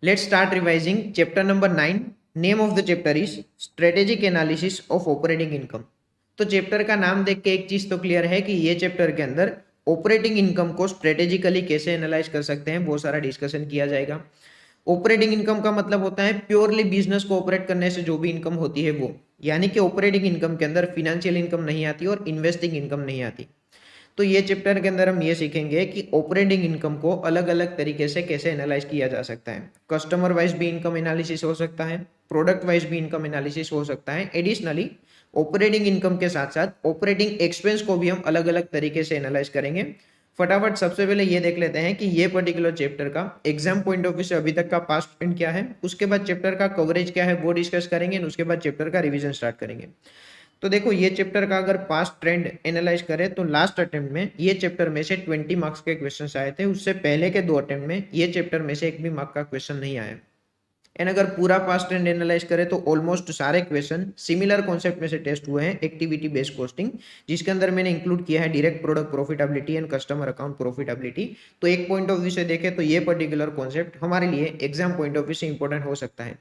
Let's start revising chapter number 9. Name of the chapter is Strategic Analysis of Operating Income. तो chapter का नाम देख के एक चीज तो क्लियर है कि ये चैप्टर के अंदर ऑपरेटिंग इनकम को स्ट्रेटेजिकली कैसे एनालाइज कर सकते हैं, बहुत सारा डिस्कशन किया जाएगा। ऑपरेटिंग इनकम का मतलब होता है प्योरली बिजनेस को ऑपरेट करने से जो भी इनकम होती है वो, यानी कि ऑपरेटिंग इनकम के अंदर फिनेंशियल इनकम नहीं आती और इन्वेस्टिंग इनकम नहीं आती। तो ये चैप्टर के अंदर हम ये सीखेंगे कि ऑपरेटिंग इनकम को अलग अलग तरीके से कैसे एनालाइज किया जा सकता है। कस्टमर वाइज भी इनकम एनालिसिस हो सकता है, प्रोडक्ट वाइज भी इनकम एनालिसिस हो सकता है। एडिशनली ऑपरेटिंग इनकम के साथ साथ ऑपरेटिंग एक्सपेंस को भी हम अलग अलग तरीके से एनालाइज करेंगे। फटाफट सबसे पहले ये देख लेते हैं कि ये पर्टिकुलर चैप्टर का एग्जाम पॉइंट ऑफ व्यू से अभी तक का पास्ट ट्रेंड क्या है, उसके बाद चैप्टर का कवरेज क्या है वो डिस्कस करेंगे, उसके बाद चैप्टर का रिवीजन स्टार्ट करेंगे। तो देखो ये चैप्टर का अगर पास्ट ट्रेंड एनालाइज करें तो लास्ट अटेम्प्ट में ये चैप्टर में से 20 मार्क्स के क्वेश्चंस आए थे, उससे पहले के 2 अटेम्प्ट में ये चैप्टर में से एक भी मार्क का क्वेश्चन नहीं आया। एंड अगर पूरा पास्ट ट्रेंड एनालाइज करें तो ऑलमोस्ट सारे क्वेश्चन सिमिलर कॉन्सेप्ट में से टेस्ट हुए हैं, एक्टिविटी बेस्ड कॉस्टिंग, जिसके अंदर मैंने इंक्लूड किया है direct product profitability and customer account profitability. तो एक पॉइंट ऑफ व्यू से देखें तो ये पर्टिकुलर कॉन्सेप्ट हमारे लिए एग्जाम पॉइंट ऑफ व्यू से इंपॉर्टेंट हो सकता है।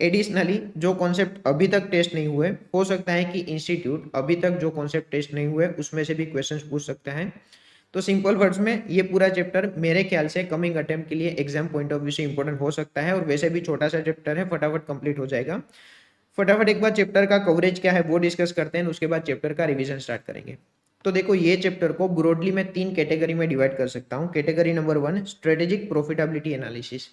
एडिशनली जो कॉन्सेप्ट अभी तक टेस्ट नहीं हुए, हो सकता है कि इंस्टीट्यूट अभी तक जो कॉन्सेप्ट टेस्ट नहीं हुए उसमें से भी क्वेश्चंस पूछ सकते हैं। तो सिंपल वर्ड्स में ये पूरा चैप्टर मेरे ख्याल से कमिंग अटेम्प्ट के लिए एग्जाम पॉइंट ऑफ व्यू से इंपॉर्टेंट हो सकता है, और वैसे भी छोटा सा चैप्टर है, फटाफट कंप्लीट हो जाएगा। फटाफट एक बार चैप्टर का कवरेज क्या है वो डिस्कस करते हैं, उसके बाद चैप्टर का रिवीजन स्टार्ट करेंगे। तो देखो ये चैप्टर को ब्रॉडली मैं 3 कैटेगरी में डिवाइड कर सकता हूँ। Category number 1 strategic profitability analysis.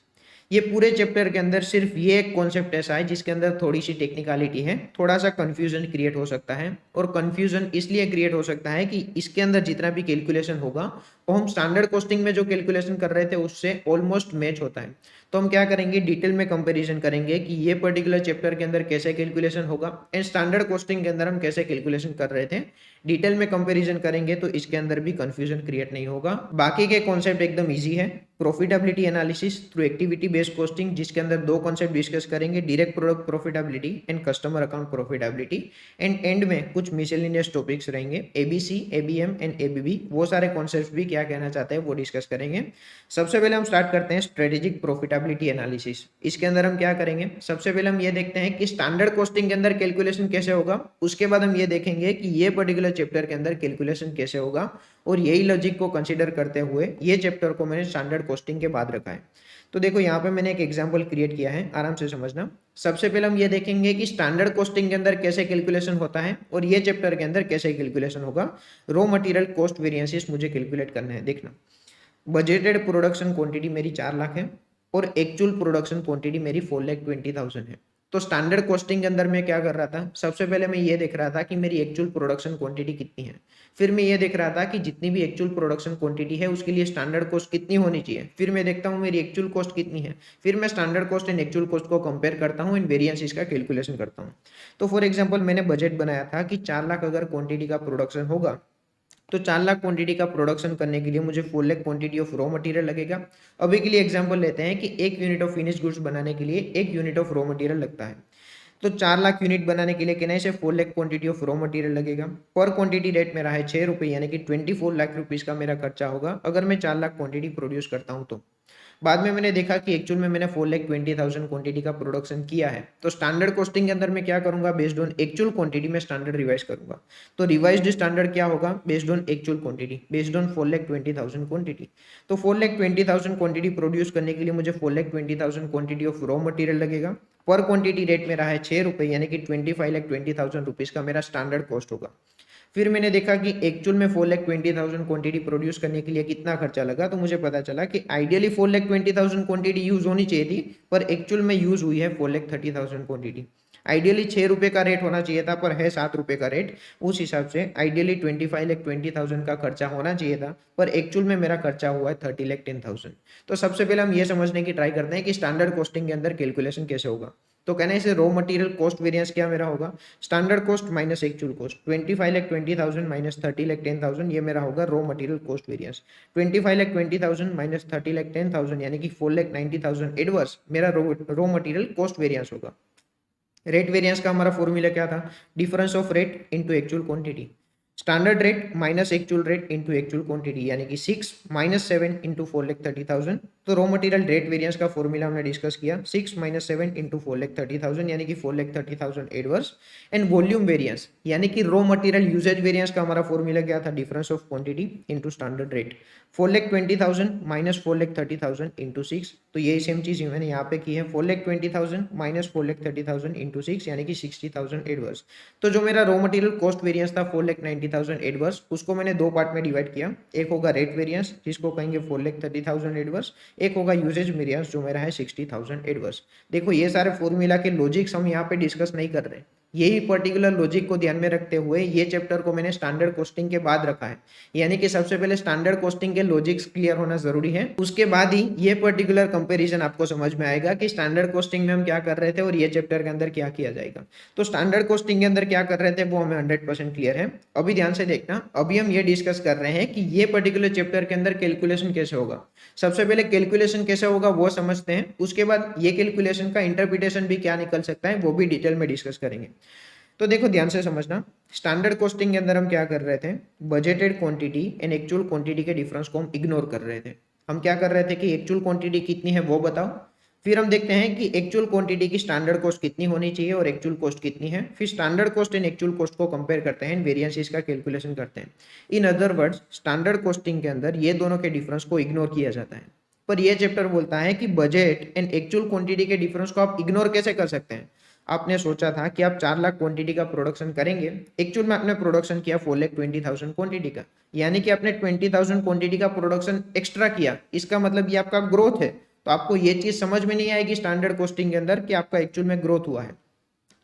ये पूरे चैप्टर के अंदर सिर्फ ये एक कॉन्सेप्ट ऐसा है जिसके अंदर थोड़ी सी टेक्निकलिटी है, थोड़ा सा कंफ्यूजन क्रिएट हो सकता है। और कंफ्यूजन इसलिए क्रिएट हो सकता है कि इसके अंदर जितना भी कैलकुलेशन होगा वो हम स्टैंडर्ड कॉस्टिंग में जो कैलकुलेशन कर रहे थे उससे ऑलमोस्ट मैच होता है। तो हम क्या करेंगे, डिटेल में कंपैरिजन करेंगे कि ये पर्टिकुलर चैप्टर के अंदर कैसे कैलकुलेशन होगा एंड स्टैंडर्ड कॉस्टिंग के अंदर हम कैसे कैलकुलेशन कर रहे थे। डिटेल में कंपैरिजन करेंगे तो इसके अंदर भी कंफ्यूजन क्रिएट नहीं होगा। बाकी के कॉन्सेप्ट एकदम इजी है। Profitability analysis through activity based costing, जिसके अंदर 2 कॉन्सेप्ट डिस्कस करेंगे, direct product profitability and customer account profitability. And में कुछ मिसलेनियस टॉपिक्स रहेंगे, एबीसी, एबीएम एंड एबीबी, वो सारे कॉन्सेप्ट भी क्या कहना चाहते हैं वो डिस्कस करेंगे। सबसे पहले हम स्टार्ट करते हैं स्ट्रेटेजिक प्रॉफिटेबिलिटी एनालिसिस। इसके अंदर हम क्या करेंगे, सबसे पहले हम ये देखते हैं कि स्टैंडर्ड कॉस्टिंग के अंदर कैलकुलेशन कैसे होगा, उसके बाद हम ये देखेंगे कि ये पर्टिकुलर चैप्टर के अंदर कैलकुलेशन कैसे होगा, और यही लॉजिक को कंसीडर करते हुए ये चैप्टर को मैंने स्टैंडर्ड कॉस्टिंग के बाद रखा है। तो देखो यहाँ पे मैंने एक एग्जांपल क्रिएट किया है, आराम से समझना। सबसे पहले हम ये देखेंगे कि स्टैंडर्ड कॉस्टिंग के अंदर कैसे कैलकुलेशन होता है और ये चैप्टर के अंदर कैसे कैलकुलेशन होगा। रॉ मटेरियल कॉस्ट वेरिएंसेस मुझे कैलकुलेट करना है। देखना, बजटेड प्रोडक्शन क्वांटिटी मेरी 4 लाख है और एक्चुअल प्रोडक्शन क्वांटिटी मेरी 4,20,000 है। तो स्टैंडर्ड कॉस्टिंग के अंदर मैं क्या कर रहा था, सबसे पहले मैं ये देख रहा था कि मेरी एक्चुअल प्रोडक्शन क्वांटिटी कितनी है। फिर मैं ये देख रहा था कि जितनी भी एक्चुअल प्रोडक्शन क्वांटिटी है उसके लिए स्टैंडर्ड कॉस्ट कितनी होनी चाहिए। फिर मैं देखता हूँ मेरी एक्चुअल कॉस्ट कितनी है, फिर मैं standard cost and actual cost को कंपेयर करता हूँ एंड वेरिएंस इसका कैलकुलेशन करता हूँ। तो फॉर एग्जाम्पल मैंने बजट बनाया था कि 4 लाख अगर क्वांटिटी का प्रोडक्शन होगा तो 4 लाख क्वांटिटी का प्रोडक्शन करने के लिए मुझे 4 lakh quantity of raw material लगेगा। अभी के लिए एग्जांपल लेते हैं कि 1 यूनिट ऑफ फिनिश गुड्स बनाने के लिए 1 यूनिट ऑफ रॉ मटेरियल लगता है। तो 4 लाख यूनिट बनाने के लिए कहना से 4 lakh quantity of raw material लगेगा। पर क्वांटिटी रेट मेरा है 6 रुपये, यानी कि 24 लाख रुपीज का मेरा खर्चा होगा अगर मैं 4 लाख क्वांटिटी प्रोड्यूस करता हूँ। तो बाद में मैंने देखा कि एक्चुअल में मैंने 4,20,000 क्वांटिटी का प्रोडक्शन किया है। तो स्टैंडर्ड कॉस्टिंग के अंदर मैं क्या करूंगा, बेस्ड ऑन एक्चुअल क्वांटिटी में स्टैंडर्ड रिवाइज करूंगा। तो रिवाइज्ड स्टैंडर्ड क्या होगा, based on actual quantity, based on 4,20,000 quantity. तो 4,20,000 क्वांटिटी प्रोड्यूस करने के लिए मुझे 4,20,000 क्वांटिटी ऑफ रॉ मटेरियल लगेगा। पर क्वांटिटी रेट मेरा है 6 रुपये, यानी कि 25,20,000 रुपीज का मेरा स्टैंडर्ड कॉस्ट होगा। फिर मैंने देखा कि एक्चुअल में 4,20,000 क्वांटिटी प्रोड्यूस करने के लिए कितना खर्चा लगा। तो मुझे पता चला कि आइडियली 4,20,000 क्वांटिटी यूज होनी चाहिए थी, पर एक्चुअल में यूज हुई है 4,30,000 क्वांटिटी। आइडियली 6 रुपये का रेट होना चाहिए था, पर है 7 रुपये का रेट। उस हिसाब से आइडियली 25,20,000 का खर्चा होना चाहिए था, पर एक्चुअल में मेरा खर्चा हुआ है 30,10,000। तो सबसे पहले हम ये समझने की ट्राई करते हैं कि स्टैंडर्ड कॉस्टिंग के अंदर कैलकुलेशन कैसे होगा। तो कहने से रॉ मटेरियल कॉस्ट वेरिएंस क्या मेरा होगा, standard cost minus actual cost. 25,20,000 minus 30,10,000 ये मेरा होगा raw material cost variance. 25,20,000 minus 30,10,000 यानी कि 4,90,000 एडवर्स मेरा रॉ मटेरियल कॉस्ट वेरिएंस होगा। रेट वेरिएंस का हमारा फॉर्मूला क्या था, difference of rate into actual quantity. Standard rate minus actual rate into actual quantity, यानी कि 6 माइनस 7 इंटू 4,30,000। तो रॉ मटेरियल रेट वेरिएंस का फॉर्मूला हमने डिस्कस किया, 6 माइनस 7 इंटू 4,30,000 यानी कि 4,30,000 एडवर्स। एंड वॉल्यूम वेरिएंस यानी कि रॉ मटेरियल यूजेज वेरिएंस का हमारा फॉर्मूला क्या था, difference of quantity into standard rate. 4,20,000 minus 4,30,000 into 6, तो यही सेम चीज मैंने यहाँ पे की है, 4,20,000 माइनस 4,30,000 इंटू 6 यानी कि 60,000 एडवर्स। तो जो मेरा रॉ मटेरियल कॉस्ट वेरिएंस था 4,90,000 एडवर्स, उसको मैंने दो पार्ट में डिवाइड किया। एक होगा रेट वेरिएंस जिसको कहेंगे 4,30,000 एडवर्स, एक होगा यूजेज वेरिएंस जो मेरा है 60,000 एडवर्स। देखो ये सारे फॉर्मूला के लॉजिक्स हम यहाँ पे डिस्कस नहीं कर रहे, यही पर्टिकुलर लॉजिक को ध्यान में रखते हुए ये चैप्टर को मैंने स्टैंडर्ड कॉस्टिंग के बाद रखा है। यानी कि सबसे पहले स्टैंडर्ड कॉस्टिंग के लॉजिक्स क्लियर होना जरूरी है, उसके बाद ही ये पर्टिकुलर कंपैरिजन आपको समझ में आएगा कि स्टैंडर्ड कॉस्टिंग में हम क्या कर रहे थे और ये चैप्टर के अंदर क्या किया जाएगा। तो स्टैंडर्ड कॉस्टिंग के अंदर क्या कर रहे थे वो हमें 100% क्लियर है। अभी ध्यान से देखना, अभी हम ये डिस्कस कर रहे हैं कि ये पर्टिकुलर चैप्टर के अंदर कैलकुलेशन कैसे होगा। सबसे पहले कैलकुलेशन कैसे होगा वो समझते हैं, उसके बाद ये कैलकुलेशन का इंटरप्रिटेशन भी क्या निकल सकता है वो भी डिटेल में डिस्कस करेंगे। तो देखो ध्यान से समझना, स्टैंडर्ड कॉस्टिंग के अंदर हम क्या कर रहे थे, budgeted quantity and actual quantity के डिफरेंस को हम इग्नोर कर रहे थे। हम क्या कर रहे थे कि एक्चुअल क्वांटिटी कितनी है वो बताओ, फिर हम देखते हैं कि एक्चुअल क्वांटिटी की स्टैंडर्ड कॉस्ट कितनी होनी चाहिए और एक्चुअल कॉस्ट कितनी है, फिर standard cost and actual cost को कंपेयर करते हैं, वेरिएंसेस का कैलकुलेशन करते हैं। In other words standard costing के अंदर ये दोनों के डिफरेंस को इग्नोर किया जाता है। पर यह चैप्टर बोलता है कि बजट एंड एक्चुअल क्वांटिटी के डिफरेंस को आप इग्नोर कैसे कर सकते हैं। आपने सोचा था कि आप 4 लाख क्वांटिटी का प्रोडक्शन करेंगे, एक्चुअल में आपने प्रोडक्शन किया 4,20,000 क्वांटिटी का, यानी कि आपने 20,000 क्वांटिटी का प्रोडक्शन एक्स्ट्रा किया, इसका मतलब ये आपका ग्रोथ है। तो आपको ये चीज समझ में नहीं आएगी स्टैंडर्ड कॉस्टिंग के अंदर कि आपका एक्चुअल में ग्रोथ हुआ है।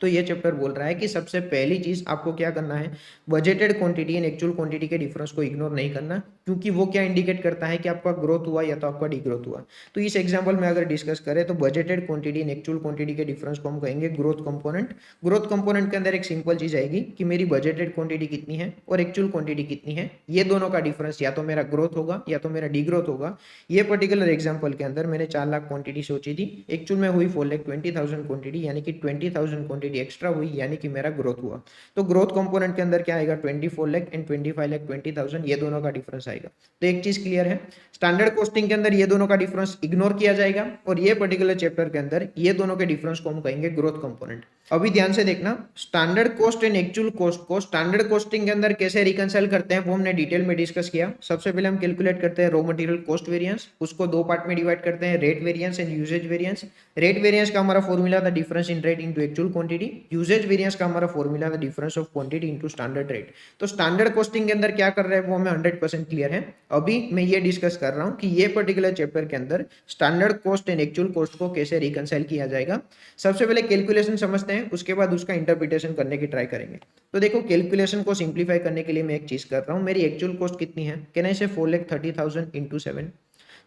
तो ये चैप्टर बोल रहा है कि सबसे पहली चीज आपको क्या करना है, budgeted quantity and actual quantity के डिफरेंस को इग्नोर नहीं करना, क्योंकि वो क्या इंडिकेट करता है कि आपका ग्रोथ हुआ या तो आपका डिग्रोथ हुआ। तो इस एग्जांपल में अगर डिस्कस करें तो budgeted quantity and actual quantity के डिफरेंस को हम कहेंगे ग्रोथ कंपोनेंट। ग्रोथ कंपोनेंट के अंदर एक सिंपल चीज आएगी कि मेरी बजटेड क्वांटिटी कितनी है और एक्चुअल क्वांटिटी कितनी है, ये दोनों का डिफरेंस या तो मेरा ग्रोथ होगा या तो मेरा डिग्रोथ होगा। ये पर्टिकुलर एग्जाम्पल के अंदर मैंने 4 लाख क्वांटिटी सोची थी, एक्चुअल में हुई 4,20,000 क्वांटिटी, यानी कि 20,000 क्वांटिटी एक्स्ट्रा हुई, यानी कि मेरा ग्रोथ हुआ। तो ग्रोथ कंपोनेंट के अंदर क्या आएगा, 24 लाख एंड 25 लाख 20,000, ये दोनों का डिफरेंस आएगा। तो एक चीज क्लियर है, स्टैंडर्ड कॉस्टिंग के अंदर ये दोनों का डिफरेंस इग्नोर किया जाएगा और ये पर्टिकुलर चैप्टर के अंदर ये दोनों के डिफरेंस को हम कहेंगे ग्रोथ कंपोनेंट। अभी ध्यान से देखना, standard cost and actual cost को स्टैंडर्ड कॉस्टिंग के अंदर कैसे रिकंसाइल करते हैं वो हमने डिटेल में डिस्कस किया। सबसे पहले हम कैलकुलेट करते हैं रॉ मटेरियल कॉस्ट वेरिएंस, उसको दो पार्ट में डिवाइड करते हैं, rate variance and usage variance. Rate variance का हमारा फॉर्मूला था difference in rate into actual quantity, usage variance का हमारा फॉर्मूला था difference of quantity into standard rate. तो स्टैंडर्ड कॉस्टिंग के अंदर क्या कर रहे हैं वो हमें 100% क्लियर है। अभी मैं ये डिस्कस कर रहा हूं कि ये पर्टिकुलर चैप्टर के अंदर standard cost and actual cost को कैसे रिकंसाइल किया जाएगा। सबसे पहले कैलकुलेशन समझते हैं, उसके बाद उसका इंटरप्रिटेशन करने की ट्राई करेंगे। तो देखो कैलकुलेशन को सिंप्लीफाई करने के लिए मैं एक चीज कर रहा हूं, मेरी एक्चुअल कॉस्ट कितनी है, कैन आई से 4,30,000 इंटू 7।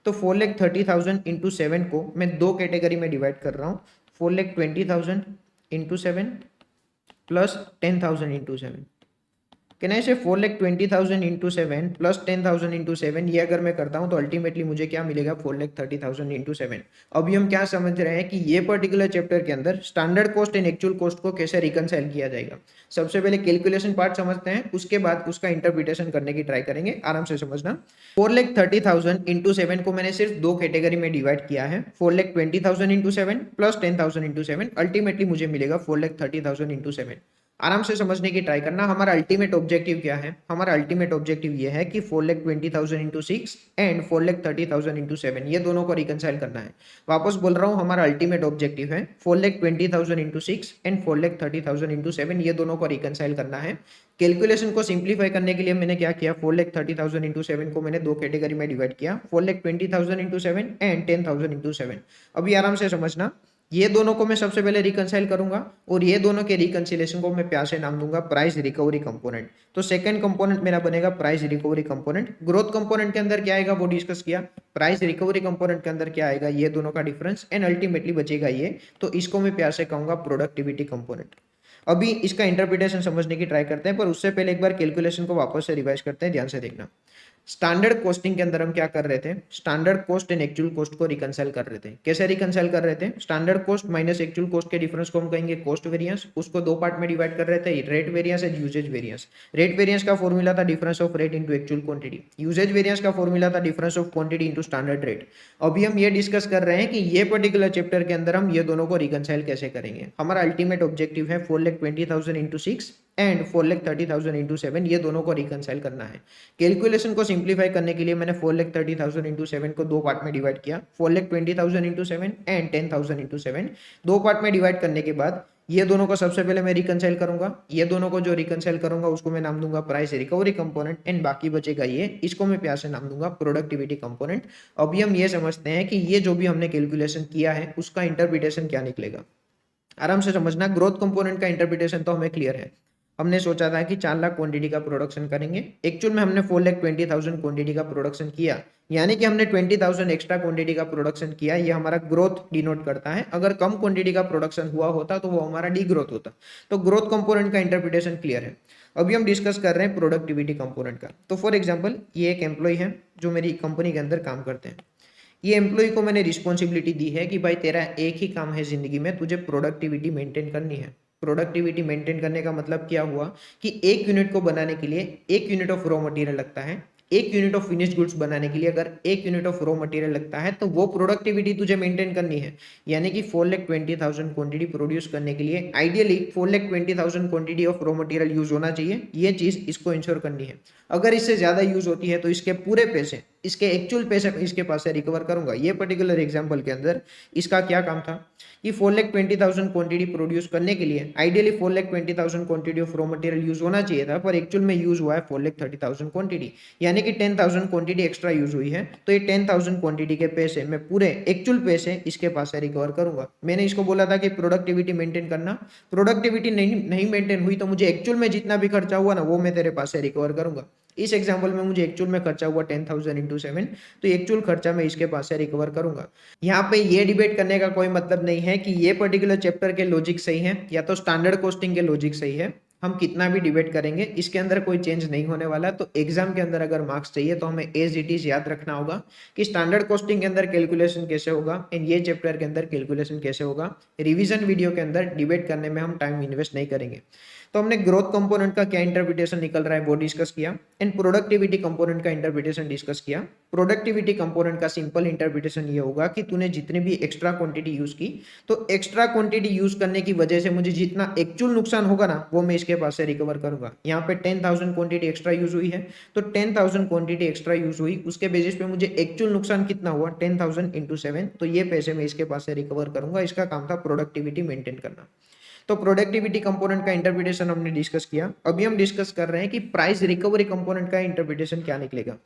तो 4,30,000 इंटू 7 को मैं दो कैटेगरी में डिवाइड कर रहा हूँ, 4,20,000 into 7 plus 10,000 into 7। Can I से 4,20,000 इंटू 7 प्लस 10,000 इंटू 7, ये अगर मैं करता हूं तो अल्टीमेटली मुझे क्या मिलेगा, 4,30,000 इंटू 7। अभी हम क्या समझ रहे हैं कि ये पर्टिकुलर चैप्टर के अंदर standard cost and actual cost को कैसे रिकंसाइल किया जाएगा। सबसे पहले कैलकुलेशन पार्ट समझते हैं, उसके बाद उसका इंटरप्रिटेशन करने की ट्राई करेंगे, आराम से समझना। 4,30,000 इंटू 7 को मैंने सिर्फ दो कैटेगरी में डिवाइड किया है, 4,20,000 इंटू 7 प्लस 10,000 इंटू 7, अल्टीमेटली मुझे मिलेगा 4,30,000 इंटू 7। आराम से समझने की ट्राई करना, हमारा अल्टीमेट ऑब्जेक्टिव क्या है, हमारा अल्टीमेट ऑब्जेक्टिव ये है कि 4,20,000 इंटू 6 एंड 4,30,000 इंटू 7, ये दोनों को रिकंसाइल करना है। वापस बोल रहा हूँ, हमारा अल्टीमेट ऑब्जेक्टिव है 4,20,000 इंटू 6 एंड 4,30,000 इंटू 7, ये दोनों को रिकंसाइल करना है। कैलकुलेशन को सिंप्लीफाई करने के लिए मैंने क्या किया, 4,30,000 इंटू 7 को मैंने दो कैटेगरी में डिवाइड किया, 4,20,000 इंटू 7 एंड 10,000 इंटू 7। अभी आराम से समझना, ये दोनों को मैं सबसे पहले रिकंसाइल करूंगा और ये दोनों के रिकंसिलेशन को मैं प्यार से नाम दूंगा प्राइस रिकवरी कंपोनेंट। तो सेकंड कंपोनेंट मेरा बनेगा price recovery component. Growth component के अंदर क्या आएगा वो डिस्कस किया, प्राइस रिकवरी कंपोनेंट के अंदर क्या आएगा, ये दोनों का डिफरेंस एंड अल्टीमेटली बचेगा ये, तो इसको मैं प्यार से कहूंगा प्रोडक्टिविटी कंपोनेंट। अभी इसका इंटरप्रिटेशन समझने की ट्राई करते हैं, पर उससे पहले एक बार कैलकुलेशन को वापस से रिवाइज करते हैं, ध्यान से देखना। स्टैंडर्ड कॉस्टिंग के अंदर हम क्या कर रहे थे, standard cost and actual cost को रिकंसाइल कर रहे थे। कैसे रिकंसाइल कर रहे थे, standard cost minus actual cost के डिफरेंस को हम कहेंगे कॉस्ट वेरिएंस, उसको दो पार्ट में डिवाइड कर रहे थे, rate variance and usage variance. Rate variance का फॉर्मूला था difference of rate into actual quantity, usage variance का फॉर्मूला था difference of quantity into standard rate. अभी हम ये डिस्कस कर रहे हैं कि ये पर्टिकुलर चैप्टर के अंदर हम ये दोनों को रिकंसाइल कैसे करेंगे। हमारा अल्टीमेट ऑब्जेक्टिव है 4,20,000 इंटू 6 एंड 4,30,000 इंटू 7, ये दोनों को रिकंसाइल करना है। कैलकुलेशन को सिंप्लीफाई करने के लिए मैंने 4,30,000 इंटू 7 को दो पार्ट में डिवाइड किया, 4,20,000 इंटू 7 एंड 10,000 इंटू 7। दो पार्ट में डिवाइड करने के बाद ये दोनों को सबसे पहले मैं रिकंसाइल करूंगा। ये दोनों को जो रिकंसाइल करूंगा उसको मैं नाम दूंगा प्राइस रिकवरी कंपोनेंट, एंड बाकी बचेगा ये, इसको मैं प्यार से नाम दूंगा प्रोडक्टिविटी कंपोनेंट। अभी हम ये समझते हैं कि ये जो भी हमने कैलकुलेशन किया है उसका इंटरप्रिटेशन क्या निकलेगा। आराम से समझना, ग्रोथ कंपोनेंट का इंटरप्रिटेशन तो हमें क्लियर है। हमने सोचा था कि 4 लाख क्वांटिटी का प्रोडक्शन करेंगे, एक्चुअल में हमने 4,20,000 क्वांटिटी का प्रोडक्शन किया, यानी कि हमने 20,000 एक्स्ट्रा क्वांटिटी का प्रोडक्शन किया। ये हमारा ग्रोथ डिनोट करता है। अगर कम क्वांटिटी का प्रोडक्शन हुआ होता तो वो हमारा डी ग्रोथ होता। तो ग्रोथ कंपोनेंट का इंटरप्रिटेशन क्लियर है। अभी हम डिस्कस कर रहे हैं प्रोडक्टिविटी कंपोनेंट का। तो फॉर एग्जाम्पल ये एक एम्प्लॉय है जो मेरी कंपनी के अंदर काम करते हैं। ये एम्प्लॉय को मैंने रिस्पॉन्सिबिलिटी दी है कि भाई तेरा एक ही काम है जिंदगी में, तुझे प्रोडक्टिविटी मेंटेन करनी है। प्रोडक्टिविटी मेंटेन करने का मतलब क्या हुआ कि एक यूनिट को बनाने के लिए 1 यूनिट ऑफ रॉ मटेरियल लगता है। 1 यूनिट ऑफ फिनिश्ड गुड्स बनाने के लिए अगर 1 यूनिट ऑफ रॉ मटेरियल लगता है तो वो प्रोडक्टिविटी तुझे मेंटेन करनी है। यानी कि 4,20,000 क्वांटिटी प्रोड्यूस करने के लिए ideally 4,20,000 quantity of raw material use होना चाहिए। ये चीज इसको इंश्योर करनी है। अगर इससे ज्यादा यूज होती है तो इसके पूरे पैसे, इसके एक्चुअल पैसे इसके पास से रिकवर करूंगा। ये पर्टिकुलर एग्जांपल के अंदर इसका क्या काम था कि 4,20,000 क्वांटिटी प्रोड्यूस करने के लिए ideally 4,20,000 quantity of raw material use होना चाहिए था, पर एक्चुअल में यूज हुआ है 4,30,000 क्वांटिटी, यानी कि 10,000 क्वांटिटी एक्स्ट्रा यूज हुई है। तो ये 10,000 क्वांटिटी के पैसे मैं पूरे एक्चुअल पैसे इसके पास से रिकवर करूंगा। मैंने इसको बोला था कि प्रोडक्टिविटी मेंटेन करना, प्रोडक्टिविटी नहीं मेंटेन हुई तो मुझे एक्चुअल में जितना भी खर्चा हुआ ना वो मैं तेरे पास से रिकवर करूंगा। इस एग्जाम्पल में मुझे एक्चुअल में खर्चा हुआ 10,000 इंटू 7, तो एक्चुअल खर्चा मैं इसके पास से रिकवर करूंगा। यहाँ पे ये डिबेट करने का कोई मतलब नहीं है कि ये पर्टिकुलर चैप्टर के लॉजिक सही है या तो स्टैंडर्ड कॉस्टिंग के लॉजिक सही है। हम कितना भी डिबेट करेंगे इसके अंदर कोई चेंज नहीं होने वाला। तो एग्जाम के अंदर अगर मार्क्स चाहिए तो हमें एज इट इज याद रखना होगा कि स्टैंडर्ड कॉस्टिंग के अंदर कैलकुलेशन कैसे होगा एंड ये चैप्टर के अंदर कैलकुलेशन कैसे होगा। रिवीजन वीडियो के अंदर डिबेट करने में हम टाइम इन्वेस्ट नहीं करेंगे। तो हमने ग्रोथ कंपोनेंट का क्या इंटरप्रिटेशन निकल रहा है वो डिस्कस किया, एंड प्रोडक्टिविटी कंपोनेंट का इंटरप्रिटेशन डिस्कस किया। प्रोडक्टिविटी कंपोनेंट का सिंपल इंटरप्रिटेशन ये होगा कि तूने जितने भी एक्स्ट्रा क्वांटिटी यूज की, तो एक्स्ट्रा क्वांटिटी यूज करने की वजह से मुझे जितना एक्चुअल नुकसान होगा ना वो मैं इसके पास से रिकवर करूंगा। यहाँ पे 10,000 क्वांटिटी एक्स्ट्रा यूज हुई है, तो 10,000 क्वांटिटी एक्स्ट्रा यूज हुई, उसके बेसिस पे मुझे एक्चुअल नुकसान कितना हुआ 10,000 इंटू 7, तो ये पैसे मैं इसके पास से रिकवर करूंगा। इसका काम था प्रोडक्टिविटी मेंटेन करना। तो प्रोडक्टिविटी कंपोनेंट का इंटरप्रिटेशन हमने डिस्कस किया। अभी हम डिस्कस कर रहे हैं कि प्राइस रिकवरी कंपोनेंट का इंटरप्रिटेशन क्या निकलेगा।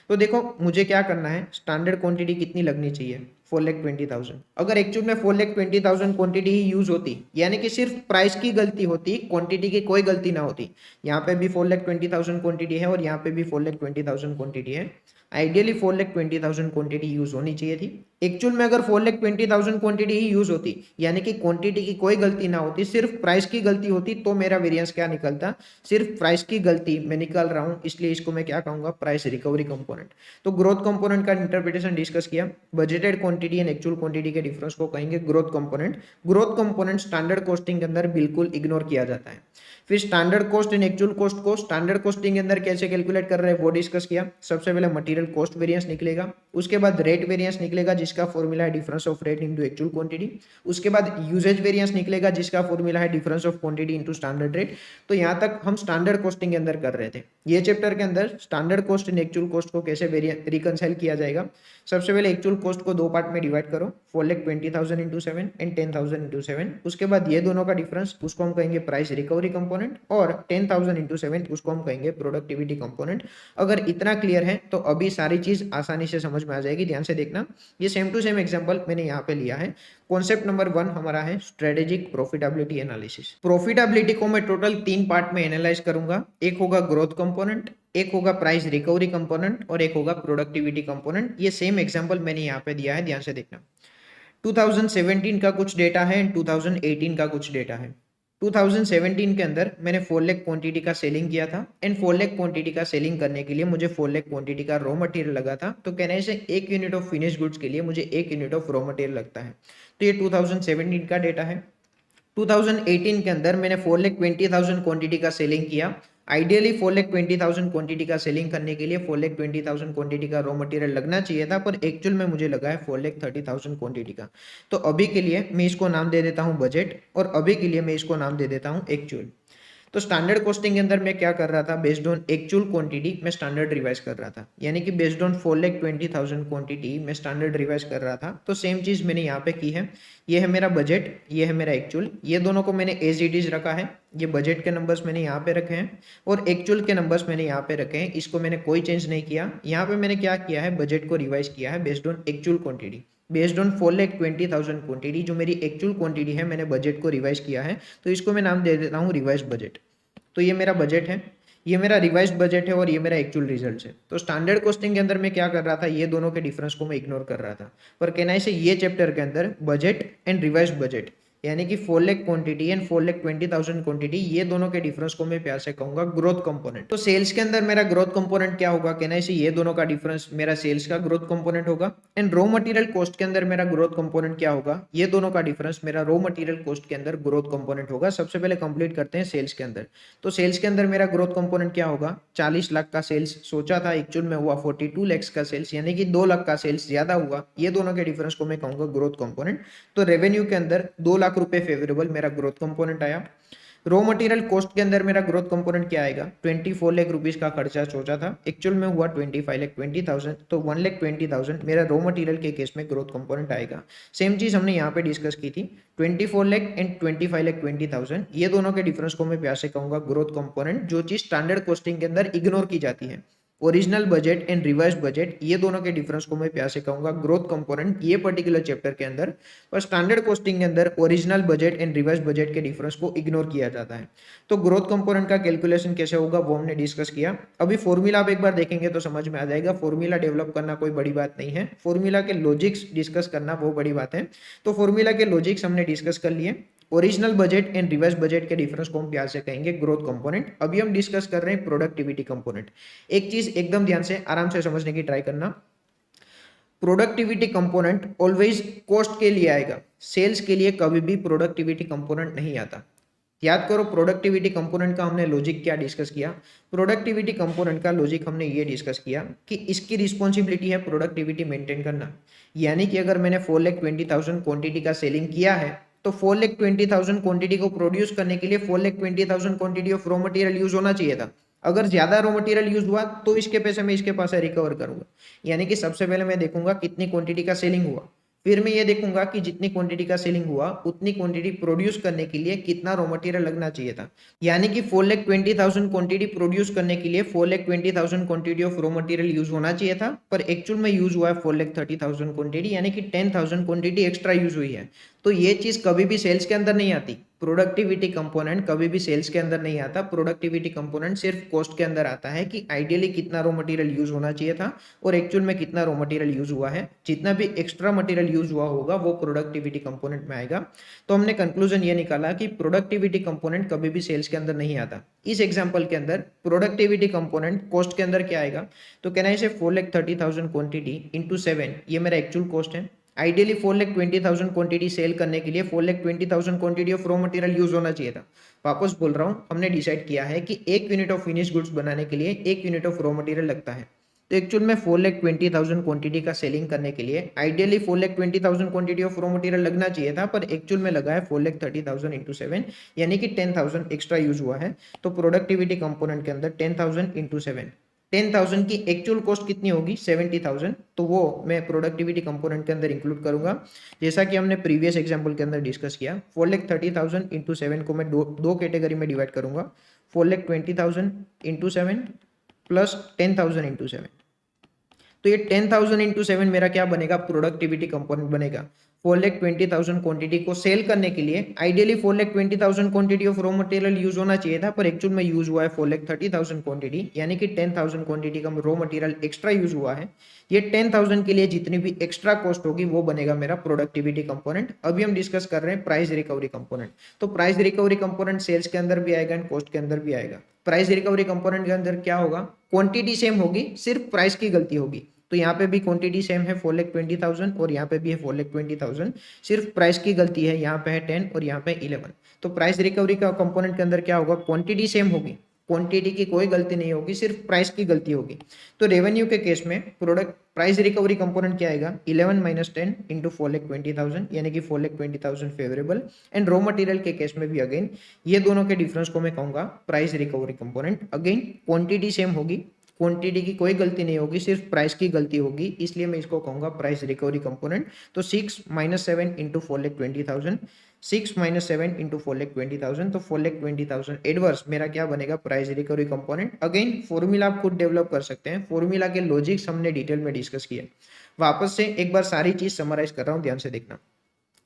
तो देखो मुझे क्या करना है, स्टैंडर्ड क्वांटिटी कितनी लगनी चाहिए 4,20,000। अगर एक्चुअल में 4,20,000 क्वांटिटी ही यूज होती, यानी कि सिर्फ प्राइस की गलती होती, क्वांटिटी की कोई गलती ना होती। यहाँ पे भी 4,20,000 क्वांटिटी है और यहाँ पे भी 4,20,000 क्वांटिटी है। आइडियली 4,20,000 क्वांटिटी यूज होनी चाहिए थी। एक्चुअल में अगर 4,20,000 क्वांटिटी ही यूज होती, यानी कि क्वांटिटी की कोई गलती ना होती, सिर्फ प्राइस की गलती होती, तो मेरा वेरिएंस क्या निकलता, सिर्फ प्राइस की गलती मैं निकाल रहा हूं, इसलिए इसको मैं क्या कहूंगा, प्राइस रिकवरी कंपोनेंट। तो ग्रोथ कंपोनेंट का इंटरप्रिटेशन डिस्कस किया। Budgeted quantity and actual quantity के डिफरेंस को कहेंगे growth component. Growth component standard costing के अंदर बिल्कुल इग्नोर किया जाता है। फिर standard cost and actual cost को स्टैंडर्ड कॉस्टिंग के अंदर कैसे कैलकुलेट कर रहे हैं वो डिस्कस किया। सबसे पहले मटेरियल कॉस्ट वेरिएंस निकलेगा, उसके बाद रेट वेरिएंस निकलेगा जिसका फॉर्मूला है difference of rate into actual quantity, उसके बाद यूजेज वेरिएंस निकलेगा जिसका फॉर्मूला है difference of quantity into standard rate. तो यहाँ तक हम स्टैंडर्ड कॉस्टिंग के अंदर कर रहे थे। ये चैप्टर के अंदर standard cost and actual cost को कैसे रिकंसाइल किया जाएगा। सबसे पहले एक्चुअल कॉस्ट को दो पार्ट में डिवाइड करो, 4,20,000 इंटू 7 एंड 10,000 इंटू 7। उसके बाद ये दोनों का डिफरेंस उसको हम कहेंगे प्राइस रिकवरी कंपोनेंट, और 10,000 इंटू 7 उसको हम कहेंगे प्रोडक्टिविटी कंपोनेंट। अगर इतना क्लियर है तो अभी सारी चीज आसानी से समझ में आ जाएगी। ध्यान से देखना, ये सेम टू सेम एग्जांपल मैंने यहाँ पे लिया है। कॉन्सेप्ट नंबर 1 हमारा है स्ट्रेटेजिक प्रॉफिटेबिलिटी एनालिसिस। प्रॉफिटेबिलिटी को मैं टोटल 3 पार्ट में एनालाइज करूंगा। एक होगा ग्रोथ कंपोनेंट, एक होगा प्राइस रिकवरी कंपोनेंट और एक होगा प्रोडक्टिविटी कंपोनेंट। ये सेम एग्जांपल मैंने यहाँ पे दिया है, ध्यान से देखना। 2017 का कुछ डेटा है एंड 2018 का कुछ डेटा है। 2017 के अंदर मैंने 4 लाख क्वांटिटी का सेलिंग किया था एंड 4 लाख क्वांटिटी का सेलिंग करने के लिए मुझे 4 लाख क्वांटिटी का रॉ मटेरियल लगा था। तो कहने से 1 यूनिट ऑफ फिनिश गुड्स के लिए मुझे 1 यूनिट ऑफ रॉ मटेरियल लगता है। तो ये 2017 का डेटा है। 2018 के अंदर मैंने 4,20,000 क्वांटिटी का सेलिंग किया। आइडियली 4,20,000 क्वांटिटी का सेलिंग करने के लिए 4,20,000 क्वांटिटी का रॉ मटेरियल लगना चाहिए था, पर एक्चुअल में मुझे लगा है 4,30,000 क्वांटिटी का। तो अभी के लिए मैं इसको नाम दे देता हूँ बजट, और अभी के लिए मैं इसको नाम दे देता हूँ एक्चुअल। तो स्टैंडर्ड कॉस्टिंग के अंदर मैं क्या कर रहा था, बेस्ड ऑन एक्चुअल क्वांटिटी मैं स्टैंडर्ड रिवाइज कर रहा था, यानी कि बेस्ड ऑन 4,20,000 क्वांटिटी मैं स्टैंडर्ड रिवाइज कर रहा था। तो सेम चीज मैंने यहाँ पे की है। ये है मेरा बजट, ये है मेरा एक्चुअल। ये दोनों को मैंने एज इट इज रखा है। ये बजट के नंबर्स मैंने यहाँ पे रखे हैं और एक्चुअल के नंबर्स मैंने यहाँ पे रखे हैं। इसको मैंने कोई चेंज नहीं किया। यहाँ पे मैंने क्या किया है, बजट को रिवाइज किया है based on actual quantity, based on 4,20,000 quantity जो मेरी एक्चुअल क्वांटिटी है, मैंने बजट को रिवाइज किया है। तो इसको मैं नाम दे देता हूँ रिवाइज बजट। तो ये मेरा बजट है, ये मेरा रिवाइज बजट है और ये मेरा एक्चुअल रिजल्ट है। तो स्टैंडर्ड कॉस्टिंग के अंदर मैं क्या कर रहा था, ये दोनों के डिफरेंस को मैं इग्नोर कर रहा था। पर कहना है ये चैप्टर के अंदर बजट एंड रिवाइज बजट, यानी कि 4 लाख क्वांटिटी एंड 4,20,000 क्वांटिटी, ये दोनों के डिफरेंस को मैं प्यार से कहूंगा ग्रोथ कंपोनेंट। तो सेल्स के अंदर मेरा ग्रोथ कंपोनेंट क्या होगा, कहना है ये दोनों का डिफरेंस मेरा सेल्स का ग्रोथ कंपोनेंट होगा। एंड रॉ मटेरियल कॉस्ट के अंदर मेरा ग्रोथ कंपोनेंट क्या होगा, ये दोनों का डिफरेंस मेरा रॉ मटेरियल कॉस्ट के अंदर ग्रोथ कंपोनेंट होगा। सबसे पहले कंप्लीट करते हैं सेल्स के अंदर। तो सेल्स के अंदर मेरा ग्रोथ कंपोनेंट क्या होगा, 40 लाख का सेल्स सोचा था, एक्चुअल में हुआ 42 लाख का सेल्स, यानी कि 2 लाख का सेल्स ज्यादा हुआ। ये दोनों के डिफरेंस को मैं कहूंगा ग्रोथ कंपोनेंट। तो रेवेन्यू के अंदर 2 लाख रुपए फेवरेबल मेरा ग्रोथ कंपोनेंट आया। रॉ मटेरियल कॉस्ट के अंदर मेरा ग्रोथ कंपोनेंट क्या आएगा, 24 लाख रुपीस का खर्चा सोचा था, एक्चुअल में हुआ 25,20,000। तो 1,20,000 मेरा रॉ मटेरियल के केस में ग्रोथ कंपोनेंट आएगा। सेम चीज हमने यहाँ पे डिस्कस की थी, 24 लाख एंड 25,20,000, ये दोनों के डिफरेंस को मैं प्यार से कहूंगा ग्रोथ कंपोनेंट, जो चीज स्टैंडर्ड कॉस्टिंग के अंदर इग्नोर की जाती है। Original budget and revise budget, ये दोनों के डिफरेंस को मैं प्यार से कहूंगा ग्रोथ कंपोनेंट, ये पर्टिकुलर चैप्टर के अंदर। पर स्टैंडर्ड कॉस्टिंग के अंदर original budget and revise budget के डिफरेंस को इग्नोर किया जाता है। तो ग्रोथ कंपोनेंट का कैलकुलेशन कैसे होगा वो हमने डिस्कस किया। अभी फॉर्मूला आप एक बार देखेंगे तो समझ में आ जाएगा। फॉर्मूला डेवलप करना कोई बड़ी बात नहीं है, फॉर्मूला के लॉजिक्स डिस्कस करना वो बड़ी बात है। तो फॉर्मूला के लॉजिक्स हमने डिस्कस कर लिए। Original budget and revise budget के डिफरेंस को हम प्यार से कहेंगे ग्रोथ कंपोनेंट। अभी हम डिस्कस कर रहे हैं प्रोडक्टिविटी कंपोनेंट। एक चीज एकदम ध्यान से आराम से समझने की ट्राई करना, प्रोडक्टिविटी कंपोनेंट ऑलवेज कॉस्ट के लिए आएगा, सेल्स के लिए कभी भी प्रोडक्टिविटी कंपोनेंट नहीं आता। याद करो प्रोडक्टिविटी कंपोनेंट का हमने लॉजिक क्या डिस्कस किया। प्रोडक्टिविटी कंपोनेंट का लॉजिक हमने ये डिस्कस किया कि इसकी रिस्पॉन्सिबिलिटी है प्रोडक्टिविटी मेंटेन करना। यानी कि अगर मैंने 4,20,000 क्वांटिटी का सेलिंग किया है, तो 4,20,000 क्वांटिटी को प्रोड्यूस करने के लिए 4,20,000 quantity of raw material use होना चाहिए था। अगर ज्यादा रॉ मटेरियल यूज हुआ तो इसके पैसे मैं इसके पास से रिकवर करूंगा। यानी कि सबसे पहले मैं देखूंगा कितनी क्वांटिटी का सेलिंग हुआ, फिर मैं ये देखूंगा कि जितनी क्वांटिटी का सेलिंग हुआ उतनी क्वांटिटी प्रोड्यूस करने के लिए कितना रॉ मटेरियल लगना चाहिए था। यानी कि 4,20,000 क्वांटिटी प्रोड्यूस करने के लिए 4,20,000 quantity of raw material use होना चाहिए था, पर एक्चुअल में यूज हुआ है 4,30,000 क्वांटिटी, यानी कि 10,000 क्वांटिटी एक्स्ट्रा यूज हुई है। तो ये चीज कभी भी सेल्स के अंदर नहीं आती। प्रोडक्टिविटी कंपोनेंट कभी भी सेल्स के अंदर नहीं आता। प्रोडक्टिविटी कंपोनेंट सिर्फ कॉस्ट के अंदर आता है कि आइडियली कितना रॉ मटेरियल यूज होना चाहिए था और एक्चुअल में कितना रॉ मटेरियल यूज हुआ है। जितना भी एक्स्ट्रा मटेरियल यूज हुआ होगा वो प्रोडक्टिविटी कंपोनेंट में आएगा। तो हमने कंक्लूजन ये निकाला कि प्रोडक्टिविटी कंपोनेंट कभी भी सेल्स के अंदर नहीं आता। इस एग्जाम्पल के अंदर प्रोडक्टिविटी कंपोनेंट कॉस्ट के अंदर क्या आएगा, तो कहना है 4,30,000 क्वांटिटी इंटू 7, ये मेरा एक्चुअल कॉस्ट है। आइडियली 4,20,000 क्वांटिटी सेल करने के लिए 4,20,000 quantity of raw material use होना चाहिए था। वापस बोल रहा हूँ, हमने डिसाइड किया है कि 1 यूनिट ऑफ फिनिश गुड्स बनाने के लिए 1 यूनिट ऑफ रॉ मटेरियल लगता है। तो एक्चुअल में 4,20,000 क्वांटिटी का सेलिंग करने के लिए ideally 4,20,000 quantity of raw material लगना चाहिए था, पर एक्चुअल में लगा है 4,30,000 इंटू 7, यानी कि 10,000 एक्स्ट्रा यूज हुआ है। तो प्रोडक्टिविटी कंपोनेंट के अंदर 10,000 इंटू 7, 10,000 की एक्चुअल कॉस्ट कितनी होगी 70,000, तो वो मैं प्रोडक्टिविटी कंपोनेंट के अंदर इंक्लूड करूंगा। जैसा कि हमने प्रीवियस एग्जांपल के अंदर डिस्कस किया, 4,30,000 इंटू 7 को मैं दो कैटेगरी में डिवाइड करूंगा, 4,20,000 इंटू 7 प्लस 10,000 इंटू 7। तो ये 10,000 इंटू 7 मेरा क्या बनेगा, प्रोडक्टिविटी कंपोनेंट बनेगा। 4,20,000 क्वांटिटी को सेल करने के लिए ideally 4,20,000 quantity of raw material use होना चाहिए था, पर एक्चुअल में यूज हुआ है 4,30,000 क्वांटिटी, यानी कि 10,000 क्वांटिटी का रॉ मटेरियल एक्स्ट्रा यूज हुआ है। ये 10,000 के लिए जितनी भी एक्स्ट्रा कॉस्ट होगी वो बनेगा मेरा प्रोडक्टिविटी कंपोनेंट। अभी हम डिस्कस कर रहे हैं प्राइस रिकवरी कंपोनेंट। तो प्राइस रिकवरी कंपोनेंट सेल्स के अंदर भी आएगा एंड कॉस्ट के अंदर भी आएगा। प्राइस रिकवरी कंपोनेंट के अंदर क्या होगा, क्वांटिटी सेम होगी, सिर्फ प्राइस की गलती होगी। तो यहाँ पे भी क्वांटिटी सेम है 4,20,000 और यहाँ पे भी है 4,20,000, सिर्फ प्राइस की गलती है, यहाँ पे है 10 और यहाँ पे 11। तो प्राइस रिकवरी का कंपोनेंट के अंदर क्या होगा, क्वांटिटी सेम होगी, क्वांटिटी की कोई गलती नहीं होगी, सिर्फ प्राइस की गलती होगी। तो रेवेन्यू के केस में प्रोडक्ट प्राइस रिकवरी कंपोनेंट क्या आएगा, 11 माइनस 10 इंटू 4,20,000, यानी कि 4,20,000 फेवरेबल। एंड रॉ मटेरियल के केस में भी अगेन ये दोनों के डिफरेंस को मैं कहूंगा price recovery component. Again quantity same होगी, क्वांटिटी की कोई गलती नहीं होगी, सिर्फ प्राइस की गलती होगी, इसलिए मैं इसको कहूंगा प्राइस रिकवरी कंपोनेंट। तो 6 माइनस 7 इंटू 4,20,000, 6 माइनस 7 इंटू 4,20,000, तो 4,20,000 एडवर्स मेरा क्या बनेगा, price recovery component. Again formula आप खुद डेवलप कर सकते हैं, फॉर्मूला के लॉजिक्स हमने डिटेल में डिस्कस किया। वापस से एक बार सारी चीज समराइज कर रहा हूँ, ध्यान से देखना।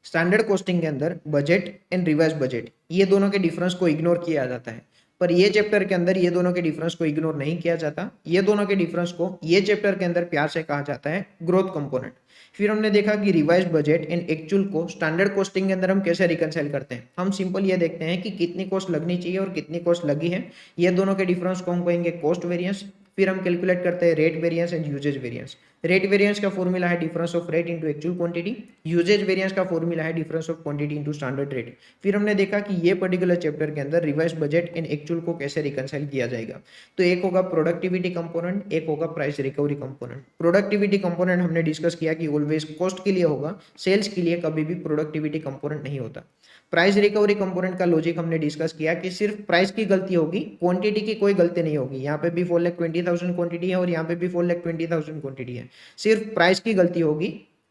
स्टैंडर्ड कॉस्टिंग के अंदर बजट एंड रिवाइज बजट, ये दोनों के डिफरेंस को इग्नोर किया जाता है, पर ये चैप्टर के अंदर ये दोनों के डिफरेंस को इग्नोर नहीं किया जाता। ये दोनों के डिफरेंस को ये चैप्टर के अंदर प्यार से कहा जाता है ग्रोथ कंपोनेंट। फिर हमने देखा कि रिवाइज बजट एंड एक्चुअल को स्टैंडर्ड कॉस्टिंग के अंदर हम कैसे रिकंसाइल करते हैं। हम सिंपल ये देखते हैं कि कितनी कॉस्ट लगनी चाहिए और कितनी कॉस्ट लगी है, ये दोनों के डिफरेंस को हम कहेंगे कॉस्ट वेरिएंस। फिर हम कैलकुलेट करते हैं rate variance and usage variance. Rate variance का फॉर्मूला है difference of rate into actual quantity, usage variance का फॉर्मूला है difference of quantity into standard rate. फिर हमने देखा कि ये पर्टिकुलर चैप्टर के अंदर रिवाइज बजट एंड एक्चुअल को कैसे रिकंसाइल किया जाएगा। तो एक होगा प्रोडक्टिविटी कंपोनेंट, एक होगा price recovery component. Productivity component हमने डिस्कस किया कि ऑलवेज कॉस्ट के लिए होगा, सेल्स के लिए कभी भी प्रोडक्टिविटी कंपोनेंट नहीं होता। प्राइस रिकवरी कंपोनेंट का लॉजिक हमने डिस्कस किया कि सिर्फ प्राइस की गलती होगी, क्वांटिटी की कोई गलती नहीं होगी। यहाँ पे भी 4,20,000 क्वांटिटी है और यहाँ पे भी 4,20,000 क्वांटिटी है, सिर्फ प्राइस की गलती होगी,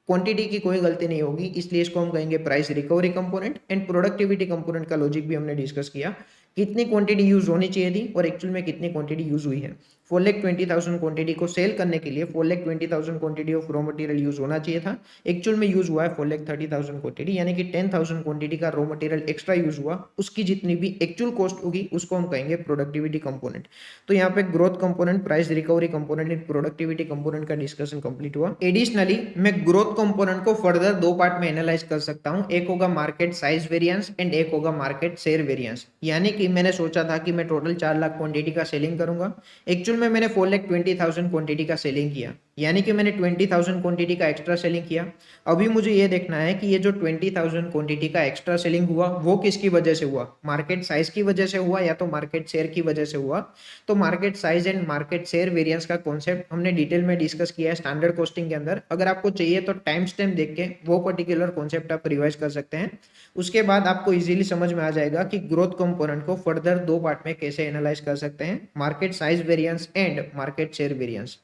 क्वांटिटी की कोई गलती नहीं होगी, इसलिए इसको हम कहेंगे price recovery component. And productivity component का लॉजिक भी हमने डिस्कस किया, कितनी क्वांटिटी यूज होनी चाहिए थी और एक्चुअल में कितनी क्वांटिटी यूज हुई है। 4,20,000 क्वांटिटी को सेल करने के लिए 4,20,000 quantity of raw material use होना चाहिए था, एक्चुअल में यूज हुआ है 4,30,000 क्वांटिटी, यानी कि 10,000 क्वांटिटी का रॉ मटेरियल एक्स्ट्रा यूज हुआ, उसकी जितनी भी एक्चुअल कॉस्ट होगी उसको हम कहेंगे प्रोडक्टिविटी कंपोनेंट। तो यहाँ पे growth component, price recovery component and productivity component का डिस्कशन कंप्लीट हुआ। एडिशनली मैं ग्रोथ कंपोनेंट को फर्दर दो पार्ट में एनालाइज कर सकता हूँ, एक होगा मार्केट साइज वेरिएंस एंड एक होगा मार्केट शेयर वेरिएंस। यानी कि मैंने सोचा था कि मैं टोटल 4 लाख क्वांटिटी का सेलिंग करूंगा, एक्चुअल में मैंने 4,20,000 क्वांटिटी का सेलिंग किया, यानी कि मैंने 20,000 क्वांटिटी का एक्स्ट्रा सेलिंग किया। अभी मुझे ये देखना है कि ये जो 20,000 क्वांटिटी का एक्स्ट्रा सेलिंग हुआ वो किसकी वजह से हुआ, मार्केट साइज की वजह से हुआ या तो मार्केट शेयर की वजह से हुआ। तो market size and market share variance का कॉन्सेप्ट हमने डिटेल में डिस्कस किया है स्टैंडर्ड कॉस्टिंग के अंदर। अगर आपको चाहिए तो टाइम स्टैम्प देख के वो पर्टिकुलर कॉन्सेप्ट आप रिवाइज कर सकते हैं, उसके बाद आपको इजीली समझ में आ जाएगा कि ग्रोथ कंपोनेंट को फर्दर दो पार्ट में कैसे एनालाइज कर सकते हैं, market size variance and market share variance.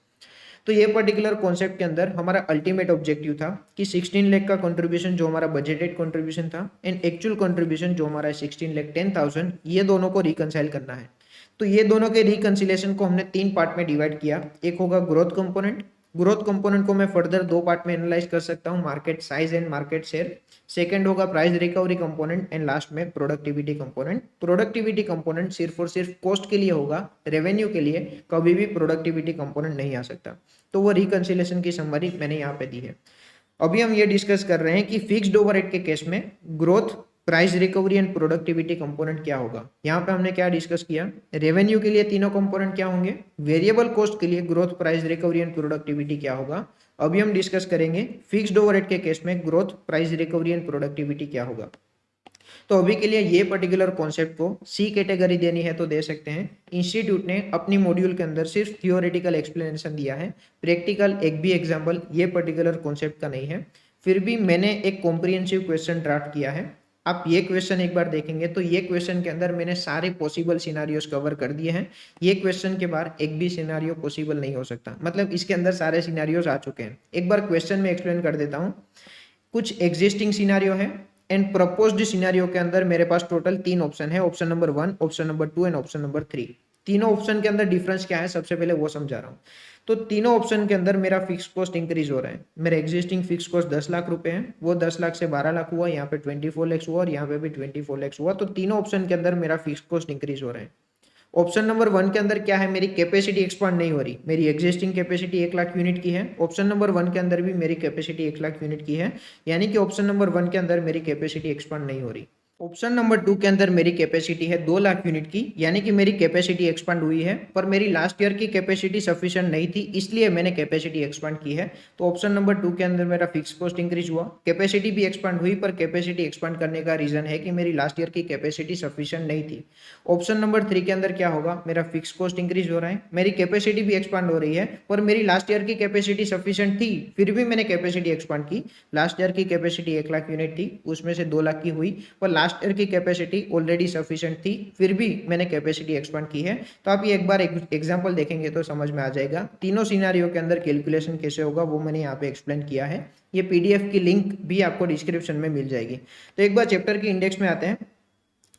तो ये पर्टिकुलर कॉन्सेप्ट के अंदर हमारा अल्टीमेट ऑब्जेक्टिव था कि 16 लाख का कंट्रीब्यूशन जो हमारा बजटेड कंट्रीब्यूशन था एंड एक्चुअल कंट्रीब्यूशन जो हमारा 16,10,000, ये दोनों को रिकंसाइल करना है। तो ये दोनों के रिकंसिलेशन को हमने 3 पार्ट में डिवाइड किया, एक होगा ग्रोथ कंपोनेंट। ग्रोथ कंपोनेंट को मैं फर्दर 2 पार्ट में एनालाइज कर सकता हूँ, market size and market share. Second होगा price recovery component and last में प्रोडक्टिविटी कंपोनेंट। प्रोडक्टिविटी कंपोनेंट सिर्फ और सिर्फ कॉस्ट के लिए होगा, रेवेन्यू के लिए कभी भी प्रोडक्टिविटी कंपोनेंट नहीं आ सकता। तो वो रिकंसिलेशन की समरी मैंने यहाँ पे दी है। अभी हम ये डिस्कस कर रहे हैं कि फिक्स्ड ओवरहेड के केस में growth, price recovery and productivity component क्या होगा। यहाँ पे हमने क्या डिस्कस किया, रेवेन्यू के लिए तीनों कंपोनेंट क्या होंगे, वेरिएबल कॉस्ट के लिए growth, price recovery and productivity क्या होगा। अभी हम डिस्कस करेंगे फिक्स्ड ओवरहेड के केस में growth, price recovery and productivity क्या होगा। तो अभी के लिए ये पर्टिकुलर कॉन्सेप्ट को सी कैटेगरी देनी है तो दे सकते हैं। इंस्टीट्यूट ने अपनी मॉड्यूल के अंदर सिर्फ थियोरेटिकल एक्सप्लेनेशन दिया है, प्रैक्टिकल एक भी एग्जाम्पल ये पर्टिकुलर कॉन्सेप्ट का नहीं है। फिर भी मैंने एक कॉम्प्रिहेंसिव क्वेश्चन ड्राफ्ट किया है। आप ये क्वेश्चन एक बार देखेंगे तो ये क्वेश्चन के अंदर मैंने सारे पॉसिबल सिनारियोस कवर कर दिए हैं। ये क्वेश्चन के बाहर एक भी सिनारियो पॉसिबल नहीं हो सकता, मतलब इसके अंदर सारे सिनारियोस आ चुके हैं। एक बार क्वेश्चन में एक्सप्लेन कर देता हूँ। कुछ एग्जिस्टिंग सिनारियो है एंड प्रपोज्ड सिनारियो के अंदर मेरे पास टोटल 3 ऑप्शन है, option number 1, option number 2 and option number 3। तीनों ऑप्शन के अंदर डिफरेंस क्या है सबसे पहले वो समझा रहा हूँ। तो तीनों ऑप्शन के अंदर मेरा फिक्स कॉस्ट इंक्रीज हो रहा है। मेरा एग्जिस्टिंग फिक्स कॉस्ट 10 लाख रुपए है, वो 10 लाख से 12 लाख हुआ, यहाँ पे 24 लाख हुआ और यहाँ पे भी 24 लाख हुआ। तो तीनों ऑप्शन के अंदर मेरा फिक्स कॉस्ट इंक्रीज हो रहा है। ऑप्शन नंबर 1 के अंदर क्या है, मेरी कैपेसिटी एक्सपांड नहीं हो रही, मेरी एग्जिस्टिंग कैपेसिटी 1 लाख यूनिट की है। ऑप्शन नंबर 1 के अंदर भी मेरी कैपेसिटी 1 लाख यूनिट की है, यानी कि ऑप्शन नंबर 1 के अंदर मेरी कैपेसिटी एक्सपांड नहीं हो रही। ऑप्शन नंबर 2 के अंदर मेरी कैपेसिटी है 2 लाख यूनिट की, यानी कि मेरी कैपेसिटी एक्सपांड हुई है, पर मेरी लास्ट ईयर की कैपेसिटी सफिशिएंट नहीं थी, इसलिए मैंने कैपेसिटी एक्सपांड की है। तो ऑप्शन नंबर 2 के अंदर मेरा फिक्स कॉस्ट इंक्रीज हुआ, कैपेसिटी भी एक्सपांड हुई, पर कैपेसिटी एक्सपांड करने का रीजन है कि मेरी लास्ट ईयर की कैपेसिटी सफिशिएंट नहीं थी। ऑप्शन नंबर 3 के अंदर क्या होगा, मेरा फिक्स कॉस्ट इंक्रीज हो रहा है, मेरी कैपेसिटी भी एक्सपांड हो रही है, पर मेरी लास्ट ईयर की कैपेसिटी सफिशिएंट थी, फिर भी मैंने कैपेसिटी एक्सपांड की। लास्ट ईयर की कैपेसिटी 1 लाख यूनिट थी, उसमें से 2 लाख की हुई, पर लास्ट ईयर की कैपेसिटी ऑलरेडी सफिशिएंट थी, फिर भी मैंने कैपेसिटी एक्सपांड की है। तो आप ये एक बार एग्जांपल देखेंगे तो समझ में आ जाएगा। तीनों सिनेरियो के अंदर कैलकुलेशन कैसे होगा वो मैंने यहाँ पे एक्सप्लेन किया है। ये पीडीएफ की लिंक भी आपको डिस्क्रिप्शन में मिल जाएगी। तो एक बार चैप्टर की इंडेक्स में आते हैं।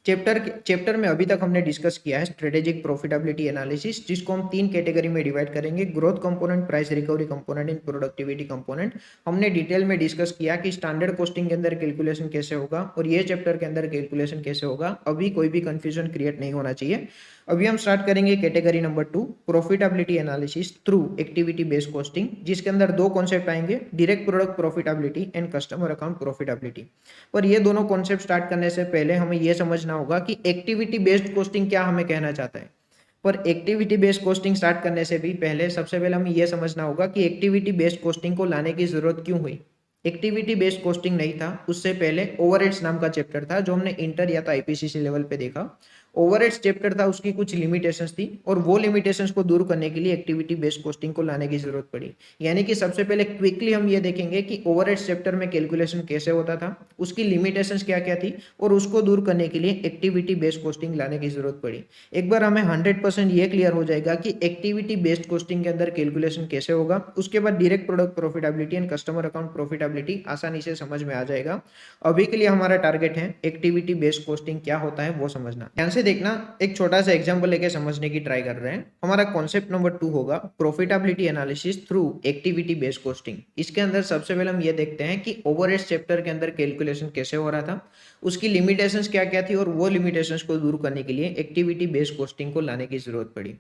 चैप्टर में अभी तक हमने डिस्कस किया है स्ट्रेटेजिक प्रॉफिटेबिलिटी एनालिसिस, जिसको हम 3 कैटेगरी में डिवाइड करेंगे, growth component, price recovery component and productivity component. हमने डिटेल में डिस्कस किया कि स्टैंडर्ड कॉस्टिंग के अंदर कैलकुलेशन कैसे होगा और ये चैप्टर के अंदर कैलकुलेशन कैसे होगा। अभी कोई भी कंफ्यूजन क्रिएट नहीं होना चाहिए। अभी हम स्टार्ट करेंगे category number 2, profitability analysis through activity based costing, जिसके अंदर 2 कॉन्सेप्ट आएंगे, direct product profitability and customer account profitability. पर ये दोनों कॉन्सेप्ट स्टार्ट करने से पहले हमें यह समझना होगा कि एक्टिविटी बेस्ड कॉस्टिंग क्या हमें कहना चाहता है। पर एक्टिविटी बेस्ड कॉस्टिंग स्टार्ट करने से भी पहले सबसे पहले हमें यह समझना होगा कि एक्टिविटी बेस्ड कॉस्टिंग को लाने की जरूरत क्यों हुई। एक्टिविटी बेस्ड कॉस्टिंग नहीं था, उससे पहले ओवरहेड्स नाम का चैप्टर था जो हमने इंटर या तो आईपीसीसी लेवल पे देखा। ओवरहेड्स चैप्टर था, उसकी कुछ लिमिटेशंस थी और वो लिमिटेशंस को दूर करने के लिए एक्टिविटी बेस्ड कॉस्टिंग को लाने की जरूरत पड़ी। यानी कि सबसे पहले क्विकली हम ये देखेंगे कि ओवरहेड्स चैप्टर में कैलकुलेशन कैसे होता था, उसकी लिमिटेशंस क्या क्या थी और उसको दूर करने के लिए एक्टिविटी बेस्ड कॉस्टिंग लाने की जरूरत पड़ी। एक बार हमें 100% ये क्लियर हो जाएगा कि एक्टिविटी बेस्ड कॉस्टिंग के अंदर कैलकुलेशन कैसे होगा, उसके बाद direct product profitability and customer account profitability आसानी से समझ में आ जाएगा। अभी के लिए हमारा टारगेट है एक्टिविटी बेस्ड कॉस्टिंग क्या होता है वो समझना। ध्यान से देखना, एक छोटा सा एग्जांपल लेके समझने की ट्राई कर रहे हैं। हमारा कॉन्सेप्ट नंबर 2 होगा profitability analysis through activity based costing. इसके अंदर सबसे पहले हम ये देखते हैं कि ओवरहेड्स चैप्टर के अंदर कैलकुलेशन कैसे हो रहा था, उसकी लिमिटेशंस क्या क्या थी और वो लिमिटेशंस को दूर करने के लिए एक्टिविटी बेस्ड कॉस्टिंग को लाने की जरूरत पड़ी।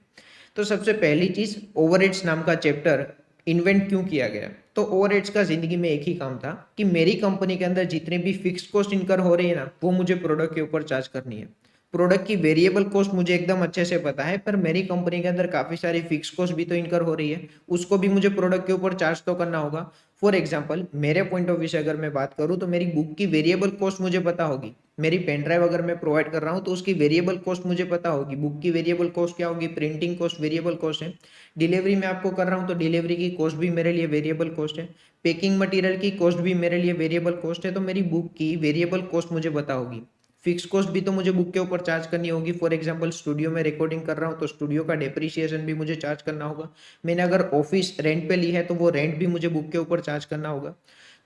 तो सबसे पहली चीज, ओवरहेड्स नाम का चैप्टर इन्वेंट क्यों किया गया। तो ओवरहेड्स का जिंदगी में एक ही काम था कि मेरी कंपनी के अंदर जितने भी फिक्स कॉस्ट इनकर हो रही है ना, वो मुझे प्रोडक्ट के ऊपर चार्ज करनी है। प्रोडक्ट की वेरिएबल कॉस्ट मुझे एकदम अच्छे से पता है, पर मेरी कंपनी के अंदर काफी सारी फिक्स कॉस्ट भी तो इनकर हो रही है, उसको भी मुझे प्रोडक्ट के ऊपर चार्ज तो करना होगा। फॉर एग्जाम्पल, मेरे पॉइंट ऑफ व्यू से अगर मैं बात करूं तो मेरी बुक की वेरिएबल कॉस्ट मुझे पता होगी। मेरी पेन ड्राइव अगर मैं प्रोवाइड कर रहा हूं तो उसकी वेरिएबल कॉस्ट मुझे पता होगी। बुक की वेरिएबल कॉस्ट क्या होगी, प्रिंटिंग कॉस्ट वेरिएबल कॉस्ट है। डिलीवरी में आपको कर रहा हूं तो डिलीवरी की कॉस्ट भी मेरे लिए वेरिएबल कॉस्ट है। पैकिंग मटेरियल की कॉस्ट भी मेरे लिए वेरिएबल कॉस्ट है। तो मेरी बुक की वेरिएबल कॉस्ट मुझे पता होगी। फिक्स कॉस्ट भी तो मुझे बुक के ऊपर चार्ज करनी होगी। फॉर एग्जांपल, स्टूडियो में रिकॉर्डिंग कर रहा हूँ तो स्टूडियो का डेप्रिसिएशन भी मुझे चार्ज करना होगा। मैंने अगर ऑफिस रेंट पे ली है तो वो रेंट भी मुझे बुक के ऊपर चार्ज करना होगा।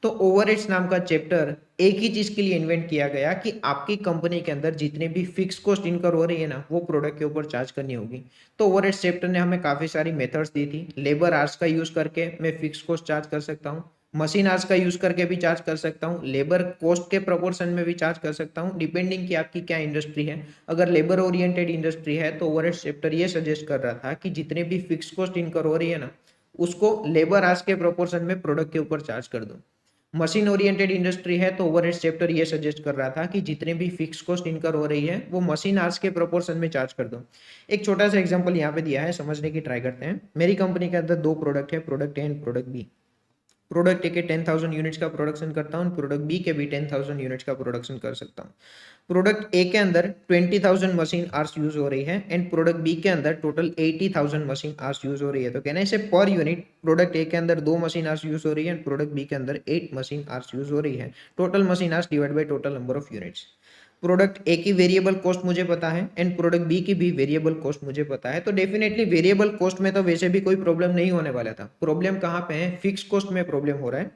तो ओवरहेड्स नाम का चैप्टर एक ही चीज के लिए इन्वेंट किया गया कि आपकी कंपनी के अंदर जितने भी फिक्स कॉस्ट इनकर हो रही है ना, वो प्रोडक्ट के ऊपर चार्ज करनी होगी। तो ओवरहेड्स चैप्टर ने हमें काफी सारी मेथड्स दी थी। लेबर आवर्स का यूज करके मैं फिक्स कॉस्ट चार्ज कर सकता हूँ, मशीन आवर्स का यूज करके भी चार्ज कर सकता हूँ, लेबर कॉस्ट के प्रोपोर्शन में भी चार्ज कर सकता हूँ, डिपेंडिंग कि आपकी क्या इंडस्ट्री है। अगर लेबर ओरिएंटेड इंडस्ट्री है तो ओवरहेड्स चैप्टर ये सजेस्ट कर रहा था कि जितने भी फिक्स कॉस्ट इनकर हो रही है ना, उसको लेबर आवर्स के प्रोपोर्शन में प्रोडक्ट के ऊपर चार्ज कर दो। मशीन ओरिएंटेड इंडस्ट्री है तो ओवरहेड्स चैप्टर ये सजेस्ट कर रहा था कि जितने भी फिक्स कॉस्ट इनकर हो रही है वो मशीन आवर्स के प्रोपोर्शन में चार्ज कर दो। एक छोटा सा एग्जांपल यहाँ पे दिया है, समझने की ट्राई करते हैं। मेरी कंपनी के अंदर 2 प्रोडक्ट है, product A and product B. Product A के 10,000 यूनिट्स का प्रोडक्शन करता हूँ, प्रोडक्ट बी के भी 10,000 यूनिट्स का प्रोडक्शन कर सकता हूँ। प्रोडक्ट ए के अंदर 20,000 मशीन आवर्स यूज हो रही है एंड प्रोडक्ट बी के अंदर टोटल 80,000 मशीन आवर्स यूज हो रही है। तो कहने से पर यूनिट प्रोडक्ट ए के अंदर 2 मशीन आवर्स यूज हो रही है एंड प्रोडक्ट बी के अंदर 8 मशीन आवर्स यूज हो रही है। Total machine hours divide by total number of units. Product ए की वेरिएबल कॉस्ट मुझे पता है एंड प्रोडक्ट बी की भी वेरिएबल कॉस्ट मुझे पता है। तो डेफिनेटली वेरिएबल कॉस्ट में तो वैसे भी कोई प्रॉब्लम नहीं होने वाला था। प्रॉब्लम कहाँ पे है, फिक्स कॉस्ट में प्रॉब्लम हो रहा है।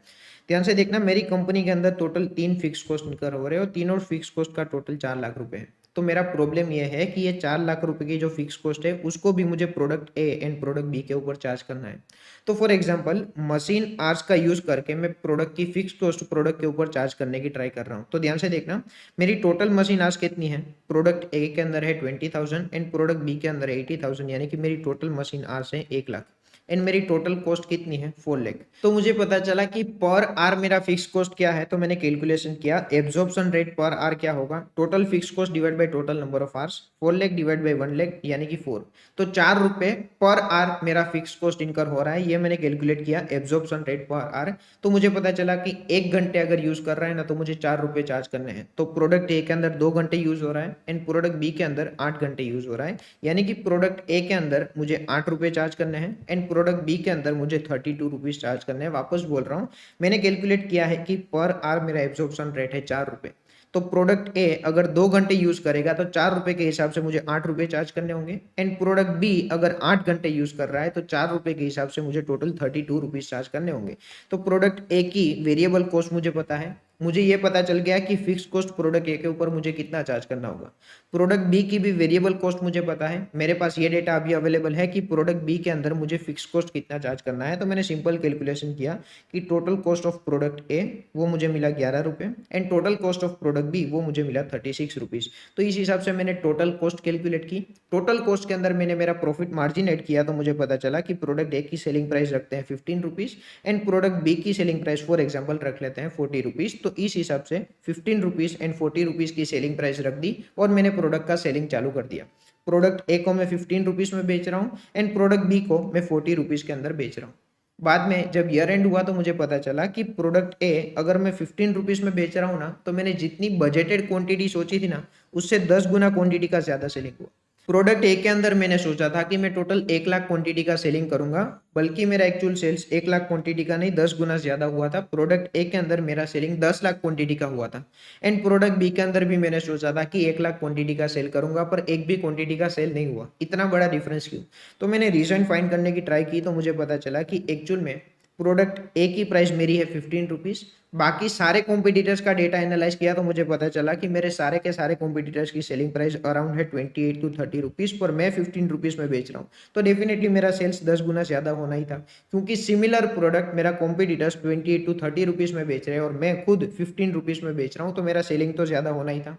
ध्यान से देखना, मेरी कंपनी के अंदर टोटल 3 फिक्स कॉस्ट इनकर हो रहे हैं और तीनों फिक्स कॉस्ट का टोटल 4 लाख रुपए है। तो मेरा प्रॉब्लम ये है कि ये 4 लाख रुपए की जो फिक्स कॉस्ट है उसको भी मुझे product A and product B के ऊपर चार्ज करना है। तो फॉर एग्जांपल मशीन आवर्स का यूज करके मैं प्रोडक्ट की फिक्स कॉस्ट प्रोडक्ट के ऊपर चार्ज करने की ट्राई कर रहा हूँ। तो ध्यान से देखना, मेरी टोटल मशीन आवर्स कितनी है, प्रोडक्ट ए के अंदर है 20,000 एंड प्रोडक्ट बी के अंदर है 80,000, यानी कि मेरी टोटल मशीन आवर्स है 1 लाख एंड मेरी टोटल कॉस्ट कितनी है 4 लाख। तो मुझे पता चला कि पर आवर मेरा फिक्स कॉस्ट क्या है, तो मैंने कैलकुलेशन किया एब्जॉर्प्शन रेट पर आवर क्या होगा, total fix cost divide by total number of hours, 4 lakh divide by 1 lakh यानी कि 4। तो 4 रुपए पर आवर मेरा फिक्स कॉस्ट इनकर हो रहा है, ये मैंने कैलकुलेट किया एब्जॉर्प्शन रेट पर आवर। तो मुझे पता चला कि 1 घंटे अगर यूज कर रहा है ना तो मुझे 4 रुपए चार्ज करने हैं। तो प्रोडक्ट ए के अंदर 2 घंटे यूज हो रहा है एंड प्रोडक्ट बी के अंदर 8 घंटे यूज हो रहा है, यानी कि प्रोडक्ट ए के अंदर मुझे 8 रुपए चार्ज करने हैं एंड प्रोडक्ट बी के अंदर मुझे 32 रुपीज चार्ज करने हैं। वापस बोल रहा हूँ, मैंने कैलकुलेट किया है कि पर आवर मेरा एब्जॉर्प्शन रेट है 4 रुपए। तो प्रोडक्ट ए अगर 2 घंटे यूज करेगा तो 4 रुपए के हिसाब से मुझे 8 रुपए चार्ज करने होंगे एंड प्रोडक्ट बी अगर 8 घंटे यूज कर रहा है तो 4 रुपए के हिसाब से मुझे टोटल 32 रुपीज चार्ज करने होंगे। तो प्रोडक्ट ए की वेरिएबल कॉस्ट मुझे पता है, मुझे ये पता चल गया कि फिक्स कॉस्ट प्रोडक्ट ए के ऊपर मुझे कितना चार्ज करना होगा। प्रोडक्ट बी की भी वेरिएबल कॉस्ट मुझे पता है, मेरे पास ये डेटा अभी अवेलेबल है कि प्रोडक्ट बी के अंदर मुझे फिक्स कॉस्ट कितना चार्ज करना है। तो मैंने सिंपल कैलकुलेशन किया कि total cost of product A वो मुझे मिला 11 रुपए and total cost of product B वो मुझे मिला 36 रुपीज। तो इस हिसाब से मैंने टोटल कॉस्ट कैलकुलेट की। टोटल कॉस्ट के अंदर मैंने मेरा प्रॉफिट मार्जिन ऐड किया तो मुझे पता चला कि प्रोडक्ट ए की सेलिंग प्राइस रखते हैं 15 रुपीज एंड प्रोडक्ट बी की सेलिंग प्राइस फॉर एग्जाम्पल रख लेते हैं 40 रुपीज। तो इस हिसाब से 15 रुपीज एंड 40 रुपीज की सेलिंग प्राइस रख दी और मैंने प्रोडक्ट का सेलिंग चालू कर दिया। प्रोडक्ट ए को मैं 15 रुपीज में बेच रहा हूँ एंड प्रोडक्ट बी को मैं 40 रुपीज के अंदर बेच रहा हूँ। बाद में जब ईयर एंड हुआ तो मुझे पता चला कि प्रोडक्ट ए अगर मैं 15 रुपीज में बेच रहा हूँ ना तो मैंने जितनी बजटेड क्वांटिटी सोची थी ना उससे 10 गुना क्वांटिटी का ज्यादा सेलिंग हुआ। प्रोडक्ट ए के अंदर मैंने सोचा था कि मैं टोटल 1 लाख क्वांटिटी का सेलिंग करूंगा, बल्कि मेरा एक्चुअल सेल्स 1 लाख क्वांटिटी का नहीं 10 गुना ज्यादा हुआ था। प्रोडक्ट ए के अंदर मेरा सेलिंग 10 लाख क्वांटिटी का हुआ था एंड प्रोडक्ट बी के अंदर भी मैंने सोचा था कि 1 लाख क्वांटिटी का सेल करूंगा, पर एक भी क्वांटिटी का सेल नहीं हुआ। इतना बड़ा डिफरेंस क्यों? तो मैंने रीजन फाइंड करने की ट्राई की तो मुझे पता चला कि एक्चुअल में प्रोडक्ट ए की प्राइस मेरी है 15 रुपीज। बाकी सारे कॉम्पिटिटर्स का डेटा एनालाइज किया तो मुझे पता चला कि मेरे सारे के सारे कॉम्पिटिटर्स की सेलिंग प्राइस अराउंड है 28 टू 30 रुपीज, पर मैं 15 रुपीज में बेच रहा हूँ। तो डेफिनेटली मेरा सेल्स 10 गुना ज्यादा होना ही था, क्योंकि सिमिलर प्रोडक्ट मेरा कॉम्पिटिटर्स 28 टू 30 रुपीज में बेच रहे हैं और मैं खुद 15 रुपीज में बेच रहा हूँ, तो मेरा सेलिंग तो ज्यादा होना ही था।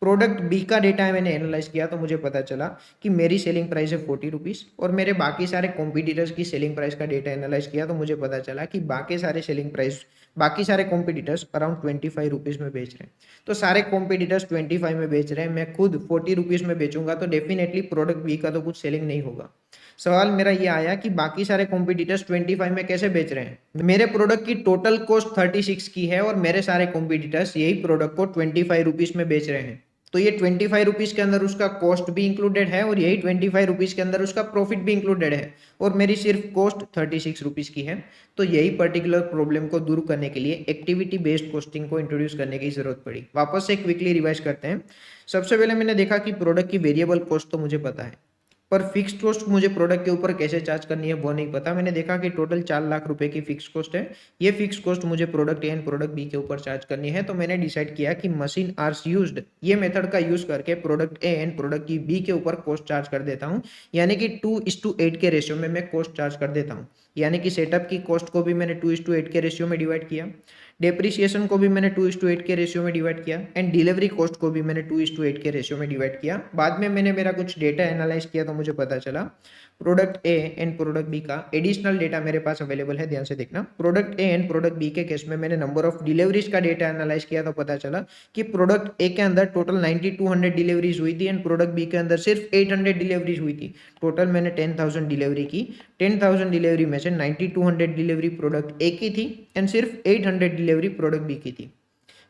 प्रोडक्ट बी का डेटा मैंने एनालाइज किया तो मुझे पता चला कि मेरी सेलिंग प्राइस है 40 रुपीज और मेरे बाकी सारे कॉम्पिटिटर्स की सेलिंग प्राइस का डेटा एनालाइज किया तो मुझे पता चला कि बाकी सारे कॉम्पिटिटर्स अराउंड 25 रुपीज में बेच रहे हैं। तो सारे कॉम्पिटिटर्स 25 में बेच रहे हैं, मैं खुद 40 रुपीज में बेचूंगा, तो डेफिनेटली प्रोडक्ट बी का तो कुछ सेलिंग नहीं होगा। सवाल मेरा ये आया कि बाकी सारे कॉम्पिटिटर्स 25 में कैसे बेच रहे हैं। मेरे प्रोडक्ट की टोटल कॉस्ट 36 की है और मेरे सारे कॉम्पिटिटर्स यही प्रोडक्ट को 25 रुपीज में बेच रहे हैं। तो ये 25 रुपीज के अंदर उसका कॉस्ट भी इंक्लूडेड है और यही 25 रुपीज के अंदर उसका प्रॉफिट भी इंक्लूडेड है और मेरी सिर्फ कॉस्ट 36 रुपीज की है। तो यही पर्टिकुलर प्रॉब्लम को दूर करने के लिए एक्टिविटी बेस्ड कॉस्टिंग को इंट्रोड्यूस करने की जरूरत पड़ी। वापस से क्विकली रिवाइज करते हैं। सबसे पहले मैंने देखा कि प्रोडक्ट की वेरिएबल कॉस्ट तो मुझे पता है, पर फिक्स कॉस्ट मुझे प्रोडक्ट के ऊपर कैसे चार्ज करनी है वो नहीं पता। मैंने देखा कि टोटल 4 लाख रुपए की फिक्स कॉस्ट है, ये फिक्स कॉस्ट मुझे product A and product B के ऊपर चार्ज करनी है। तो मैंने डिसाइड किया कि मशीन आर्स यूज्ड ये मेथड का यूज करके प्रोडक्ट ए एंड प्रोडक्ट की बी के ऊपर कॉस्ट चार्ज कर देता हूँ, यानी कि 2:8 के रेशियो में मैं कॉस्ट चार्ज कर देता हूँ। यानी कि सेटअप की कॉस्ट को भी मैंने 2:8 के रेशियो में डिवाइड किया, डेप्रिसिएशन को भी मैंने 2:8 के रेशियो में डिवाइड किया एंड डिलीवरी कॉस्ट को भी मैंने 2:8 के रेशियो में डिवाइड किया। बाद में मैंने मेरा कुछ डेटा एनालाइज किया तो मुझे पता चला product A and product B का एडिशनल डेटा मेरे पास अवेलेबल है। ध्यान से देखना, product A and product B के केस में मैंने नंबर ऑफ डिलीवरीज का डेटा एनालाइज किया तो पता चला कि प्रोडक्ट ए के अंदर टोटल 9200 डिलीवरीज हुई थी एंड प्रोडक्ट बी के अंदर सिर्फ 800 डिलीवरीज हुई थी। टोटल मैंने 10,000 डिलीवरी की, 10,000 डिलीवरी में से 9200 डिलीवरी प्रोडक्ट ए की थी एंड सिर्फ 800 डिलीवरी प्रोडक्ट बी की थी।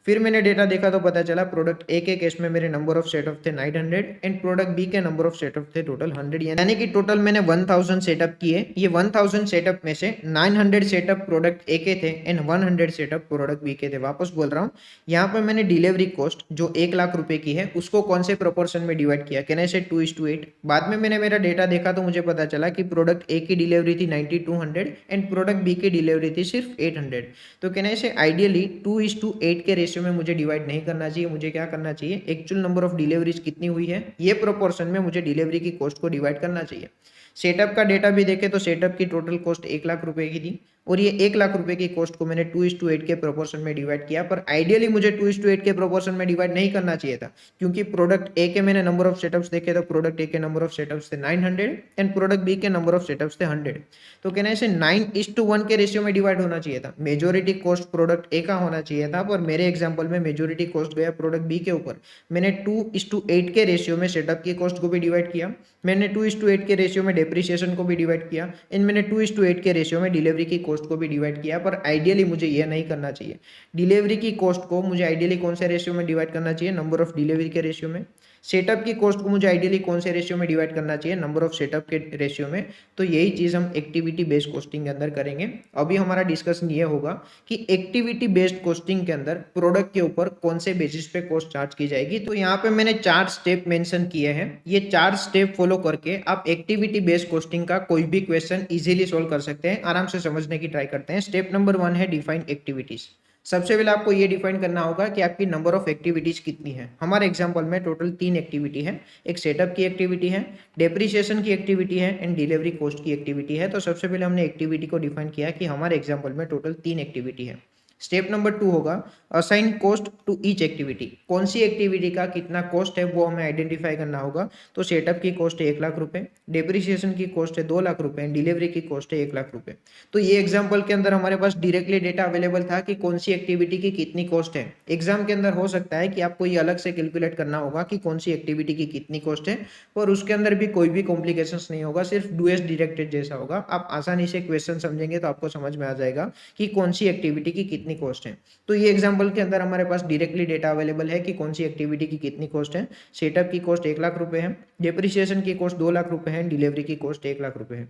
फिर मैंने डेटा देखा तो पता चला प्रोडक्ट ए के केस में मेरे नंबर ऑफ सेटअप थे 900 एंड प्रोडक्ट बी के नंबर ऑफ सेटअप थे टोटल 100, यानी कि टोटल मैंने 1000 सेटअप किए। ये 1000 सेटअप में से 900 सेटअप प्रोडक्ट ए के थे एंड 100 सेटअप प्रोडक्ट बी के थे। वापस बोल रहा हूँ, यहाँ पर मैंने डिलीवरी कॉस्ट जो 1 लाख रुपए की है उसको कौन से प्रोपोर्शन में डिवाइड किया, कैन आई से 2:8। बाद में मैंने मेरा डेटा देखा तो मुझे पता चला कि प्रोडक्ट ए की डिलीवरी थी 9200 एंड प्रोडक्ट बी की डिलीवरी थी सिर्फ 800। तो कैन आई से आइडियली 2:8 के रेशियो में मुझे डिवाइड नहीं करना चाहिए, मुझे क्या करना चाहिए, एक्चुअल नंबर ऑफ डिलीवरीज कितनी हुई है ये प्रोपोर्शन में मुझे डिलीवरी की कॉस्ट को डिवाइड करना चाहिए। सेटअप का डेटा भी देखें तो सेटअप की टोटल कॉस्ट 1,00,000 रुपए की थी और ये 1,00,000 रुपए की कॉस्ट को मैंने 2:8 के प्रोपोर्शन में डिवाइड किया, पर आइडियली मुझे 2:8 के प्रोपोर्शन में डिवाइड नहीं करना चाहिए था, क्योंकि प्रोडक्ट ए के मैंने नंबर ऑफ सेटअप्स देखे तो प्रोडक्ट ए के नंबर ऑफ सेटअप्स थे 900 एंड प्रोडक्ट बी के नंबर ऑफ सेटअप्स थे 100। तो कहना इसे 9:1 के रेशियो में डिवाइड होना चाहिए था। मेजोरिटी कॉस्ट प्रोडक्ट ए का होना चाहिए था, पर मेरे एग्जाम्पल में मेजोरिटी कॉस्ट गया प्रोडक्ट बी के ऊपर। मैंने 2:8 के रेशियो में सेटअप की कॉस्ट को भी डिवाइड किया, मैंने 2:8 के रेशियो में डेप्रिसिएशन को भी डिवाइड किया, एंड मैंने 2:8 के रेशियो में डिलीवरी की कॉस्ट को भी डिवाइड किया। पर आइडियली मुझे यह नहीं करना चाहिए। डिलीवरी की कॉस्ट को मुझे आइडियली कौन से रेशियो में डिवाइड करना चाहिए, नंबर ऑफ डिलीवरी के रेशियो में। सेटअप की कॉस्ट को मुझे आइडियली कौन से रेशियो में डिवाइड करना चाहिए, नंबर ऑफ सेटअप के रेशियो में। तो यही चीज हम एक्टिविटी बेस्ड कॉस्टिंग के अंदर करेंगे। अभी हमारा डिस्कशन ये होगा कि एक्टिविटी बेस्ड कॉस्टिंग के अंदर प्रोडक्ट के ऊपर कौन से बेसिस पे कॉस्ट चार्ज की जाएगी। तो यहाँ पे मैंने 4 स्टेप मेंशन किए हैं। ये 4 स्टेप फॉलो करके आप एक्टिविटी बेस्ड कॉस्टिंग का कोई भी क्वेश्चन इजीली सोल्व कर सकते हैं। आराम से समझने की ट्राई करते हैं। स्टेप नंबर 1 है डिफाइन एक्टिविटीज। सबसे पहले आपको ये डिफाइन करना होगा कि आपकी नंबर ऑफ एक्टिविटीज कितनी है। हमारे एग्जांपल में टोटल 3 एक्टिविटी है। एक सेटअप की एक्टिविटी है, डेप्रिसिएशन की एक्टिविटी है एंड डिलीवरी कॉस्ट की एक्टिविटी है। तो सबसे पहले हमने एक्टिविटी को डिफाइन किया कि हमारे एग्जांपल में टोटल 3 एक्टिविटी है। स्टेप नंबर 2 होगा assign cost to each activity. कौन सी एक्टिविटी का कितना कॉस्ट है वो हमें आइडेंटिफाई करना होगा। तो सेटअप की कॉस्ट है 1,00,000 रुपए, डेप्रिसिएशन की कॉस्ट है 2,00,000 रुपए, डिलीवरी की कॉस्ट है 1,00,000 रुपए। तो ये एग्जाम्पल के अंदर हमारे पास डायरेक्टली डेटा अवेलेबल था कि कौन सी एक्टिविटी की कितनी कॉस्ट है। एग्जाम के अंदर हो सकता है कि आपको ये अलग से कैलकुलेट करना होगा कि कौन सी एक्टिविटी की कितनी कॉस्ट है, और उसके अंदर भी कोई भी कॉम्प्लिकेशंस नहीं होगा, सिर्फ डूएस डायरेक्टेड जैसा होगा। आप आसानी से क्वेश्चन समझेंगे तो आपको समझ में आ जाएगा कि कौन सी एक्टिविटी की कितनी कॉस्ट है। तो ये एग्जांपल के अंदर हमारे पास डायरेक्टली डेटा अवेलेबल है कि कौन सी एक्टिविटी की कितनी कॉस्ट है। सेटअप की कॉस्ट 1,00,000 रुपए है, डेप्रिसिएशन की कॉस्ट 2,00,000 रुपए है, डिलीवरी की कॉस्ट 1,00,000 रुपए है।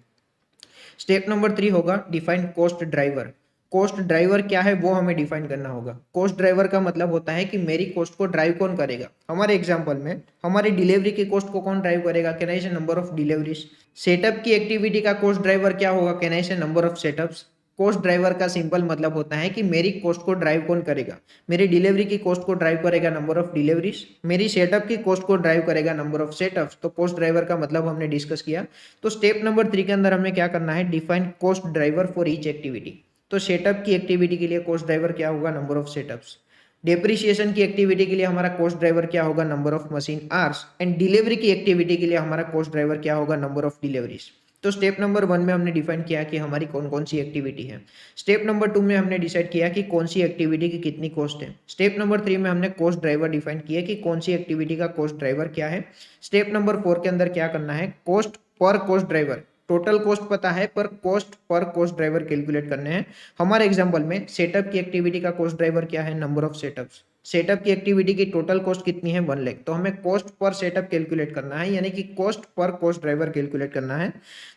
स्टेप नंबर 3 होगा define cost driver. Cost driver क्या है वो हमें डिफाइन करना होगा। कॉस्ट ड्राइवर का मतलब होता है कि मेरी कॉस्ट को ड्राइव कौन करेगा। हमारे एग्जांपल में हमारी डिलीवरी की कॉस्ट को कौन ड्राइव करेगा, कैन आई से नंबर ऑफ डिलीवरीज। सेटअप की एक्टिविटी का कॉस्ट ड्राइवर क्या होगा, कैन आई से number of setups. Cost driver का सिंपल मतलब होता है कि मेरी कॉस्ट को ड्राइव कौन करेगा। मेरी डिलीवरी की कॉस्ट को ड्राइव करेगा नंबर ऑफ डिलीवरीज, मेरी सेटअप की कॉस्ट को ड्राइव करेगा नंबर ऑफ सेटअप्स। तो कॉस्ट ड्राइवर का मतलब हमने डिस्कस किया। तो स्टेप नंबर 3 के अंदर हमें क्या करना है, define cost driver for each activity. तो सेटअप की एक्टिविटी के लिए कॉस्ट ड्राइवर क्या होगा, नंबर ऑफ सेटअप्स। डेप्रिसिएशन की एक्टिविटी के लिए हमारा कॉस्ट ड्राइवर क्या होगा, number of machine hours. And delivery की एक्टिविटी के लिए हमारा कॉस्ट ड्राइवर क्या होगा, नंबर ऑफ डिलीवरीज। तो स्टेप नंबर 1 में हमने डिफाइन किया कि हमारी कौन कौन सी एक्टिविटी है। स्टेप नंबर 2 में हमने डिसाइड किया कि कौन सी एक्टिविटी की कितनी कॉस्ट है। स्टेप नंबर 3 में हमने कॉस्ट ड्राइवर डिफाइन किया कि कौन सी एक्टिविटी का कॉस्ट ड्राइवर क्या है। स्टेप नंबर 4 के अंदर क्या करना है, cost per cost driver. Total cost पता है पर cost per cost driver calculate करने हैं। हमारे एग्जांपल में सेटअप की एक्टिविटी का कॉस्ट ड्राइवर क्या है, नंबर ऑफ सेटअप्स। सेटअप की एक्टिविटी की टोटल कॉस्ट कितनी है, 1 लाख। तो हमें कॉस्ट पर सेटअप कैलकुलेट करना है, यानी कि cost per cost driver calculate करना है।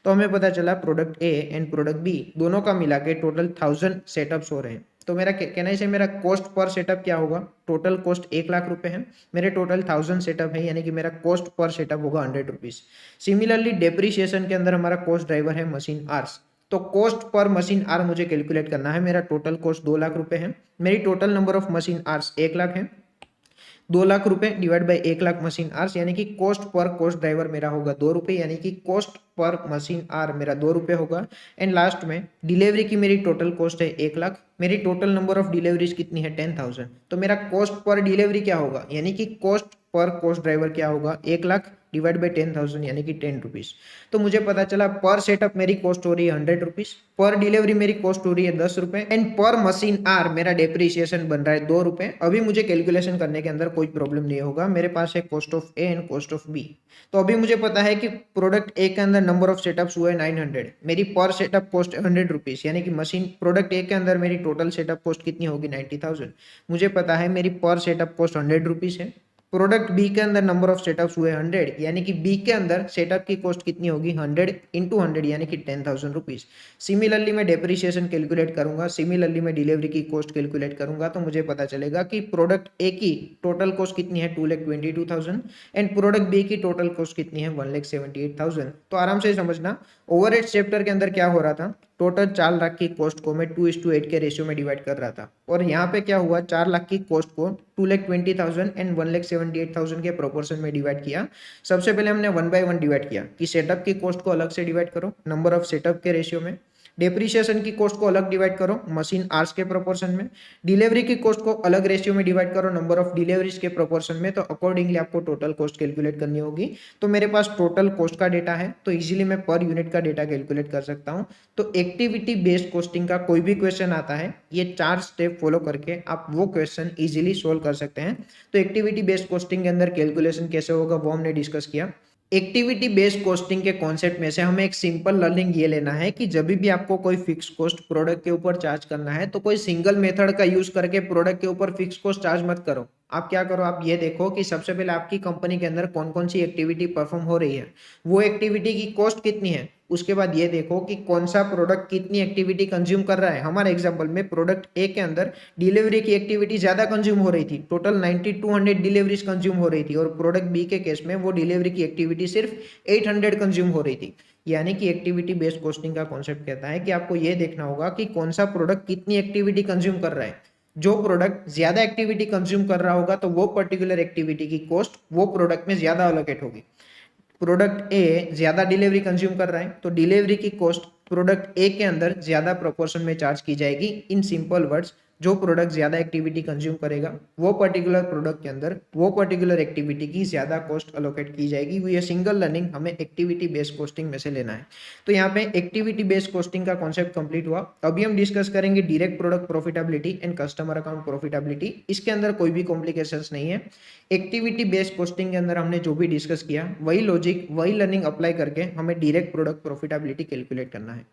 तो हमें पता चला product A and product B दोनों का मिला के टोटल 1000 सेटअप्स हो रहे हैं। तो मेरा कहना है मेरा कॉस्ट पर सेटअप क्या होगा, टोटल कॉस्ट 1,00,000 रुपए है, मेरे टोटल 1000 सेटअप है, यानी कि मेरा कॉस्ट पर सेटअप होगा 100 रुपीज। सिमिलरली डेप्रिसिएशन के अंदर हमारा कॉस्ट ड्राइवर है मशीन आवर्स। तो कॉस्ट पर मशीन आवर मुझे कैलकुलेट करना है। मेरा टोटल कॉस्ट 2,00,000 रुपए है, मेरी total number of machine hours 1,00,000 है। 2,00,000 रुपए डिवाइड बाई 1,00,000 मशीन आवर्स, यानी कि कॉस्ट पर कॉस्ट ड्राइवर मेरा होगा 2 रुपए, यानी कि कॉस्ट पर मशीन आवर मेरा 2 रुपए होगा। एंड लास्ट में डिलीवरी की मेरी टोटल कॉस्ट है 1,00,000, मेरी टोटल नंबर ऑफ डिलीवरीज कितनी है 10,000। तो मेरा कॉस्ट पर डिलीवरी क्या होगा, यानी कि कॉस्ट पर कॉस्ट ड्राइवर क्या होगा, 1,00,000 डिवाइड बाई 10,000, यानी कि 10 रुपीज। तो मुझे पता चला पर सेटअप मेरी कॉस्ट हो रही है 100 रुपीज, पर डिलीवरी मेरी कॉस्ट हो रही है 10 रुपए, एंड पर मशीन आर मेरा डेप्रिसिएशन बन रहा है 2 रुपए। अभी मुझे कैलकुलेशन करने के अंदर कोई प्रॉब्लम नहीं होगा। मेरे पास है cost of A and cost of B. तो अभी मुझे पता है कि प्रोडक्ट ए के अंदर नंबर ऑफ सेटअप्स हुए 900, मेरी पर सेटअप कॉस्ट 100 रुपीज, यानी कि मशीन प्रोडक्ट ए के अंदर मेरी टोटल सेटअप कॉस्ट कितनी होगी 90,000। मुझे पता है मेरी पर सेटअप कॉस्ट 100 रुपीज है। प्रोडक्ट बी के अंदर नंबर ऑफ सेटअप्स हुए 100, यानी कि बी के अंदर सेटअप की कॉस्ट कितनी होगी 100 इंटू 100, यानी कि 10,000 रुपीज। सिमिलरली मैं डेप्रिसिएशन कैलकुलेट करूंगा, सिमिलरली मैं डिलीवरी की कॉस्ट कैलकुलेट करूंगा, तो मुझे पता चलेगा कि प्रोडक्ट ए की टोटल कॉस्ट कितनी है 2,22,000 एंड प्रोडक्ट बी की टोटल कॉस्ट कितनी है 1,78,000। तो आराम से समझना ओवरहेड चैप्टर के अंदर क्या हो रहा था, टोटल 4 लाख की कॉस्ट को मैं 2:8 के रेशियो में डिवाइड कर रहा था, और यहाँ पे क्या हुआ, 4 लाख की कॉस्ट को 2,20,000 एंड 1,78,000 के प्रोपोर्शन में डिवाइड किया। सबसे पहले हमने 1 बाय 1 डिवाइड किया कि सेटअप की कॉस्ट को अलग से डिवाइड करो नंबर ऑफ सेटअप के रेशियो में, डेप्रिसिएशन की कॉस्ट को अलग डिवाइड करो मशीन आवर्स के प्रोपोर्शन में, डिलीवरी की कॉस्ट को अलग रेशियो में डिवाइड करो नंबर ऑफ डिलीवरीज के प्रोपोर्शन में। तो अकॉर्डिंगली आपको टोटल कॉस्ट कैलकुलेट करनी होगी। तो मेरे पास टोटल कॉस्ट का डेटा है, तो इजीली मैं पर यूनिट का डेटा कैलकुलेट कर सकता हूं। तो एक्टिविटी बेस्ड कॉस्टिंग का कोई भी क्वेश्चन आता है, ये 4 स्टेप फॉलो करके आप वो क्वेश्चन इजीली सोल्व कर सकते हैं। तो एक्टिविटी बेस्ड कॉस्टिंग के अंदर कैलकुलेशन कैसे होगा वो हमने डिस्कस किया। एक्टिविटी बेस्ड कॉस्टिंग के कॉन्सेप्ट में से हमें एक सिंपल लर्निंग ये लेना है कि जब भी आपको कोई फिक्स कॉस्ट प्रोडक्ट के ऊपर चार्ज करना है, तो कोई सिंगल मेथड का यूज करके प्रोडक्ट के ऊपर फिक्स कॉस्ट चार्ज मत करो। आप क्या करो, आप ये देखो कि सबसे पहले आपकी कंपनी के अंदर कौन कौन सी एक्टिविटी परफॉर्म हो रही है, वो एक्टिविटी की कॉस्ट कितनी है। उसके बाद ये देखो कि कौन सा प्रोडक्ट कितनी एक्टिविटी कंज्यूम कर रहा है। हमारे एग्जांपल में प्रोडक्ट ए के अंदर डिलीवरी की एक्टिविटी ज्यादा कंज्यूम हो रही थी, टोटल 9200 डिलीवरीज कंज्यूम हो रही थी, और प्रोडक्ट बी के केस में वो डिलीवरी की एक्टिविटी सिर्फ 800 कंज्यूम हो रही थी। यानी कि एक्टिविटी बेस्ड कॉस्टिंग का कॉन्सेप्ट कहता है कि आपको ये देखना होगा कि कौन सा प्रोडक्ट कितनी एक्टिविटी कंज्यूम कर रहा है। जो प्रोडक्ट ज्यादा एक्टिविटी कंज्यूम कर रहा होगा, तो वो पर्टिकुलर एक्टिविटी की कॉस्ट वो प्रोडक्ट में ज्यादा अलोकेट होगी। प्रोडक्ट ए ज्यादा डिलीवरी कंज्यूम कर रहा है, तो डिलीवरी की कॉस्ट प्रोडक्ट ए के अंदर ज्यादा प्रोपोर्शन में चार्ज की जाएगी। इन सिंपल वर्ड्स, जो प्रोडक्ट ज्यादा एक्टिविटी कंज्यूम करेगा, वो पर्टिकुलर प्रोडक्ट के अंदर वो पर्टिकुलर एक्टिविटी की ज्यादा कॉस्ट अलोकेट की जाएगी। वो ये सिंगल लर्निंग हमें एक्टिविटी बेस्ड कॉस्टिंग में से लेना है। तो यहाँ पे एक्टिविटी बेस्ड कॉस्टिंग का कॉन्सेप्ट कंप्लीट हुआ। अभी हम डिस्कस करेंगे direct product profitability and customer account profitability. इसके अंदर कोई भी कॉम्प्लिकेशंस नहीं है। एक्टिविटी बेस्ड कॉस्टिंग के अंदर हमने जो भी डिस्कस किया, वही लॉजिक वही लर्निंग अप्लाई करके हमें डायरेक्ट प्रोडक्ट प्रॉफिटेबिलिटी कैलकुलेट करना है।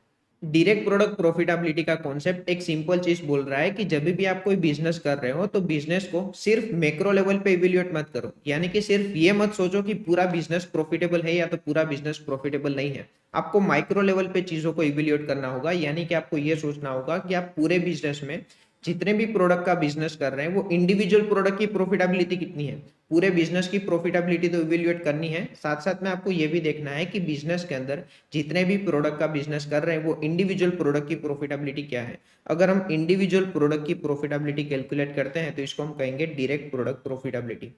डायरेक्ट प्रोडक्ट प्रॉफिटेबिलिटी का कॉन्सेप्ट एक सिंपल चीज बोल रहा है कि जब भी आप कोई बिजनेस कर रहे हो, तो बिजनेस को सिर्फ मैक्रो लेवल पे इवेल्युएट मत करो। यानी कि सिर्फ ये मत सोचो कि पूरा बिजनेस प्रॉफिटेबल है या तो पूरा बिजनेस प्रॉफिटेबल नहीं है। आपको माइक्रो लेवल पे चीजों को इवेल्युएट करना होगा। यानी कि आपको ये सोचना होगा कि आप पूरे बिजनेस में जितने भी प्रोडक्ट का बिजनेस कर रहे हैं, वो इंडिविजुअल प्रोडक्ट की प्रॉफिटेबिलिटी कितनी है। पूरे बिजनेस की प्रॉफिटेबिलिटी तो इवेल्युएट करनी है, साथ साथ में आपको ये भी देखना है कि बिजनेस के अंदर जितने भी प्रोडक्ट का बिजनेस कर रहे हैं, वो इंडिविजुअल प्रोडक्ट की प्रॉफिटेबिलिटी क्या है। अगर हम इंडिविजुअल प्रोडक्ट की प्रॉफिटेबिलिटी कैलकुलेट करते हैं, तो इसको हम कहेंगे डायरेक्ट प्रोडक्ट प्रॉफिटेबिलिटी।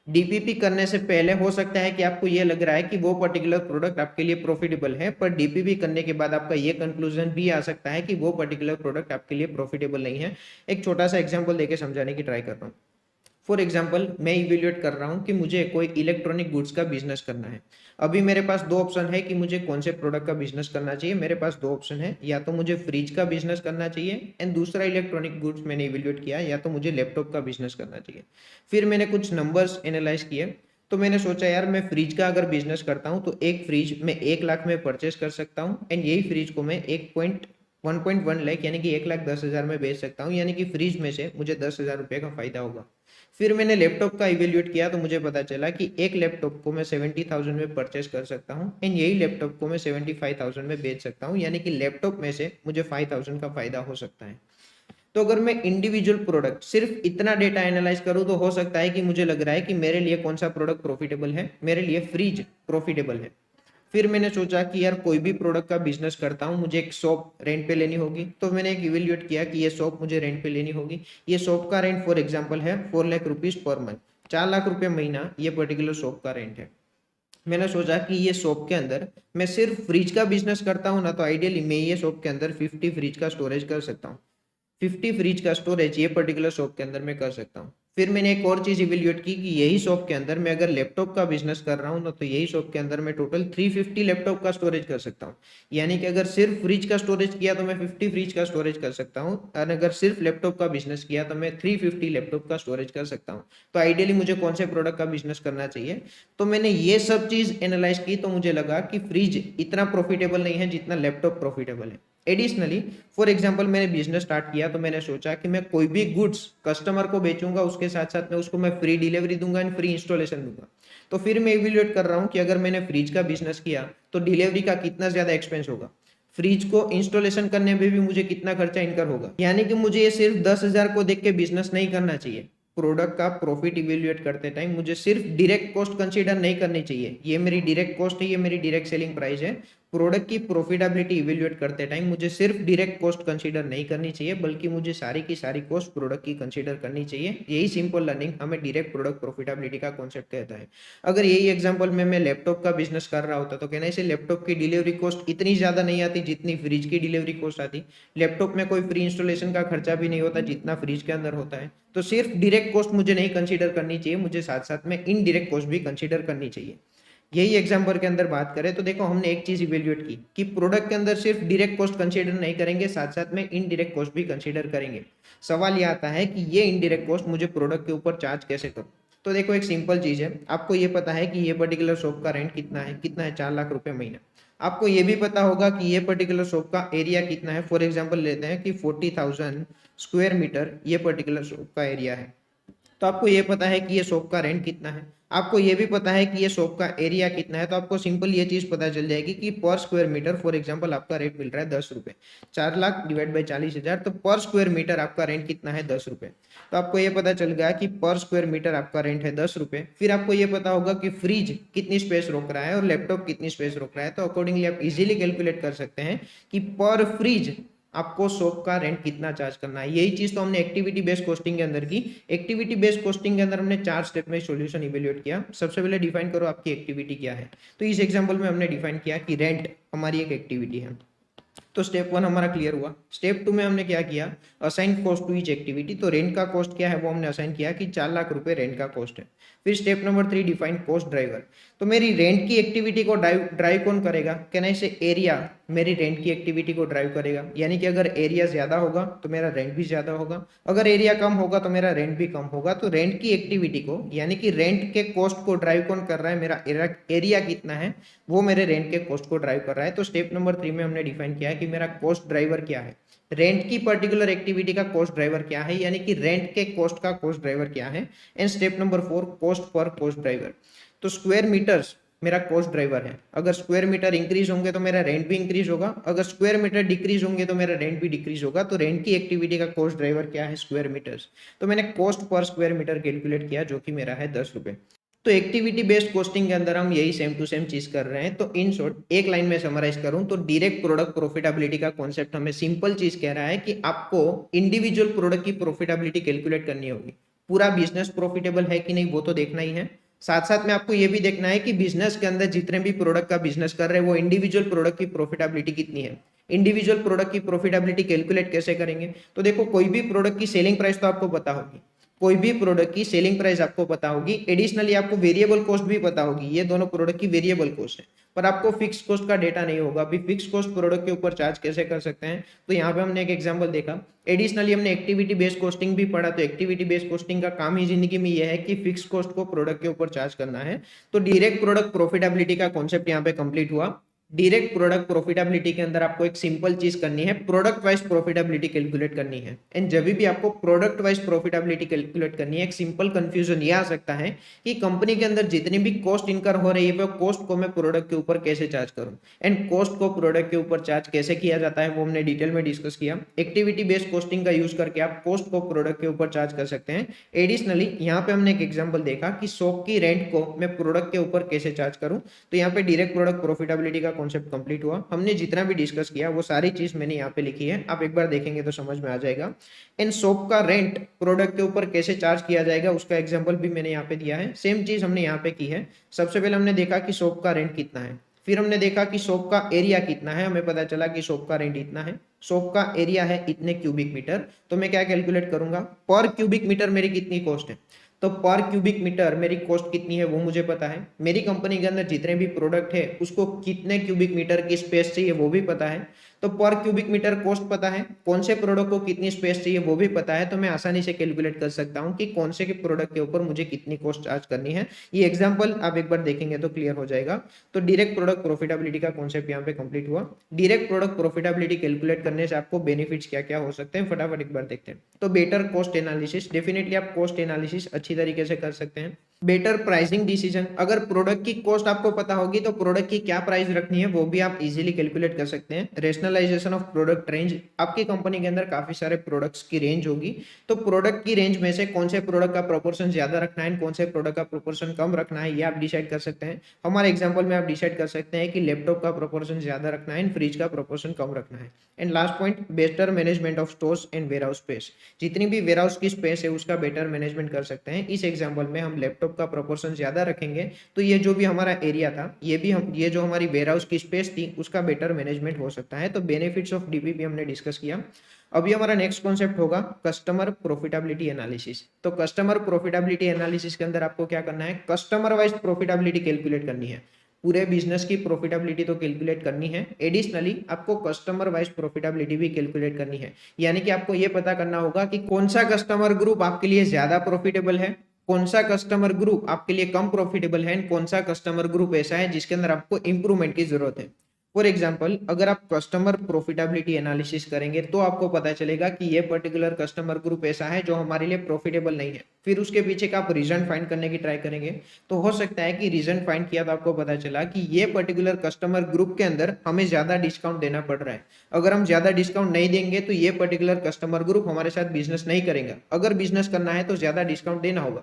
डीपीपी करने से पहले हो सकता है कि आपको ये लग रहा है कि वो पर्टिकुलर प्रोडक्ट आपके लिए प्रॉफिटेबल है, पर डीपीपी करने के बाद आपका ये कंक्लूजन भी आ सकता है कि वो पर्टिकुलर प्रोडक्ट आपके लिए प्रॉफिटेबल नहीं है। एक छोटा सा एग्जांपल देके समझाने की ट्राई कर रहा हूँ। फॉर एग्जाम्पल, मैं इवेल्युएट कर रहा हूँ कि मुझे कोई इलेक्ट्रॉनिक गुड्स का बिजनेस करना है। अभी मेरे पास दो ऑप्शन है कि मुझे कौन से प्रोडक्ट का बिजनेस करना चाहिए। मेरे पास दो ऑप्शन है, या तो मुझे फ्रिज का बिजनेस करना चाहिए, एंड दूसरा इलेक्ट्रॉनिक गुड्स मैंने इवेल्युएट किया, या तो मुझे लैपटॉप का बिजनेस करना चाहिए। फिर मैंने कुछ नंबर्स एनालाइज किए, तो मैंने सोचा यार मैं फ्रिज का अगर बिजनेस करता हूँ, तो एक फ्रिज मैं 1 लाख में परचेस कर सकता हूँ, एंड यही फ्रिज को मैं 1.1 लाख यानी कि 1,10,000 में बेच सकता हूँ। यानी कि फ्रिज में से मुझे 10,000 रुपये का फायदा होगा। फिर मैंने लैपटॉप का इवेल्युएट किया, तो मुझे पता चला कि एक लैपटॉप को मैं 70,000 में परचेस कर सकता हूँ, एंड यही लैपटॉप को मैं 75,000 में बेच सकता हूँ। यानी कि लैपटॉप में से मुझे 5,000 का फायदा हो सकता है। तो अगर मैं इंडिविजुअल प्रोडक्ट सिर्फ इतना डेटा एनालाइज करूँ, तो हो सकता है कि मुझे लग रहा है कि मेरे लिए कौन सा प्रोडक्ट प्रॉफिटेबल है, मेरे लिए फ्रिज प्रॉफिटेबल है। फिर मैंने सोचा कि यार कोई भी प्रोडक्ट का बिजनेस करता हूँ, मुझे एक शॉप रेंट पे लेनी होगी, तो मैंने एक इवेल्युएट किया कि ये शॉप मुझे रेंट पे लेनी होगी। ये शॉप का रेंट फॉर एग्जांपल है 4 lakh rupees per month, 4 lakh रुपए महीना ये पर्टिकुलर शॉप का रेंट है। मैंने सोचा कि ये शॉप के अंदर मैं सिर्फ फ्रिज का बिजनेस करता हूँ ना, तो आइडियली मैं ये शॉप के अंदर 50 फ्रिज का स्टोरेज कर सकता हूँ। 50 फ्रिज का स्टोरेज ये पर्टिकुलर शॉप के अंदर मैं कर सकता हूँ। फिर मैंने एक और चीज इवेल्युएट की कि यही शॉप के अंदर मैं अगर लैपटॉप का बिजनेस कर रहा हूँ ना, तो यही शॉप के अंदर मैं टोटल 350 लैपटॉप का स्टोरेज कर सकता हूँ। यानी कि अगर सिर्फ फ्रिज का स्टोरेज किया तो मैं 50 फ्रिज का स्टोरेज कर सकता हूँ, और अगर सिर्फ लैपटॉप का बिजनेस किया तो मैं 350 लैपटॉप का स्टोरेज कर सकता हूँ। तो आइडियली मुझे कौन से प्रोडक्ट का बिजनेस करना चाहिए। तो मैंने ये सब चीज एनालाइज की, तो मुझे लगा कि फ्रिज इतना प्रॉफिटेबल नहीं है जितना लैपटॉप प्रॉफिटेबल है। एडिशनली फॉर एग्जांपल, मैंने बिजनेस स्टार्ट किया, तो मैंने सोचा कि मैं कोई भी गुड्स कस्टमर को बेचूंगा, उसके साथ साथ में उसको मैं फ्री डिलीवरी दूंगा एंड फ्री इंस्टॉलेशन दूंगा। तो फिर मैं इवेल्युएट कर रहा हूँ कि अगर मैंने फ्रिज का बिजनेस किया, तो डिलीवरी का कितना ज्यादा एक्सपेंस होगा, फ्रिज को इंस्टॉलेशन करने में भी मुझे कितना खर्चा इनकर होगा। यानी कि मुझे ये सिर्फ 10,000 को देख के बिजनेस नहीं करना चाहिए। प्रोडक्ट का प्रॉफिट इवेल्युएट करते टाइम मुझे सिर्फ डायरेक्ट कॉस्ट कंसीडर नहीं करनी चाहिए। ये मेरी डायरेक्ट कॉस्ट है, ये मेरी डायरेक्ट सेलिंग प्राइस है, प्रोडक्ट की प्रॉफिटेबिलिटी इवेल्युएट करते टाइम मुझे सिर्फ डायरेक्ट कॉस्ट कंसीडर नहीं करनी चाहिए, बल्कि मुझे सारी की सारी कॉस्ट प्रोडक्ट की कंसीडर करनी चाहिए। यही सिंपल लर्निंग हमें डायरेक्ट प्रोडक्ट प्रॉफिटेबिलिटी का कॉन्सेप्ट कहता है। अगर यही एग्जांपल में मैं लैपटॉप का बिजनेस कर रहा होता तो कहना से लैपटॉप की डिलीवरी कॉस्ट इतनी ज्यादा नहीं आती जितनी फ्रिज की डिलीवरी कॉस्ट आती। लैपटॉप में कोई फ्री इंस्टॉलेशन का खर्चा भी नहीं होता जितना फ्रिज के अंदर होता है। तो सिर्फ डायरेक्ट कॉस्ट मुझे नहीं कंसीडर करनी चाहिए, मुझे साथ साथ में इनडायरेक्ट कॉस्ट भी कंसीडर करनी चाहिए। यही एग्जाम्पल के अंदर बात करें तो देखो हमने एक चीज इवेल्युएट की कि प्रोडक्ट के अंदर सिर्फ डायरेक्ट कॉस्ट कंसीडर नहीं करेंगे, साथ साथ में इनडायरेक्ट कॉस्ट भी कंसीडर करेंगे। सवाल ये आता है कि ये इनडायरेक्ट कॉस्ट मुझे प्रोडक्ट के ऊपर चार्ज कैसे करूं। तो देखो एक सिंपल चीज है, आपको ये पता है कि ये पर्टिकुलर शॉप का रेंट कितना है 4 लाख रुपए महीना। आपको ये भी पता होगा कि ये पर्टिकुलर शॉप का एरिया कितना है। फॉर एग्जाम्पल लेते हैं कि 40,000 स्क्वायर मीटर ये पर्टिकुलर शॉप का एरिया है। तो आपको ये पता है कि ये शॉप का रेंट कितना है, आपको ये भी पता है कि ये शॉप का एरिया कितना है। तो आपको सिंपल ये चीज पता चल जाएगी कि पर स्क्वायर मीटर फॉर एग्जांपल आपका रेट मिल रहा है 10 रुपए। 4 लाख डिवाइड बाई 40,000, तो पर स्क्वायर मीटर आपका रेंट कितना है 10 रुपए। तो आपको ये पता चल गया कि पर स्क्वायर मीटर आपका रेंट है 10 रुपए। फिर आपको ये पता होगा कि फ्रिज कितनी स्पेस रोक रहा है और लैपटॉप कितनी स्पेस रोक रहा है। तो अकॉर्डिंगली आप इजिली कैलकुलेट कर सकते हैं कि पर फ्रिज आपको शॉप का रेंट कितना चार्ज करना है। यही चीज तो हमने एक्टिविटी बेस्ड कॉस्टिंग के अंदर की। एक्टिविटी बेस्ड कॉस्टिंग के अंदर हमने 4 स्टेप में सॉल्यूशन इवेल्युएट किया। सबसे पहले डिफाइन करो आपकी एक्टिविटी क्या है। तो इस एग्जांपल में हमने डिफाइन किया कि रेंट हमारी एक एक्टिविटी है। तो स्टेप 1 हमारा क्लियर हुआ। स्टेप 2 में हमने क्या किया, assign cost to each activity. तो रेंट का कॉस्ट क्या है वो हमने असाइन किया कि 4 लाख रुपए रेंट का कॉस्ट है। फिर step number 3 define cost driver. तो मेरी रेंट की एक्टिविटी को ड्राइव कौन करेगा, कहना इसे एरिया मेरी रेंट की एक्टिविटी को ड्राइव करेगा। यानी कि अगर एरिया ज्यादा होगा तो मेरा रेंट भी ज्यादा होगा, अगर एरिया कम होगा तो मेरा रेंट भी कम होगा। तो रेंट की एक्टिविटी को यानी कि रेंट के कॉस्ट को ड्राइव कौन कर रहा है, मेरा एरिया कितना है वो मेरे रेंट के कॉस्ट को ड्राइव कर रहा है। तो स्टेप नंबर 3 में हमने डिफाइन किया है कि मेरा कॉस्ट ड्राइवर क्या है, रेंट की पर्टिकुलर एक्टिविटी का कॉस्ट ड्राइवर क्या है, यानी कि रेंट के कॉस्ट का कॉस्ट ड्राइवर क्या है। And step number 4 cost per cost driver. तो स्क्वायर मीटर्स मेरा कॉस्ट ड्राइवर है। अगर स्क्वायर मीटर इंक्रीज होंगे तो मेरा रेंट भी इंक्रीज होगा, अगर स्क्वायर मीटर डिक्रीज होंगे तो मेरा रेंट भी डिक्रीज होगा। तो रेंट की एक्टिविटी का कॉस्ट ड्राइवर क्या है, स्क्वायर मीटर्स। तो मैंने cost per square metre calculate किया जो कि मेरा है 10 रुपए। तो एक्टिविटी बेस्ड कॉस्टिंग के अंदर हम यही सेम टू सेम चीज कर रहे हैं। तो इन शॉर्ट एक लाइन में समराइज करूं तो डायरेक्ट प्रोडक्ट प्रॉफिटेबिलिटी का कॉन्सेप्ट हमें सिंपल चीज कह रहा है कि आपको इंडिविजुअल प्रोडक्ट की प्रॉफिटेबिलिटी कैलकुलेट करनी होगी। पूरा बिजनेस प्रॉफिटेबल है कि नहीं वो तो देखना ही है, साथ साथ में आपको ये भी देखना है कि बिजनेस के अंदर जितने भी प्रोडक्ट का बिजनेस कर रहे हैं वो इंडिविजुअल प्रोडक्ट की प्रॉफिटेबिलिटी कितनी है। इंडिविजुअल प्रोडक्ट की प्रॉफिटेबिलिटी कैलकुलेट कैसे करेंगे, तो देखो कोई भी प्रोडक्ट की सेलिंग प्राइस तो आपको पता होगी, कोई भी प्रोडक्ट की सेलिंग प्राइस आपको पता होगी, एडिशनली आपको वेरिएबल कॉस्ट भी पता होगी। ये दोनों प्रोडक्ट की वेरिएबल कॉस्ट है, पर आपको फिक्स कॉस्ट का डेटा नहीं होगा। अभी फिक्स कॉस्ट प्रोडक्ट के ऊपर चार्ज कैसे कर सकते हैं, तो यहाँ पे हमने एक एग्जांपल देखा। एडिशनली हमने एक्टिविटी बेस्ड कॉस्टिंग भी पढ़ा। तो एक्टिविटी बेस्ड कॉस्टिंग का काम ही जिंदगी में यह है कि फिक्स कॉस्ट को प्रोडक्ट के ऊपर चार्ज करना है। तो डायरेक्ट प्रोडक्ट प्रॉफिटेबिलिटी का कॉन्सेप्ट यहाँ पे कंप्लीट हुआ। डायरेक्ट प्रोडक्ट प्रॉफिटेबिलिटी के अंदर आपको एक सिंपल चीज करनी है, प्रोडक्ट वाइज प्रॉफिटेबिलिटी कैलकुलेट करनी है। एंड जब भी आपको प्रोडक्ट वाइज प्रॉफिटेबिलिटी कैलकुलेट करनी है, एक सिंपल कंफ्यूजन ये आ सकता है कि कंपनी के अंदर जितनी भी कॉस्ट इनकर हो रही है वो कॉस्ट को मैं प्रोडक्ट के ऊपर कैसे चार्ज करूं। एंड कॉस्ट को प्रोडक्ट के ऊपर चार्ज कैसे किया जाता है वो हमने डिटेल में डिस्कस किया। एक्टिविटी बेस्ड कॉस्टिंग का यूज करके आप कॉस्ट को प्रोडक्ट के ऊपर चार्ज कर सकते हैं। एडिशनली यहाँ पे हमने एक एग्जाम्पल देखा कि शॉप की रेंट को मैं प्रोडक्ट के ऊपर कैसे चार्ज करूं। तो यहाँ पे डायरेक्ट प्रोडक्ट प्रॉफिटेबिलिटी का कॉन्सेप्ट कंप्लीट हुआ। हमने जितना भी डिस्कस किया वो सारी चीज मैंने यहाँ पे लिखी है, आप एक बार देखेंगे तो समझ में आ जाएगा। इन शॉप का रेंट प्रोडक्ट के ऊपर कैसे चार्ज किया जाएगा उसका एग्जांपल भी मैंने यहाँ पे दिया है। सेम चीज हमने यहाँ पे की है। सबसे पहले हमने देखा कि शॉप का रेंट कितना है, फिर हमने देखा कि शॉप का एरिया कितना है, हमें पता चला कि शॉप का रेंट इतना है, शॉप का एरिया है इतने क्यूबिक मीटर। तो मैं क्या कैलकुलेट करूंगा, पर क्यूबिक मीटर मेरी कितनी कॉस्ट है। तो पर क्यूबिक मीटर मेरी कॉस्ट कितनी है वो मुझे पता है। मेरी कंपनी के अंदर जितने भी प्रोडक्ट है उसको कितने क्यूबिक मीटर की स्पेस चाहिए वो भी पता है। तो पर क्यूबिक मीटर कॉस्ट पता है, कौन से प्रोडक्ट को कितनी स्पेस चाहिए वो भी पता है। तो मैं आसानी से कैलकुलेट कर सकता हूँ कि कौन से के प्रोडक्ट के ऊपर मुझे कितनी कॉस्ट चार्ज करनी है। ये एग्जाम्पल आप एक बार देखेंगे तो क्लियर हो जाएगा। तो डायरेक्ट प्रोडक्ट प्रॉफिटेबिलिटी का कॉन्सेप्ट यहाँ पे कंप्लीट हुआ। डायरेक्ट प्रोडक्ट प्रॉफिटेबिलिटी कैलकुलेट करने से आपको बेनिफिट्स क्या क्या हो सकते हैं फटाफट एक बार देखते हैं। तो बेटर कॉस्ट एनालिसिस, डेफिनेटली आप कॉस्ट एनालिसिस अच्छी तरीके से कर सकते हैं। बेटर प्राइसिंग डिसीजन, अगर प्रोडक्ट की कॉस्ट आपको पता होगी तो प्रोडक्ट की क्या प्राइस रखनी है वो भी आप इजीली कैलकुलेट कर सकते हैं। रेशनलाइजेशन ऑफ प्रोडक्ट रेंज, आपकी कंपनी के अंदर काफी सारे प्रोडक्ट्स की रेंज होगी, तो प्रोडक्ट की रेंज में से कौन से प्रोडक्ट का प्रोपोर्शन ज्यादा रखना है, कौन से प्रोडक्ट का प्रोपोर्शन कम रखना है, ये आप डिसाइड कर सकते हैं। हमारे एग्जाम्पल में आप डिसाइड कर सकते हैं कि लैपटॉप का प्रोपोर्शन ज्यादा रखना है, फ्रिज का प्रोपोर्शन कम रखना है। And last point, better management of stores and warehouse space, जितनी भी वेयर हाउस की स्पेस है उसका बेटर मैनेजमेंट कर सकते हैं। इस एग्जाम्पल में हम लैपटॉप का प्रोपोर्शन ज्यादा रखेंगे तो ये जो भी हमारा एरिया था, ये जो हमारी वेयर हाउस की स्पेस थी उसका बेटर मैनेजमेंट हो सकता है। तो बेनिफिट्स ऑफ डीपीपी हमने डिस्कस किया। अभी हमारा नेक्स्ट कॉन्सेप्ट होगा कस्टमर प्रॉफिटेबिलिटी एनालिसिस। तो कस्टमर प्रॉफिटेबिलिटी एनालिसिस के अंदर आपको क्या करना है, कस्टमर वाइज प्रॉफिटेबिलिटी कैलकुलेट करनी है। पूरे बिजनेस की प्रॉफिटेबिलिटी तो कैलकुलेट करनी है, एडिशनली आपको कस्टमर वाइज प्रॉफिटेबिलिटी भी कैलकुलेट करनी है। यानी कि आपको ये पता करना होगा कि कौन सा कस्टमर ग्रुप आपके लिए ज्यादा प्रॉफिटेबल है, कौन सा कस्टमर ग्रुप आपके लिए कम प्रॉफिटेबल है, कौन सा कस्टमर ग्रुप ऐसा है जिसके अंदर आपको इंप्रूवमेंट की जरूरत है। फॉर एग्जाम्पल, अगर आप कस्टमर प्रॉफिटेबिलिटी एनालिसिस करेंगे तो आपको पता चलेगा कि ये पर्टिकुलर कस्टमर ग्रुप ऐसा है जो हमारे लिए प्रॉफिटेबल नहीं है। फिर उसके पीछे का आप रीजन फाइंड करने की ट्राई करेंगे, तो हो सकता है कि रीजन फाइंड किया तो आपको पता चला कि ये पर्टिकुलर कस्टमर ग्रुप के अंदर हमें ज्यादा डिस्काउंट देना पड़ रहा है। अगर हम ज्यादा डिस्काउंट नहीं देंगे तो ये पर्टिकुलर कस्टमर ग्रुप हमारे साथ बिजनेस नहीं करेगा। अगर बिजनेस करना है तो ज्यादा डिस्काउंट देना होगा।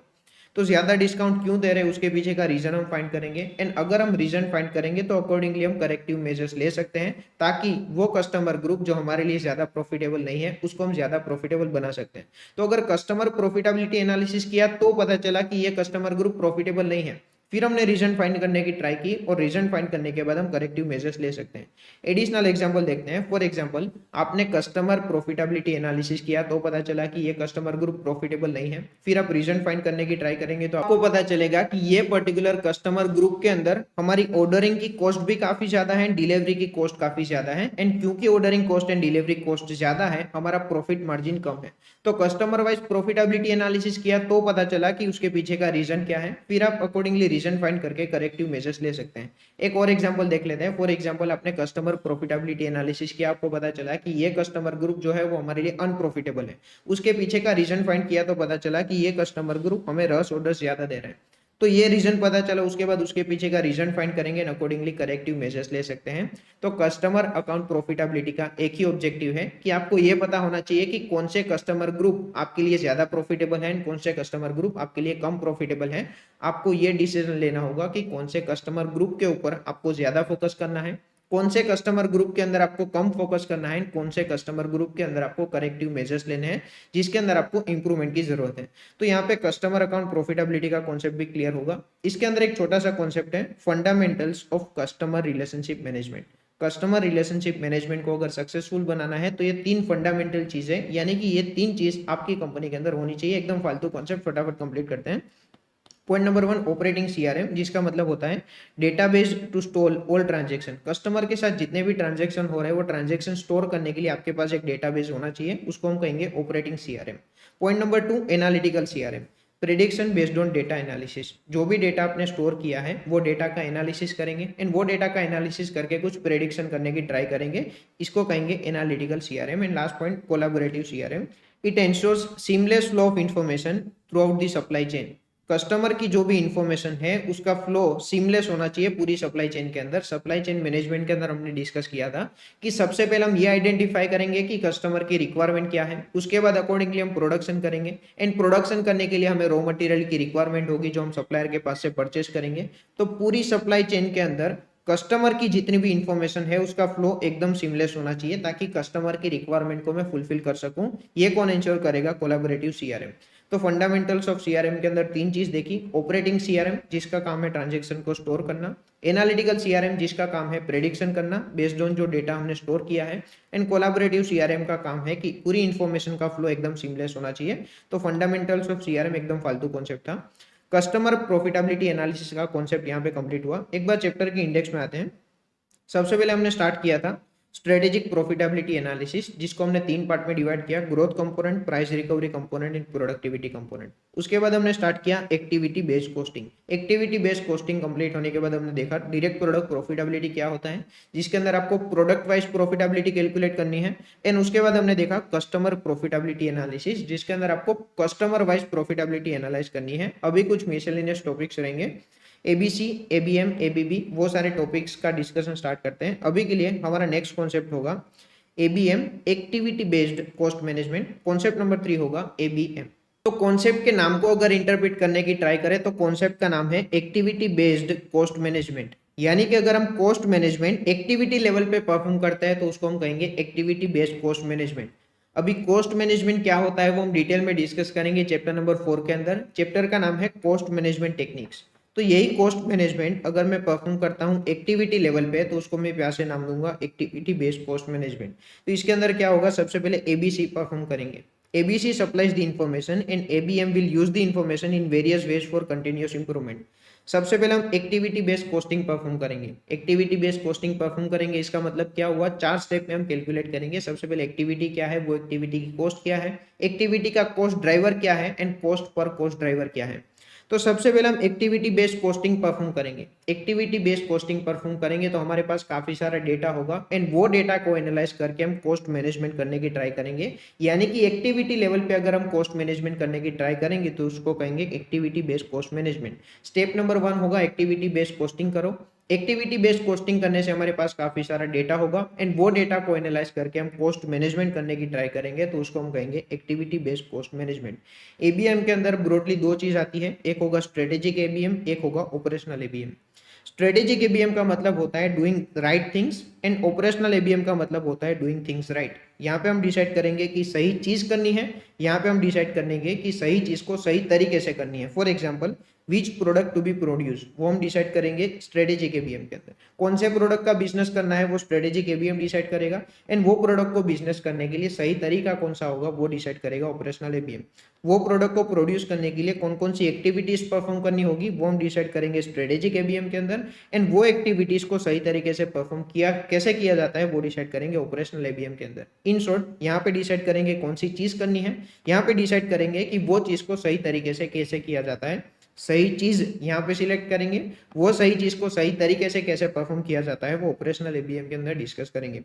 तो ज्यादा डिस्काउंट क्यों दे रहे हैं उसके पीछे का रीजन हम फाइंड करेंगे, एंड अगर हम रीजन फाइंड करेंगे तो अकॉर्डिंगली हम करेक्टिव मेजर्स ले सकते हैं, ताकि वो कस्टमर ग्रुप जो हमारे लिए ज्यादा प्रॉफिटेबल नहीं है उसको हम ज्यादा प्रॉफिटेबल बना सकते हैं। तो अगर कस्टमर प्रॉफिटेबिलिटी एनालिसिस किया तो पता चला कि ये कस्टमर ग्रुप प्रॉफिटेबल नहीं है, फिर हमने रीजन फाइंड करने की ट्राई की और रीजन फाइंड करने के बाद हम करेक्टिव मेजर्स ले सकते हैं। एडिशनल एग्जांपल देखते हैं। फॉर एग्जांपल, आपने कस्टमर प्रॉफिटेबिलिटी एनालिसिस किया तो पता चला कि ये कस्टमर ग्रुप प्रॉफिटेबल नहीं है, फिर आप रीजन फाइंड करने की ट्राई करेंगे तो आपको पता चलेगा कि ये पर्टिकुलर कस्टमर ग्रुप के अंदर हमारी ऑर्डरिंग की कॉस्ट भी काफी ज्यादा है, डिलीवरी की कॉस्ट काफी ज्यादा है, एंड क्योंकि ordering cost and delivery cost ज्यादा है हमारा प्रॉफिट मार्जिन कम है। तो कस्टमर वाइज प्रॉफिटेबिलिटी एनालिसिस किया तो पता चला कि उसके पीछे का रीजन क्या है, फिर आप अकॉर्डिंगली रीजन फाइंड करके करेक्टिव मेजर्स ले सकते हैं। एक और एग्जांपल देख लेते हैं। फॉर एग्जांपल, आपने कस्टमर प्रॉफिटेबिलिटी एनालिसिस किया, आपको पता चला कि ये कस्टमर ग्रुप जो है वो हमारे लिए अनप्रॉफिटेबल है। उसके पीछे का रीजन फाइंड किया तो पता चला कि ये कस्टमर ग्रुप हमें रश ऑर्डर ज्यादा दे रहे हैं। तो ये रीजन पता चला, उसके बाद उसके पीछे का रीजन फाइंड करेंगे एंड अकॉर्डिंगली करेक्टिव मेजर्स ले सकते हैं। तो कस्टमर अकाउंट प्रॉफिटेबिलिटी का एक ही ऑब्जेक्टिव है कि आपको ये पता होना चाहिए कि कौन से कस्टमर ग्रुप आपके लिए ज्यादा प्रॉफिटेबल है, कौन से कस्टमर ग्रुप आपके लिए कम प्रॉफिटेबल है। आपको ये डिसीजन लेना होगा कि कौन से कस्टमर ग्रुप के ऊपर आपको ज्यादा फोकस करना है, कौन से कस्टमर ग्रुप के अंदर आपको कम फोकस करना है, कौन से कस्टमर ग्रुप के अंदर आपको करेक्टिव मेजर्स लेने हैं जिसके अंदर आपको इंप्रूवमेंट की जरूरत है। तो यहाँ पे कस्टमर अकाउंट प्रॉफिटेबिलिटी का कॉन्सेप्ट भी क्लियर होगा। इसके अंदर एक छोटा सा कॉन्सेप्ट है, fundamentals of customer relationship management. Customer relationship management को अगर सक्सेसफुल बनाना है तो ये तीन फंडामेंटल चीज है, यानी कि ये तीन चीज आपकी कंपनी के अंदर होनी चाहिए। एकदम फालतू कॉन्सेप्ट, फटाफट कंप्लीट करते हैं। पॉइंट नंबर 1, ऑपरेटिंग सीआरएम, जिसका मतलब होता है database to store all transaction. Customer के साथ जितने भी ट्रांजैक्शन हो रहे हैं वो ट्रांजैक्शन स्टोर करने के लिए आपके पास एक डेटाबेस होना चाहिए, उसको हम कहेंगे operating CRM. Point number 2, analytical CRM, prediction based on data analysis. जो भी डेटा आपने स्टोर किया है वो डेटा का एनालिसिस करेंगे एंड वो डेटा का एनालिसिस करके कुछ प्रेडिक्शन करने की ट्राई करेंगे, इसको कहेंगे analytical CRM. And last point, collaborative CRM, it ensures seamless flow of information through out the supply chain. Customer की जो भी इंफॉर्मेशन है उसका फ्लो सीमलेस होना चाहिए पूरी सप्लाई चेन के अंदर। सप्लाई चेन मैनेजमेंट के अंदर हमने डिस्कस किया था कि सबसे पहले हम ये आइडेंटिफाई करेंगे कि कस्टमर की रिक्वायरमेंट क्या है, उसके बाद अकॉर्डिंगली हम प्रोडक्शन करेंगे एंड प्रोडक्शन करने के लिए हमें रॉ मटेरियल की रिक्वायरमेंट होगी जो हम सप्लायर के पास से परचेस करेंगे। तो पूरी सप्लाई चेन के अंदर कस्टमर की जितनी भी इंफॉर्मेशन है उसका फ्लो एकदम सीमलेस होना चाहिए ताकि कस्टमर की रिक्वायरमेंट को मैं फुलफिल कर सकूं। ये कौन इंश्योर करेगा, कोलैबोरेटिव सीआरएम। तो फंडामेंटल्स ऑफ सीआरएम के अंदर तीन चीज देखी, ऑपरेटिंग सीआरएम जिसका काम है ट्रांजैक्शन को स्टोर करना, एनालिटिकल सीआरएम जिसका काम है प्रेडिक्शन करना बेस्ड ऑन जो डेटा हमने स्टोर किया है, एंड कोलैबोरेटिव सीआरएम का काम है कि पूरी इंफॉर्मेशन का फ्लो एकदम सीमलेस होना चाहिए। तो फंडामेंटल्स ऑफ सीआरएम एकदम फालतू कॉन्सेप्ट था। कस्टमर प्रॉफिटेबिलिटी एनालिसिस का कॉन्सेप्ट यहाँ पे कंप्लीट हुआ। एक बार चैप्टर के इंडेक्स में आते हैं। सबसे पहले हमने स्टार्ट किया था स्ट्रेटेजिक प्रॉफिटेबिलिटी एनालिसिस, जिसको हमने 3 पार्ट में डिवाइड किया, growth component, price recovery component and productivity component. उसके बाद हमने स्टार्ट किया activity based costing. Activity based costing complete होने के बाद हमने देखा डायरेक्ट प्रोडक्ट प्रॉफिटेबिलिटी क्या होता है, जिसके अंदर आपको प्रोडक्ट वाइज प्रॉफिटेबिलिटी कैलकुलेट करनी है। एंड उसके बाद हमने देखा कस्टमर प्रॉफिटेबिलिटी एनालिसिस, जिसके अंदर आपको कस्टमर वाइज प्रॉफिटेबिलिटी एनालाइज करनी है। अभी कुछ मिसलेनियस टॉपिक्स रहेंगे, एबीसी, एबीएम, एबीबी, वो सारे टॉपिक्स का डिस्कशन स्टार्ट करते हैं। अभी के लिए हमारा नेक्स्ट कॉन्सेप्ट होगा ABM, activity based cost management. Concept number 3 होगा एबीएम। तो कॉन्सेप्ट के नाम को अगर इंटरप्रेट करने की ट्राई करें तो कॉन्सेप्ट का नाम है एक्टिविटी बेस्ड कॉस्ट मैनेजमेंट। यानी कि अगर हम कॉस्ट मैनेजमेंट एक्टिविटी लेवल पे परफॉर्म करते हैं तो उसको हम कहेंगे एक्टिविटी बेस्ड कॉस्ट मैनेजमेंट। अभी कॉस्ट मैनेजमेंट क्या होता है वो हम डिटेल में डिस्कस करेंगे चैप्टर नंबर 4 के अंदर। चैप्टर का नाम है कॉस्ट मैनेजमेंट टेक्निक्स। तो यही कॉस्ट मैनेजमेंट अगर मैं परफॉर्म करता हूँ एक्टिविटी लेवल पे तो उसको मैं प्यार से नाम दूंगा एक्टिविटी बेस्ड कॉस्ट मैनेजमेंट। तो इसके अंदर क्या होगा, सबसे पहले एबीसी परफॉर्म करेंगे। ABC supplies the information and ABM will use the information in various ways for continuous improvement. सबसे पहले हम एक्टिविटी बेस्ड कॉस्टिंग परफॉर्म करेंगे। एक्टिविटी बेस्ड कॉस्टिंग परफॉर्म करेंगे, इसका मतलब क्या हुआ, 4 स्टेप में हम कैलकुलेट करेंगे। सबसे पहले एक्टिविटी क्या है, वो एक्टिविटी की कॉस्ट क्या है, एक्टिविटी का कॉस्ट ड्राइवर क्या है and cost per cost driver क्या है। तो सबसे पहले हम एक्टिविटी बेस्ड कॉस्टिंग परफॉर्म करेंगे। एक्टिविटी बेस्ड कॉस्टिंग परफॉर्म करेंगे तो हमारे पास काफी सारा डेटा होगा एंड वो डेटा को एनालाइज करके हम कॉस्ट मैनेजमेंट करने की ट्राई करेंगे। यानी कि एक्टिविटी लेवल पे अगर हम कॉस्ट मैनेजमेंट करने की ट्राई करेंगे तो उसको कहेंगे activity based cost management. Step number 1 होगा एक्टिविटी बेस्ड कॉस्टिंग करो। एक्टिविटी बेस्ड कॉस्टिंग करने से हमारे पास काफी सारा डेटा होगा एंड वो डेटा को एनालाइज करके हम कॉस्ट मैनेजमेंट करने की ट्राई करेंगे तो उसको हम कहेंगे activity based cost management. ABM के अंदर ब्रॉडली 2 चीज आती है, एक होगा स्ट्रेटेजिक एबीएम, एक होगा ऑपरेशनल एबीएम। स्ट्रेटेजिक एबीएम का मतलब होता है doing right things and operational ABM का मतलब होता है डूइंग थिंग्स राइट। यहाँ पे हम डिसाइड करेंगे कि सही चीज करनी है, यहाँ पे हम डिसाइड करेंगे कि सही चीज को सही तरीके से करनी है। For example which product to be produce, वो हम डिसाइड करेंगे स्ट्रेटेजिक एबीएम के अंदर। कौन से प्रोडक्ट का बिजनेस करना है वो स्ट्रेटेजिक एबीएम डिसाइड करेगा एंड वो प्रोडक्ट को बिजनेस करने के लिए सही तरीका कौन सा होगा वो डिसाइड करेगा ऑपरेशनल एबीएम। वो प्रोडक्ट को प्रोड्यूस करने के लिए कौन कौन सी एक्टिविटीज परफॉर्म करनी होगी वो हम डिसाइड करेंगे स्ट्रेटेजिक एबीएम के अंदर एंड वो एक्टिविटीज को सही तरीके से परफॉर्म किया कैसे किया जाता है वो डिसाइड करेंगे ऑपरेशनल एबीएम के अंदर। इन शॉर्ट यहाँ पे डिसाइड करेंगे कौन सी चीज करनी है, यहाँ पे डिसाइड करेंगे कि वो चीज को सही तरीके से कैसे किया जाता है। सही चीज यहाँ पे सिलेक्ट करेंगे, वो सही चीज को सही तरीके से कैसे परफॉर्म किया जाता है वो ऑपरेशनल एबीएम के अंदर डिस्कस करेंगे।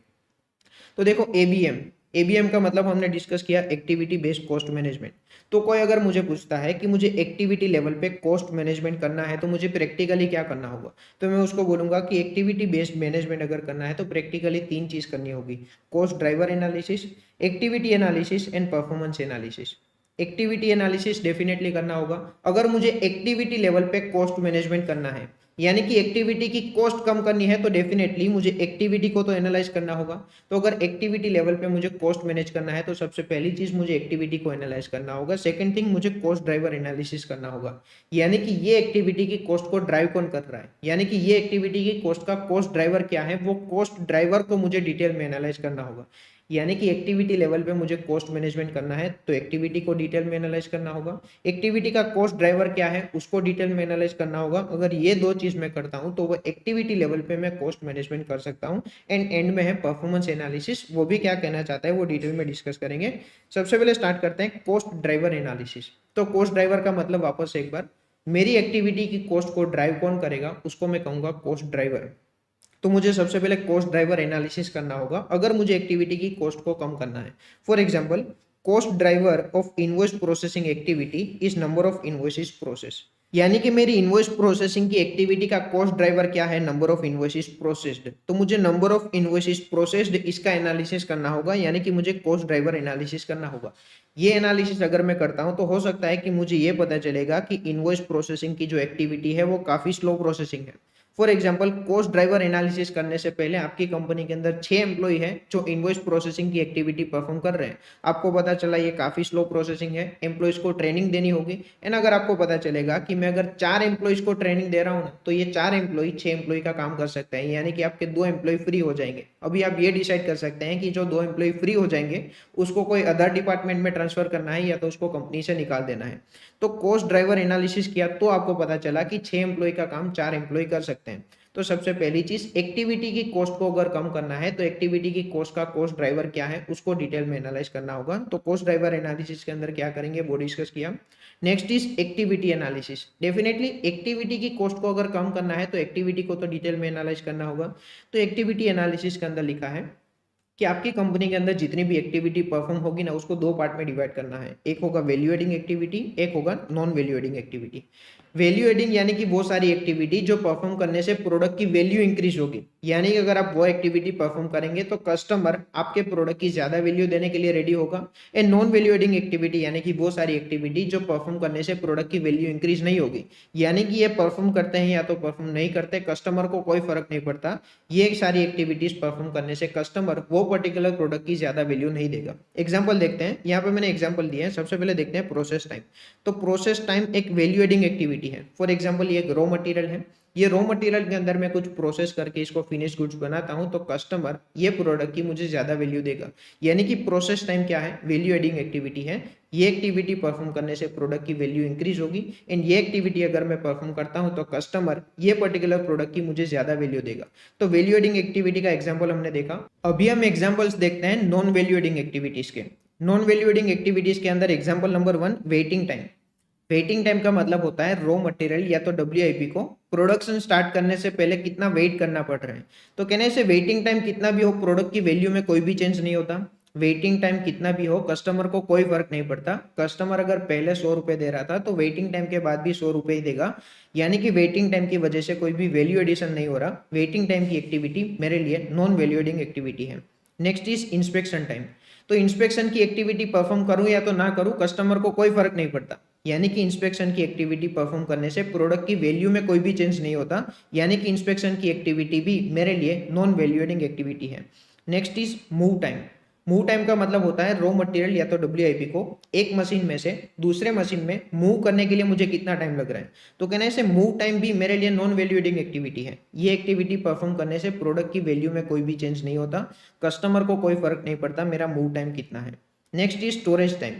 तो देखो एबीएम, एबीएम का मतलब हमने डिस्कस किया एक्टिविटी बेस्ड कॉस्ट मैनेजमेंट। तो कोई अगर मुझे पूछता है कि मुझे एक्टिविटी लेवल पे कॉस्ट मैनेजमेंट करना है तो मुझे प्रैक्टिकली क्या करना होगा, तो मैं उसको बोलूंगा कि एक्टिविटी बेस्ड मैनेजमेंट अगर करना है तो प्रैक्टिकली 3 चीज करनी होगी, cost driver analysis, activity analysis and performance analysis. Activity analysis definitely करना होगा। अगर मुझे एक्टिविटी लेवल पे कॉस्ट मैनेजमेंट करना है यानी कि एक्टिविटी की कॉस्ट कम करनी है तो डेफिनेटली मुझे एक्टिविटी को तो एनालाइज करना होगा। तो अगर एक्टिविटी लेवल पे मुझे कॉस्ट मैनेज करना है तो सबसे पहली चीज मुझे एक्टिविटी को एनालाइज करना होगा। सेकंड थिंग मुझे कॉस्ट ड्राइवर एनालिसिस करना होगा, यानी कि ये एक्टिविटी की कॉस्ट को ड्राइव कौन कर रहा है, यानी कि ये एक्टिविटी की कॉस्ट का कॉस्ट ड्राइवर क्या है, वो कॉस्ट ड्राइवर को मुझे डिटेल में एनालाइज करना होगा। यानी कि एक्टिविटी लेवल पे मुझे कॉस्ट मैनेजमेंट करना है तो एक्टिविटी को डिटेल में एनालाइज करना होगा, एक्टिविटी का कॉस्ट ड्राइवर क्या है उसको डिटेल में एनालाइज करना होगा। अगर ये 2 चीज मैं करता हूं तो वो एक्टिविटी लेवल पे मैं कॉस्ट मैनेजमेंट कर सकता हूं। एंड में है परफॉर्मेंस एनालिसिस, वो भी क्या कहना चाहता है वो डिटेल में डिस्कस करेंगे। सबसे पहले स्टार्ट करते हैं कॉस्ट ड्राइवर एनालिसिस। तो कॉस्ट ड्राइवर का मतलब वापस एक बार, मेरी एक्टिविटी की कॉस्ट को ड्राइव कौन करेगा उसको मैं कहूंगा कॉस्ट ड्राइवर। तो मुझे सबसे पहले कॉस्ट ड्राइवर एनालिसिस करना होगा अगर मुझे एक्टिविटी की कॉस्ट को कम करना है। For example cost driver of invoice processing activity is number of invoices process, यानी कि मेरी इनवॉइस प्रोसेसिंग की एक्टिविटी का कॉस्ट ड्राइवर क्या है, नंबर ऑफ इनवॉइसेस प्रोसेस्ड। तो मुझे नंबर ऑफ इनवॉइसेस प्रोसेस्ड इसका एनालिसिस करना होगा, यानी कि मुझे कॉस्ट ड्राइवर एनालिसिस करना होगा। ये एनालिसिस अगर मैं करता हूं तो हो सकता है कि मुझे ये पता चलेगा कि इनवॉइस प्रोसेसिंग की जो एक्टिविटी है वो काफी स्लो प्रोसेसिंग है। For example cost driver analysis करने से पहले आपकी कंपनी के अंदर 6 एम्प्लॉय है जो इनवॉइस प्रोसेसिंग की एक्टिविटी परफॉर्म कर रहे हैं, आपको पता चला ये काफी स्लो प्रोसेसिंग है, एम्प्लॉयज को ट्रेनिंग देनी होगी। एंड अगर आपको पता चलेगा कि मैं अगर 4 एम्प्लॉयज को ट्रेनिंग दे रहा हूँ ना तो ये 4 एम्प्लॉय 6 एम्प्लॉय का काम कर सकते हैं, यानी कि आपके 2 एम्प्लॉय फ्री हो जाएंगे। अभी आप ये डिसाइड कर सकते हैं कि जो 2 एम्प्लॉय फ्री हो जाएंगे उसको कोई अदर डिपार्टमेंट में ट्रांसफर करना है या तो उसको कंपनी से निकाल देना है। तो कॉस्ट ड्राइवर एनालिसिस किया तो आपको पता चला कि 6 एम्प्लॉय का काम 4 एम्प्लॉय कर सकते हैं। तो सबसे पहली चीज, एक्टिविटी की कॉस्ट को अगर कम करना है तो एक्टिविटी की कॉस्ट का कॉस्ट ड्राइवर क्या है उसको डिटेल में एनालाइज करना होगा। तो कॉस्ट ड्राइवर एनालिसिस के अंदर क्या करेंगे वो डिस्कस किया। Next is activity analysis. Definitely activity की कॉस्ट को अगर कम करना है तो एक्टिविटी को तो डिटेल में एनालाइज करना होगा। तो एक्टिविटी एनालिसिस के अंदर लिखा है कि आपकी कंपनी के अंदर जितनी भी एक्टिविटी परफॉर्म होगी ना उसको दो पार्ट में डिवाइड करना है। एक होगा वैल्यू एडिंग एक्टिविटी, एक होगा non value adding activity. Value adding यानी कि वो सारी एक्टिविटी जो परफॉर्म करने से प्रोडक्ट की वैल्यू इंक्रीज होगी, यानी कि अगर आप वो एक्टिविटी परफॉर्म करेंगे तो कस्टमर आपके प्रोडक्ट की ज्यादा वैल्यू देने के लिए रेडी होगा। And non value adding activity यानी कि वो सारी एक्टिविटी जो परफॉर्म करने से प्रोडक्ट की वैल्यू इंक्रीज नहीं होगी, यानी कि ये परफॉर्म करते हैं या तो परफॉर्म नहीं करते, कस्टमर को कोई फर्क नहीं पड़ता। ये सारी एक्टिविटीज परफॉर्म करने से कस्टमर वो पर्टिकुलर प्रोडक्ट की ज्यादा वैल्यू नहीं देगा। एग्जांपल देखते हैं, यहाँ पे मैंने एग्जांपल दिया है। सबसे पहले देखते हैं प्रोसेस टाइम। तो प्रोसेस टाइम एक वैल्यू एडिंग एक्टिविटी है। फॉर एग्जांपल ये एक रॉ मटेरियल है, ये रॉ मटेरियल के अंदर मैं कुछ प्रोसेस करके इसको फिनिश गुड्स बनाता हूं तो कस्टमर ये प्रोडक्ट की मुझे ज्यादा वैल्यू देगा, यानी कि प्रोसेस टाइम क्या है, वैल्यू एडिंग एक्टिविटी है। ये एक्टिविटी परफॉर्म करने से प्रोडक्ट की वैल्यू इंक्रीज होगी एंड ये एक्टिविटी अगर मैं परफॉर्म करता हूं तो कस्टमर ये पर्टिकुलर प्रोडक्ट की मुझे ज्यादा वैल्यू देगा। तो वैल्यू एडिंग एक्टिविटी का एग्जांपल हमने देखा। अभी हम एग्जांपल्स देखते हैं नॉन वैल्यू एडिंग एक्टिविटीज के। नॉन वैल्यू एडिंग एक्टिविटीज के अंदर example number 1, waiting time. Waiting time का मतलब होता है रॉ मटेरियल या तो WIP को प्रोडक्शन स्टार्ट करने से पहले कितना वेट करना पड़ रहा है। तो कहने से वेटिंग टाइम कितना भी हो प्रोडक्ट की वैल्यू में कोई भी चेंज नहीं होता। वेटिंग टाइम कितना भी हो कस्टमर को कोई फर्क नहीं पड़ता। कस्टमर अगर पहले 100 रुपए दे रहा था तो वेटिंग टाइम के बाद भी 100 रुपए ही देगा, यानी कि वेटिंग टाइम की वजह से कोई भी वैल्यू एडिशन नहीं हो रहा। वेटिंग टाइम की एक्टिविटी मेरे लिए नॉन वैल्यू एडिंग एक्टिविटी है। Next is inspection time. तो इंस्पेक्शन की एक्टिविटी परफॉर्म करूं या तो ना करूं कस्टमर को कोई फर्क नहीं पड़ता, यानी कि इंस्पेक्शन की एक्टिविटी परफॉर्म करने से प्रोडक्ट की वैल्यू में कोई भी चेंज नहीं होता, यानी कि इंस्पेक्शन की एक्टिविटी भी मेरे लिए नॉन वैल्यू एडिंग एक्टिविटी है। Next is move time. Move time का मतलब होता है रॉ मटेरियल या तो WIP को एक मशीन में से दूसरे मशीन में मूव करने के लिए मुझे कितना टाइम लग रहा है। तो कहने से मूव टाइम भी मेरे लिए नॉन वैल्यू एडिंग एक्टिविटी है। ये एक्टिविटी परफॉर्म करने से प्रोडक्ट की वैल्यू में कोई भी चेंज नहीं होता, कस्टमर को कोई फर्क नहीं पड़ता मेरा मूव टाइम कितना है। Next is storage time.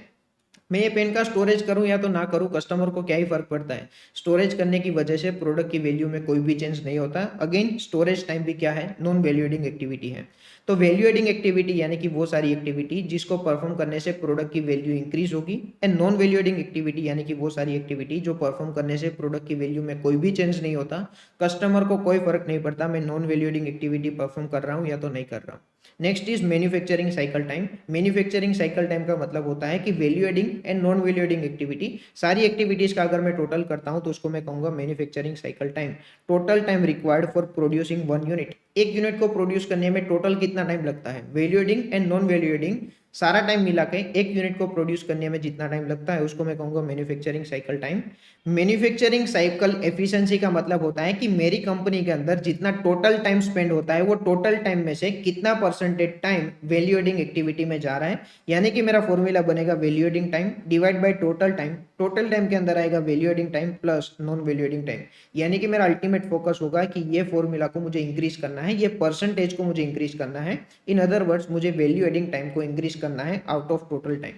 मैं ये पेन का स्टोरेज करूं या तो ना करूं कस्टमर को क्या ही फर्क पड़ता है। स्टोरेज करने की वजह से प्रोडक्ट की वैल्यू में कोई भी चेंज नहीं होता। अगेन स्टोरेज टाइम भी क्या है, नॉन वैल्यू एडिंग एक्टिविटी है। तो वैल्यू एडिंग एक्टिविटी यानी कि वो सारी एक्टिविटी जिसको परफॉर्म करने से प्रोडक्ट की वैल्यू इंक्रीज होगी, and non value adding activity यानी कि वो सारी एक्टिविटी जो परफॉर्म करने से प्रोडक्ट की वैल्यू में कोई भी चेंज नहीं होता, कस्टमर को कोई फर्क नहीं पड़ता मैं non value adding activity perform कर रहा हूँ या तो नहीं कर रहा हूँ। Next is manufacturing cycle time. Manufacturing cycle time का मतलब होता है कि value adding and non value adding activity सारी एक्टिविटीज का अगर मैं टोटल करता हूं तो उसको मैं कहूंगा manufacturing cycle time. Total time required for producing 1 unit. एक यूनिट को प्रोड्यूस करने में टोटल कितना टाइम लगता है, value adding and non value adding सारा टाइम मिला के एक यूनिट को प्रोड्यूस करने में जितना टाइम लगता है उसको मैं कहूंगा manufacturing cycle time. Manufacturing cycle efficiency का मतलब होता है कि मेरी कंपनी के अंदर जितना टोटल टाइम स्पेंड होता है वो टोटल टाइम में से कितना percentage time value adding activity में जा रहा है, यानी कि मेरा फॉर्मूला बनेगा value adding time divide by total time. Total time के अंदर आएगा value adding time plus non value adding time, यानी कि मेरा अल्टीमेट फोकस होगा कि ये फॉर्मूला को मुझे इंक्रीज करना है, ये परसेंटेज को मुझे इंक्रीज करना है। इन अदर वर्ड्स मुझे वैल्यू एडिंग टाइम को इंक्रीज करना है आउट ऑफ टोटल टाइम।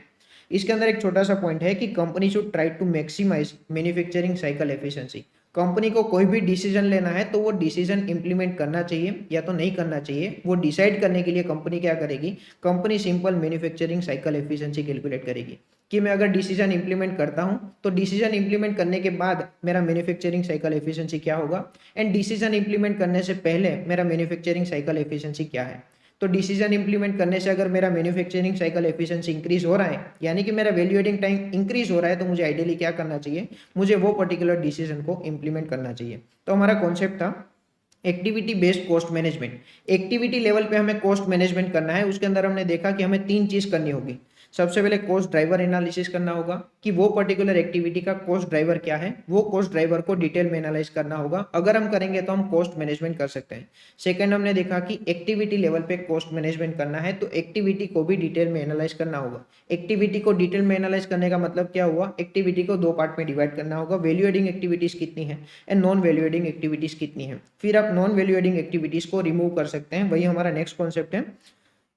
इसके अंदर एक छोटा सा पॉइंट है कि company should try to maximise manufacturing cycle efficiency. Company को कोई भी डिसीजन लेना है तो वो डिसीजन इंप्लीमेंट करना चाहिए या तो नहीं करना चाहिए, वो डिसाइड करने के लिए कंपनी क्या करेगी, company simple manufacturing cycle efficiency calculate करेगी कि मैं अगर डिसीजन इंप्लीमेंट करता हूं तो डिसीजन इंप्लीमेंट करने के बाद मेरा मैन्युफैक्चरिंग साइकिल एफिशिएंसी क्या होगा, एंड डिसीजन इंप्लीमेंट करने से पहले मेरा मैन्युफैक्चरिंग साइकिल एफिशिएंसी क्या है। तो डिसीजन इंप्लीमेंट करने से अगर मेरा मैन्युफैक्चरिंग साइकिल एफिशिएंसी इंक्रीज हो रहा है, यानी कि मेरा वैल्यू एडिंग टाइम इंक्रीज हो रहा है, तो मुझे आइडियली क्या करना चाहिए, मुझे वो पर्टिकुलर डिसीजन को इंप्लीमेंट करना चाहिए। तो हमारा कॉन्सेप्ट था activity based cost management. Activity level पे हमें कॉस्ट मैनेजमेंट करना है, उसके अंदर हमने देखा कि हमें 3 चीज करनी होगी। सबसे पहले कॉस्ट ड्राइवर एनालिसिस करना होगा कि वो पर्टिकुलर एक्टिविटी का कॉस्ट ड्राइवर क्या है, वो कॉस्ट ड्राइवर को डिटेल में एनालाइज करना होगा। अगर हम करेंगे तो हम कॉस्ट मैनेजमेंट कर सकते हैं। सेकंड हमने देखा कि एक्टिविटी लेवल पे कॉस्ट मैनेजमेंट करना है तो एक्टिविटी को भी डिटेल में एनालाइज करना होगा। एक्टिविटी को डिटेल में एनालाइज करने का मतलब क्या हुआ, एक्टिविटी को 2 पार्ट में डिवाइड करना होगा, वैल्यू एडिंग एक्टिविटीज कितनी है and non value adding activities कितनी है। फिर आप नॉन वैल्यू एडिंग एक्टिविटीज को रिमूव कर सकते हैं, वही हमारा नेक्स्ट कॉन्सेप्ट है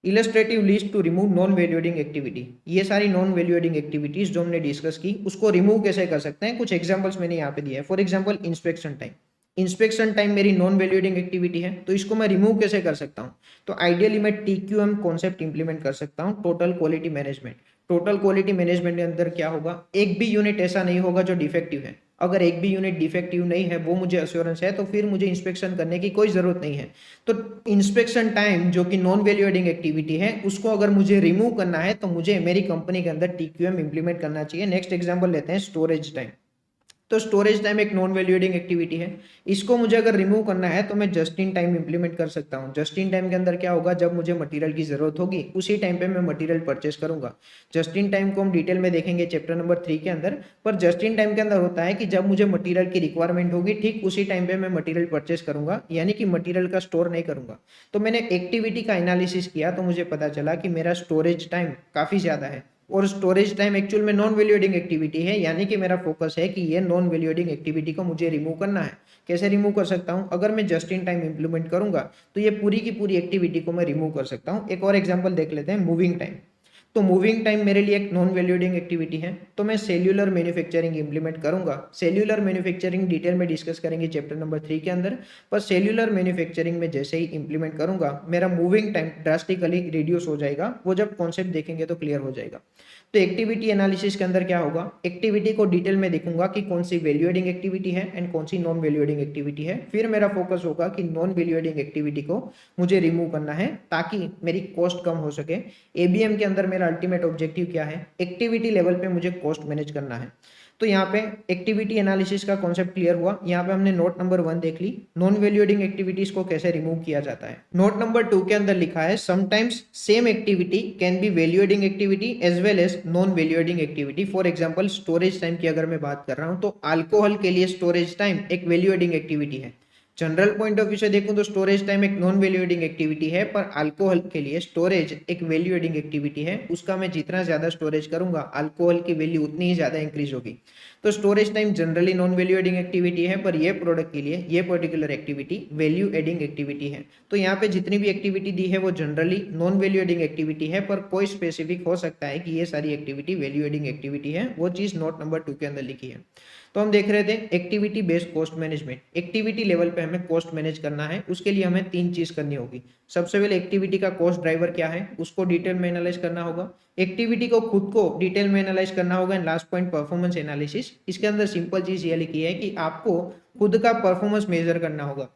illustrative list to remove non value adding activity. ये सारी नॉन वैल्यू एडिंग एक्टिविटीज जो हमने डिस्कस की उसको रिमूव कैसे कर सकते हैं, कुछ एग्जांपल्स मैंने यहाँ पे दिए हैं। For example inspection time. Inspection time मेरी नॉन वैल्यू एडिंग एक्टिविटी है, तो इसको मैं रिमूव कैसे कर सकता हूँ? तो आइडियली मैं TQM कॉन्सेप्ट इंप्लीमेंट कर सकता हूँ, total quality management. Total quality management के अंदर क्या होगा, एक भी यूनिट ऐसा नहीं होगा जो डिफेक्टिव है। अगर एक भी यूनिट डिफेक्टिव नहीं है, वो मुझे अश्योरेंस है, तो फिर मुझे इंस्पेक्शन करने की कोई जरूरत नहीं है। तो इंस्पेक्शन टाइम जो कि नॉन वैल्यू एडिंग एक्टिविटी है, उसको अगर मुझे रिमूव करना है तो मुझे मेरी कंपनी के अंदर TQM इंप्लीमेंट करना चाहिए। नेक्स्ट एग्जांपल लेते हैं स्टोरेज टाइम। तो स्टोरेज टाइम एक नॉन वैल्यू एडिंग एक्टिविटी है, इसको मुझे अगर रिमूव करना है तो मैं जस्ट इन टाइम इंप्लीमेंट कर सकता हूँ। जस्ट इन टाइम के अंदर क्या होगा, जब मुझे मटेरियल की जरूरत होगी उसी टाइम पे मैं मटेरियल परचेस करूंगा। जस्ट इन टाइम को हम डिटेल में देखेंगे चैप्टर नंबर 3 के अंदर, पर जस्ट इन टाइम के अंदर होता है कि जब मुझे मटेरियल की रिक्वायरमेंट होगी ठीक उसी टाइम पे मैं मटेरियल परचेस करूंगा, यानी कि मटेरियल का स्टोर नहीं करूंगा। तो मैंने एक्टिविटी का एनालिसिस किया तो मुझे पता चला कि मेरा स्टोरेज टाइम काफी ज्यादा है, और स्टोरेज टाइम एक्चुअल में नॉन वैल्यू एडिंग एक्टिविटी है, यानी कि मेरा फोकस है कि ये नॉन वैल्यू एडिंग एक्टिविटी को मुझे रिमूव करना है। कैसे रिमूव कर सकता हूं? अगर मैं जस्ट इन टाइम इंप्लीमेंट करूंगा तो ये पूरी की पूरी एक्टिविटी को मैं रिमूव कर सकता हूं। एक और एग्जांपल देख लेते हैं, मूविंग टाइम। तो मूविंग टाइम मेरे लिए एक नॉन वैल्यू एडिंग एक्टिविटी है, तो मैं सेल्यूलर मैन्युफैक्चरिंग इंप्लीमेंट करूंगा। सेल्यूलर मैन्युफैक्चरिंग डिटेल में डिस्कस करेंगे चैप्टर नंबर 3 के अंदर, पर सेल्यूलर मैन्युफैक्चरिंग में जैसे ही इंप्लीमेंट करूंगा मेरा मूविंग टाइम ड्रास्टिकली रिड्यूस हो जाएगा। वो जब कॉन्सेप्ट देखेंगे तो क्लियर हो जाएगा। तो एक्टिविटी एनालिसिस के अंदर क्या होगा, एक्टिविटी को डिटेल में देखूंगा कि कौन सी वैल्यू एडिंग एक्टिविटी है एंड कौन सी नॉन वैल्यू एडिंग एक्टिविटी है। फिर मेरा फोकस होगा कि नॉन वैल्यू एडिंग एक्टिविटी को मुझे रिमूव करना है ताकि मेरी कॉस्ट कम हो सके। ABM के अंदर मेरा अल्टीमेट ऑब्जेक्टिव क्या है, एक्टिविटी लेवल पे मुझे कॉस्ट मैनेज करना है। तो यहाँ पे एक्टिविटी एनालिसिस का कॉन्सेप्ट क्लियर हुआ। यहाँ पे हमने नोट नंबर 1 देख ली, नॉन वैल्यू एडिंग एक्टिविटीज को कैसे रिमूव किया जाता है। नोट नंबर 2 के अंदर लिखा है, sometimes same activity can be value adding activity as well as non value adding activity. For example storage time की अगर मैं बात कर रहा हूँ तो अल्कोहल के लिए स्टोरेज टाइम एक वैल्यू एडिंग एक्टिविटी है। जनरल पॉइंट ऑफ व्यू से देखूं तो स्टोरेज टाइम एक नॉन वैल्यू एडिंग एक्टिविटी है, पर अल्कोहल के लिए स्टोरेज एक वैल्यू एडिंग एक्टिविटी है। उसका मैं जितना ज्यादा स्टोरेज करूंगा अल्कोहल की वैल्यू उतनी ही ज्यादा इंक्रीज होगी। तो storage time generally non value adding activity है, पर ये प्रोडक्ट के लिए ये particular activity value adding activity है। तो यहाँ पे जितनी भी एक्टिविटी दी है वो generally non value adding activity है, पर कोई स्पेसिफिक हो सकता है कि ये सारी एक्टिविटी वैल्यू एडिंग एक्टिविटी है। वो चीज नोट नंबर 2 के अंदर लिखी है। तो हम देख रहे थे activity based cost management. Activity level पे हमें कॉस्ट मैनेज करना है, उसके लिए हमें 3 चीज करनी होगी। सबसे पहले एक्टिविटी का कॉस्ट ड्राइवर क्या है उसको डिटेल में एनालाइज करना होगा, एक्टिविटी को खुद को डिटेल में एनालाइज करना होगा। And last point performance analysis. इसके अंदर सिंपल चीज ये लिखी है कि आपको खुद का परफॉर्मेंस मेजर करना होगा।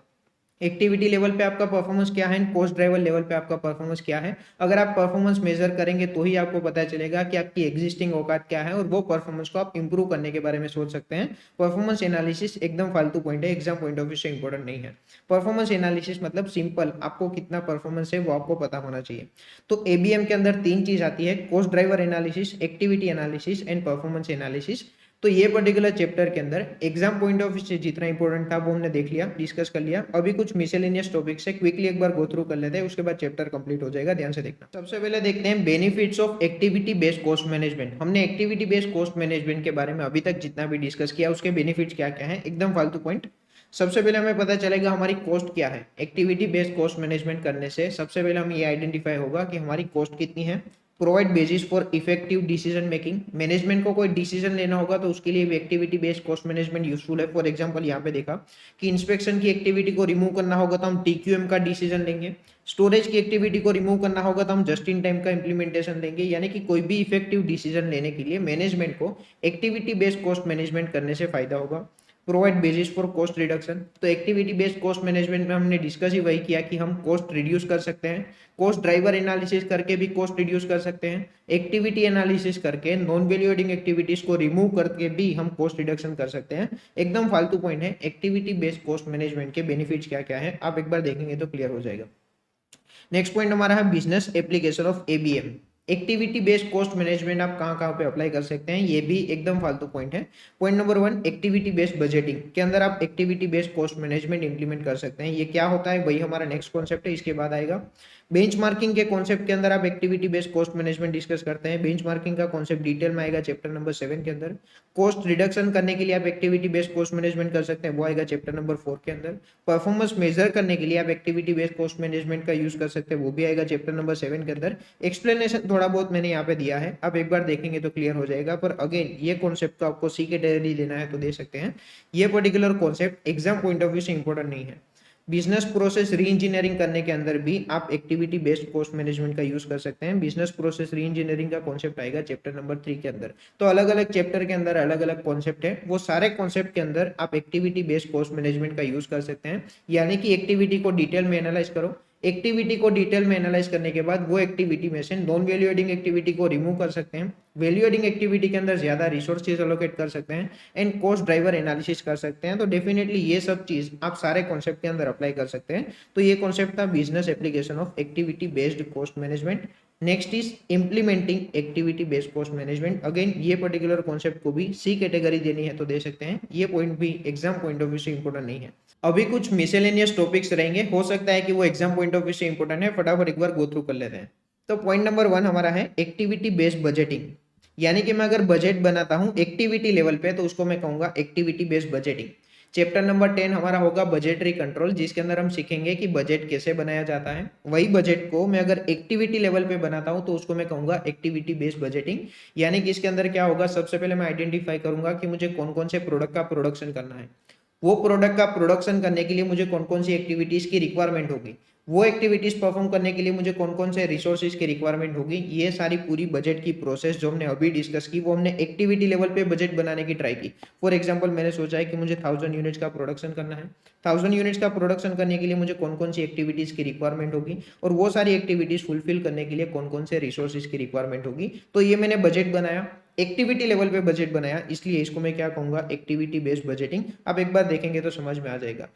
एक्टिविटी लेवल पे आपका परफॉर्मेंस क्या है, कॉस्ट ड्राइवर लेवल पे आपका परफॉर्मेंस क्या है। अगर आप परफॉर्मेंस मेजर करेंगे तो ही आपको पता चलेगा कि आपकी एग्जिस्टिंग औकात क्या है, और वो परफॉर्मेंस को आप इंप्रूव करने के बारे में सोच सकते हैं। परफॉर्मेंस एनालिसिस एकदम फालतू पॉइंट है, एग्जाम पॉइंट ऑफ व्यू से इंपॉर्टेंट नहीं है। परफॉर्मेंस एनालिसिस मतलब सिंपल, आपको कितना परफॉर्मेंस है वो आपको पता होना चाहिए। तो ABM के अंदर 3 चीज आती है, cost driver analysis, activity analysis and performance analysis. तो ये पर्टिकुलर चैप्टर के अंदर एग्जाम पॉइंट ऑफ व्यू से जितना इंपॉर्टेंट था वो हमने देख लिया, डिस्कस कर लिया। अभी कुछ मिसेलेनियस टॉपिक्स है, क्विकली एक बार गो थ्रू कर लेते हैं, उसके बाद चैप्टर कंप्लीट हो जाएगा। ध्यान से देखना। सबसे पहले देखते हैं benefits of activity based cost management. हमने एक्टिविटी बेस्ड कॉस्ट मैनेजमेंट के बारे में अभी तक जितना भी डिस्कस किया उसके बेनिफिट्स क्या क्या है, एकदम फालतू पॉइंट। सबसे पहले हमें पता चलेगा हमारी कॉस्ट क्या है। एक्टिविटी बेस्ड कॉस्ट मैनेजमेंट करने से सबसे पहले हमें ये आइडेंटिफाई होगा कि हमारी कॉस्ट कितनी है। Provide basis for effective decision making. Management को कोई डिसीजन लेना होगा तो उसके लिए भी activity based cost management useful है। फॉर एग्जांपल यहाँ पे देखा कि इंस्पेक्शन की एक्टिविटी को रिमूव करना होगा तो हम TQM का डिसीजन लेंगे। स्टोरेज की एक्टिविटी को रिमूव करना होगा तो हम जस्ट इन टाइम का इंप्लीमेंटेशन लेंगे। यानी कि कोई भी इफेक्टिव डिसीजन लेने के लिए मैनेजमेंट को एक्टिविटी बेस्ड कॉस्ट मैनेजमेंट करने से फायदा होगा। Provide basis for cost reduction. तो एक्टिविटी बेस्ड कॉस्ट मैनेजमेंट में हमने डिस्कस ही वही किया कि हम कॉस्ट रिड्यूस कर सकते हैं, कॉस्ट ड्राइवर एनालिसिस करके भी कॉस्ट रिड्यूस कर सकते हैं, एक्टिविटी एनालिसिस करके नॉन वैल्यू एडिंग एक्टिविटीज को रिमूव करके भी हम कॉस्ट रिडक्शन कर सकते हैं। एकदम फालतू पॉइंट है। एक्टिविटी बेस्ड कॉस्ट मैनेजमेंट के बेनिफिट्स क्या क्या है आप एक बार देखेंगे तो क्लियर हो जाएगा। नेक्स्ट पॉइंट हमारा है business application of ABM। Activity based cost management आप कहाँ कहाँ पे अप्लाई कर सकते हैं, ये भी एकदम फालतू पॉइंट है। Point number 1, activity based budgeting के अंदर आप activity based cost management implement कर सकते हैं। ये क्या होता है वही हमारा नेक्स्ट कॉन्सेप्ट है, इसके बाद आएगा। बेंचमार्किंग के कॉन्सेप्ट के अंदर आप activity based cost management discuss करते हैं। बेंचमार्किंग का कॉन्सेप्ट डिटेल में आएगा चैप्टर नंबर 7 के अंदर। कॉस्ट रिडक्शन करने के लिए आप एक्टिविटी बेस्ड कॉस्ट मैनेजमेंट कर सकते हैं, वो आएगा चैप्टर नंबर 4 के अंदर। परफॉर्मेंस मेजर करने के लिए आप एक्टिविटी बेस्ड कॉस्ट मैनेजमेंट का यूज कर सकते हैं, वो भी आएगा चैप्टर नंबर 7 के अंदर। एक्सप्लेनेशन थोड़ा बहुत मैंने यहाँ पे दिया है, आप एक बार देखेंगे तो क्लियर हो जाएगा, पर अगेन ये कॉन्सेप्ट तो आपको सी कैटेगरी लेना है तो दे सकते हैं। ये particular concept exam point of view से इंपॉर्टेंट नहीं है। बिजनेस प्रोसेस री इंजीनियरिंग करने के अंदर भी आप एक्टिविटी बेस्ड कॉस्ट मैनेजमेंट का यूज कर सकते हैं। बिजनेस प्रोसेस री इंजीनियरिंग का कॉन्सेप्ट आएगा चैप्टर नंबर 3 के अंदर। तो अलग अलग चैप्टर के अंदर अलग अलग कॉन्सेप्ट है, वो सारे कॉन्सेप्ट के अंदर आप एक्टिविटी बेस्ड कॉस्ट मैनेजमेंट का यूज कर सकते हैं। यानी कि एक्टिविटी को डिटेल में एनालाइज करो, एक्टिविटी को डिटेल में एनालाइज करने के बाद वो एक्टिविटी में से नॉन वैल्यू एडिंग एक्टिविटी को रिमूव कर सकते हैं, वैल्यू एडिंग एक्टिविटी के अंदर ज्यादा रिसोर्सेज एलोकेट कर सकते हैं एंड कॉस्ट ड्राइवर एनालिसिस कर सकते हैं। तो डेफिनेटली ये सब चीज आप सारे कॉन्सेप्ट के अंदर अप्लाई कर सकते हैं। तो ये कॉन्सेप्ट था business application of activity based cost management. Next is implementing activity based cost management. Again ये पर्टिकुलर कॉन्सेप्ट को भी सी कैटेगरी देनी है तो दे सकते हैं, ये पॉइंट भी एग्जाम पॉइंट ऑफ व्यू से इंपॉर्टेंट नहीं है। अभी कुछ मिसेलेनियस टॉपिक्स रहेंगे, हो सकता है कि वो एग्जाम पॉइंट ऑफ व्यू से इंपॉर्टेंट है, फटाफट एक बार गो थ्रू कर लेते हैं। तो पॉइंट नंबर 1 हमारा है एक्टिविटी बेस्ड बजटिंग। यानी कि मैं अगर बजट बनाता हूं एक्टिविटी लेवल पे तो उसको मैं कहूंगा activity based budgeting. Chapter number 10 हमारा होगा बजटरी कंट्रोल, जिसके अंदर हम सीखेंगे कि बजट कैसे बनाया जाता है। वही बजट को मैं अगर एक्टिविटी लेवल पे बनाता हूं तो उसको मैं कहूंगा एक्टिविटी बेस्ड बजटिंग। यानी कि इसके अंदर क्या होगा, सबसे पहले मैं आइडेंटिफाई करूंगा कि मुझे कौन कौन से प्रोडक्ट का प्रोडक्शन करना है, वो प्रोडक्ट का प्रोडक्शन करने के लिए मुझे कौन कौन सी एक्टिविटीज की रिक्वायरमेंट होगी, वो एक्टिविटीज परफॉर्म करने के लिए मुझे कौन कौन से रिसोर्सेज की रिक्वायरमेंट होगी। ये सारी पूरी बजट की प्रोसेस जो हमने अभी डिस्कस की वो हमने एक्टिविटी लेवल पे बजट बनाने की ट्राई की। फॉर एग्जांपल मैंने सोचा है कि मुझे 1000 यूनिट्स का प्रोडक्शन करना है, 1000 यूनिट्स का प्रोडक्शन करने के लिए मुझे कौन कौन सी एक्टिविटीज की रिक्वायरमेंट होगी और वो सारी एक्टिविटीज फुलफिल करने के लिए कौन कौन से रिसोर्सेज की रिक्वायरमेंट होगी। तो ये मैंने बजट बनाया, एक्टिविटी लेवल पे बजट बनाया, इसलिए इसको मैं क्या कहूंगा एक्टिविटी बेस्ड बजटिंग। आप एक बार देखेंगे तो समझ में आ जाएगा।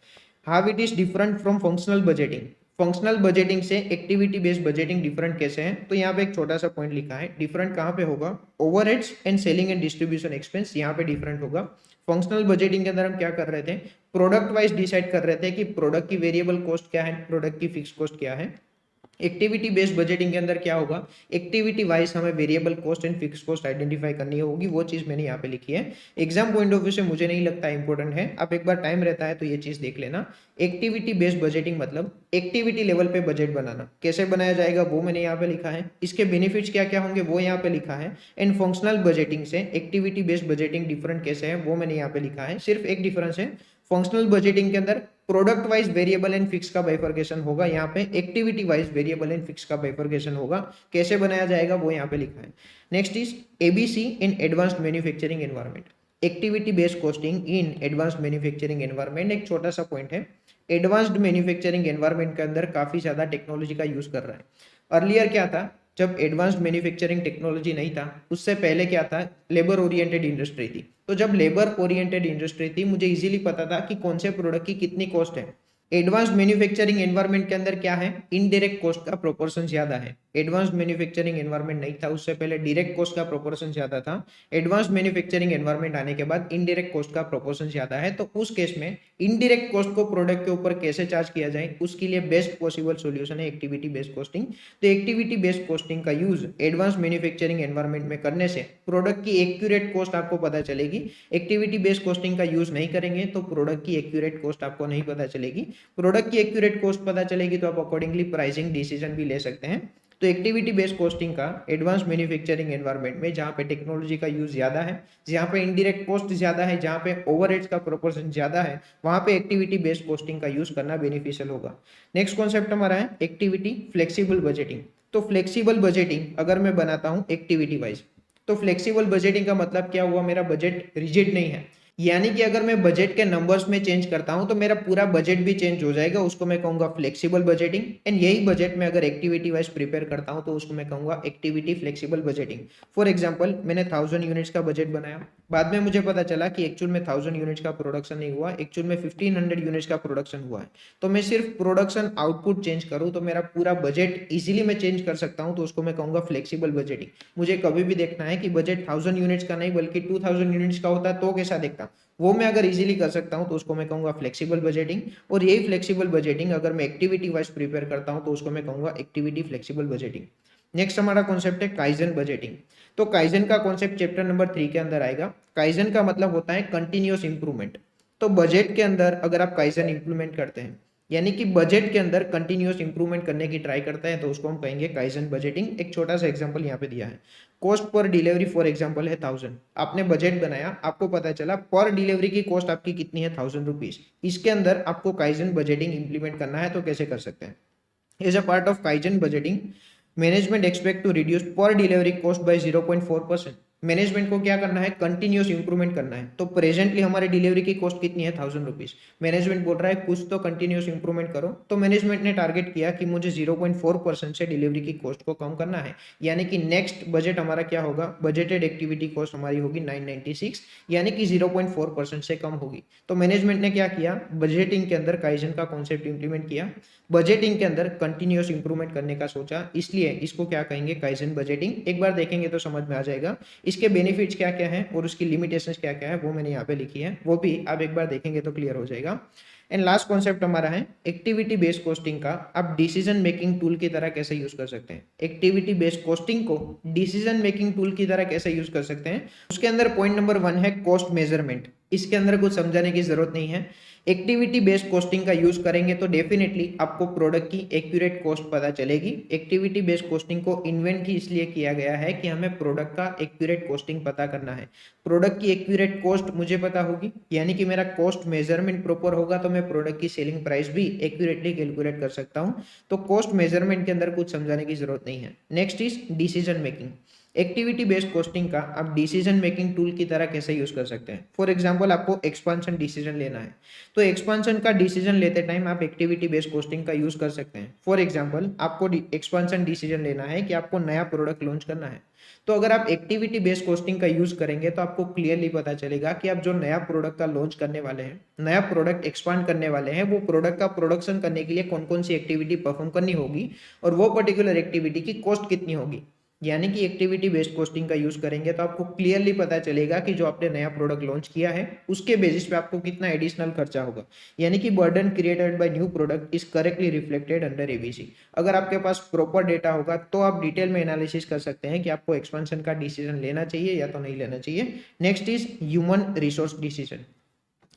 How it is different from functional budgeting. Functional budgeting से एक्टिविटी बेस्ड बजटिंग डिफरेंट कैसे है, तो यहाँ पे एक छोटा सा पॉइंट लिखा है। डिफरेंट कहाँ पे होगा, overheads and selling and distribution expense यहाँ पे डिफरेंट होगा। फंक्शनल बजटिंग के अंदर हम क्या कर रहे थे, प्रोडक्ट वाइज डिसाइड कर रहे थे कि प्रोडक्ट की वेरिएबल कॉस्ट क्या है, प्रोडक्ट की फिक्स कॉस्ट क्या है। एक्टिविटी बेस्ड बजटिंग के अंदर क्या होगा, एक्टिविटी वाइज हमें variable cost and fix cost identify करनी होगी, वो चीज मैंने यहाँ पे लिखी है। एग्जाम पॉइंट ऑफ व्यू से मुझे नहीं लगता इंपॉर्टेंट है, आप एक बार टाइम रहता है तो ये चीज देख लेना। एक्टिविटी बेस्ड बजटिंग मतलब एक्टिविटी लेवल पे बजट बनाना, कैसे बनाया जाएगा वो मैंने यहाँ पे लिखा है, इसके बेनिफिट्स क्या क्या होंगे वो यहाँ पे लिखा है। एंड फंक्शनल बजटिंग से एक्टिविटी बेस्ड बजटिंग डिफरेंट कैसे है वो मैंने यहाँ पे लिखा है। सिर्फ एक डिफरेंस है, फंक्शनल बजटिंग के अंदर product wise variable and fix का बाइफर्केशन होगा, यहाँ पे activity wise variable and fix का बाइफर्केशन होगा। कैसे बनाया जाएगा वो यहाँ पे लिखा है। Next is ABC in advanced manufacturing environment. Activity based costing in advanced manufacturing environment एक छोटा सा पॉइंट है। एडवांस्ड मैन्युफैक्चरिंग एनवायरनमेंट के अंदर काफी ज्यादा टेक्नोलॉजी का यूज कर रहा है। अर्लियर क्या था, जब एडवांस्ड मैन्युफैक्चरिंग टेक्नोलॉजी नहीं था उससे पहले क्या था, लेबर ओरिएंटेड इंडस्ट्री थी। तो जब लेबर ओरिएंटेड इंडस्ट्री थी मुझे इजीली पता था कि कौन से प्रोडक्ट की कितनी कॉस्ट है। एडवांस्ड मैन्युफैक्चरिंग एनवायरनमेंट के अंदर क्या है, इनडायरेक्ट कॉस्ट का प्रोपोर्शन ज्यादा है। एडवांस्ड मैन्युफैक्चरिंग एनवायरनमेंट नहीं था उससे पहले डायरेक्ट कॉस्ट का प्रोपोर्शन ज्यादा था। एडवांस्ड मैन्युफैक्चरिंग एनवायरनमेंट आने के बाद इनडायरेक्ट कॉस्ट का प्रोपोर्शन ज्यादा है। तो उस केस में इनडायरेक्ट कॉस्ट को प्रोडक्ट के ऊपर कैसे चार्ज किया जाए उसके लिए बेस्ट पॉसिबल सॉल्यूशन है एक्टिविटी बेस्ड कॉस्टिंग। तो एक्टिविटी बेस्ड कॉस्टिंग का यूज एडवांस मैन्युफैक्चरिंग एनवायरनमेंट में करने से प्रोडक्ट की एक्यूरेट कॉस्ट आपको पता चलेगी। एक्टिविटी बेस्ड कॉस्टिंग का यूज नहीं करेंगे तो प्रोडक्ट की एक्यूरेट कॉस्ट आपको नहीं पता चलेगी। प्रोडक्ट की एक्यूरेट कॉस्ट पता चलेगी तो आप अकॉर्डिंगली प्राइसिंग डिसीजन भी ले सकते हैं। तो एक्टिविटी बेस्ड कॉस्टिंग का एडवांस मैन्युफैक्चरिंग एनवायरनमेंट में जहां पे टेक्नोलॉजी का यूज ज्यादा है, जहां पे इनडायरेक्ट कॉस्ट ज्यादा है, जहां पे ओवरहेड्स का प्रोपोर्शन ज्यादा है, वहां पे एक्टिविटी बेस्ड कॉस्टिंग का यूज करना बेनिफिशियल होगा। नेक्स्ट कॉन्सेप्ट हमारा है एक्टिविटी फ्लेक्सिबल बजटिंग। तो फ्लेक्सिबल बजटिंग अगर मैं बनाता हूं एक्टिविटी वाइज, तो फ्लेक्सिबल बजटिंग का मतलब क्या हुआ, मेरा बजट रिजिड नहीं है। यानी कि अगर मैं बजट के नंबर्स में चेंज करता हूं तो मेरा पूरा बजट भी चेंज हो जाएगा, उसको मैं कहूंगा फ्लेक्सिबल बजटिंग। एंड यही बजट में अगर एक्टिविटी वाइज प्रिपेयर करता हूं तो उसको मैं कहूंगा activity flexible budgeting. For example मैंने 1000 यूनिट्स का बजट बनाया, बाद में मुझे पता चला कि एक्चुअल में 1000 यूनिट्स का प्रोडक्शन नहीं हुआ, एक्चुअल में 1500 यूनिट्स का प्रोडक्शन हुआ है। तो मैं सिर्फ प्रोडक्शन आउटपुट चेंज करूँ तो मेरा पूरा बजट इजीली मैं चेंज कर सकता हूँ, तो उसको मैं कहूँगा फ्लेक्सिबल बजटिंग। मुझे कभी भी देखना है कि बजट 1000 यूनिट्स का नहीं बल्कि 2000 यूनिट्स का होता है तो कैसा देखता, वो मैं अगर इजीली कर सकता हूँ तो उसको मैं कहूँगा फ्लेक्सिबल बजटिंग। और यही फ्लेक्सिबल बजटिंग अगर मैं एक्टिविटी वाइज प्रिपेयर करता हूँ तो उसको मैं कहूँगा एक्टिविटी फ्लेक्सिबल बजटिंग। नेक्स्ट हमारा कॉन्सेप्ट है काइजन बजटिंग। तो काइजन का कॉन्सेप्ट चैप्टर नंबर 3 के अंदर आएगा। काइजन का मतलब होता है कंटिन्यूअस इंप्रूवमेंट। तो बजट के अंदर अगर आप काइजन इंप्लीमेंट करते हैं, यानी कि बजट के अंदर कंटिन्यूअस इंप्रूवमेंट करने की ट्राई करते हैं, तो उसको हम कहेंगे काइजन बजटिंग। एक छोटा सा एग्जांपल यहाँ पे दिया है, cost per delivery for example है 1000। आपने बजट बनाया, आपको पता चला पर डिलीवरी की कॉस्ट आपकी कितनी है 1000 रुपीज। इसके अंदर आपको काइजन बजटिंग इंप्लीमेंट करना है, तो कैसे कर सकते हैं? As a part of kaizen budgeting, management expect to reduce per delivery cost by 0.4%। Management को क्या करना है? कंटिन्यूअस इंप्रूवमेंट करना है। तो प्रेजेंटली हमारे डिलीवरी की कॉस्ट कितनी है 1000 रुपीज। मैनेजमेंट बोल रहा है कुछ तो कंटिन्यूअस इंप्रूवमेंट करो, तो मैनेजमेंट ने टारगेट किया कि मुझे 0.4% से डिलीवरी की कॉस्ट को कम करना है। यानी कि नेक्स्ट बजट हमारा क्या होगा? बजटेड एक्टिविटी कॉस्ट हमारी होगी 996, यानी कि 0.4% से कम होगी। तो मैनेजमेंट ने क्या किया? बजटिंग के अंदर काइजन का कॉन्सेप्ट इंप्लीमेंट किया, बजटिंग के अंदर कंटिन्यूअस इंप्रूवमेंट करने का सोचा, इसलिए इसको क्या कहेंगे? Kaizen budgeting. एक बार देखेंगे तो समझ में आ जाएगा इसके बेनिफिट्स क्या क्या हैं और उसकी लिमिटेशंस क्या क्या है, वो मैंने यहाँ पे लिखी है, वो भी आप एक बार देखेंगे तो क्लियर हो जाएगा। एंड लास्ट कॉन्सेप्ट हमारा है एक्टिविटी बेस्ड कॉस्टिंग का आप डिसीजन मेकिंग टूल की तरह कैसे यूज कर सकते हैं। एक्टिविटी बेस्ड कॉस्टिंग को डिसीजन मेकिंग टूल की तरह कैसे यूज कर सकते हैं, उसके अंदर पॉइंट नंबर 1 है कॉस्ट मेजरमेंट। इसके अंदर कुछ समझाने की जरूरत नहीं है। एक्टिविटी बेस्ड कॉस्टिंग का यूज करेंगे तो डेफिनेटली आपको प्रोडक्ट की एक्यूरेट कॉस्ट पता चलेगी। एक्टिविटी बेस्ड कॉस्टिंग को इन्वेंट ही इसलिए किया गया है कि हमें प्रोडक्ट का एक्यूरेट कॉस्टिंग पता करना है। प्रोडक्ट की एक्यूरेट कॉस्ट मुझे पता होगी, यानी कि मेरा कॉस्ट मेजरमेंट प्रॉपर होगा, तो मैं प्रोडक्ट की सेलिंग प्राइस भी एक्यूरेटली कैलकुलेट कर सकता हूं। तो कॉस्ट मेजरमेंट के अंदर कुछ समझाने की जरूरत नहीं है। Next is decision making. Activity based costing का आप डिसीजन मेकिंग टूल की तरह कैसे यूज कर सकते हैं। फॉर एग्जांपल आपको एक्सपांशन डिसीजन लेना है, तो एक्सपांशन का डिसीजन लेते टाइम आप एक्टिविटी बेस्ड कॉस्टिंग का यूज कर सकते हैं। फॉर एग्जांपल आपको एक्सपांशन डिसीजन लेना है कि आपको नया प्रोडक्ट लॉन्च करना है, तो अगर आप एक्टिविटी बेस्ड कॉस्टिंग का यूज करेंगे तो आपको क्लियरली पता चलेगा कि आप जो नया प्रोडक्ट का लॉन्च करने वाले हैं, नया प्रोडक्ट एक्सपांड करने वाले हैं, वो प्रोडक्ट का प्रोडक्शन करने के लिए कौन कौन सी एक्टिविटी परफॉर्म करनी होगी और वो पर्टिकुलर एक्टिविटी की कॉस्ट कितनी होगी। यानी कि एक्टिविटी बेस्ड कॉस्टिंग का यूज करेंगे तो आपको क्लियरली पता चलेगा कि जो आपने नया प्रोडक्ट लॉन्च किया है उसके बेसिस पे आपको कितना एडिशनल खर्चा होगा। यानी कि burden created by new product is correctly reflected under ABC. अगर आपके पास प्रॉपर डेटा होगा तो आप डिटेल में एनालिसिस कर सकते हैं कि आपको एक्सपेंशन का डिसीजन लेना चाहिए या तो नहीं लेना चाहिए। Next is human resource decision.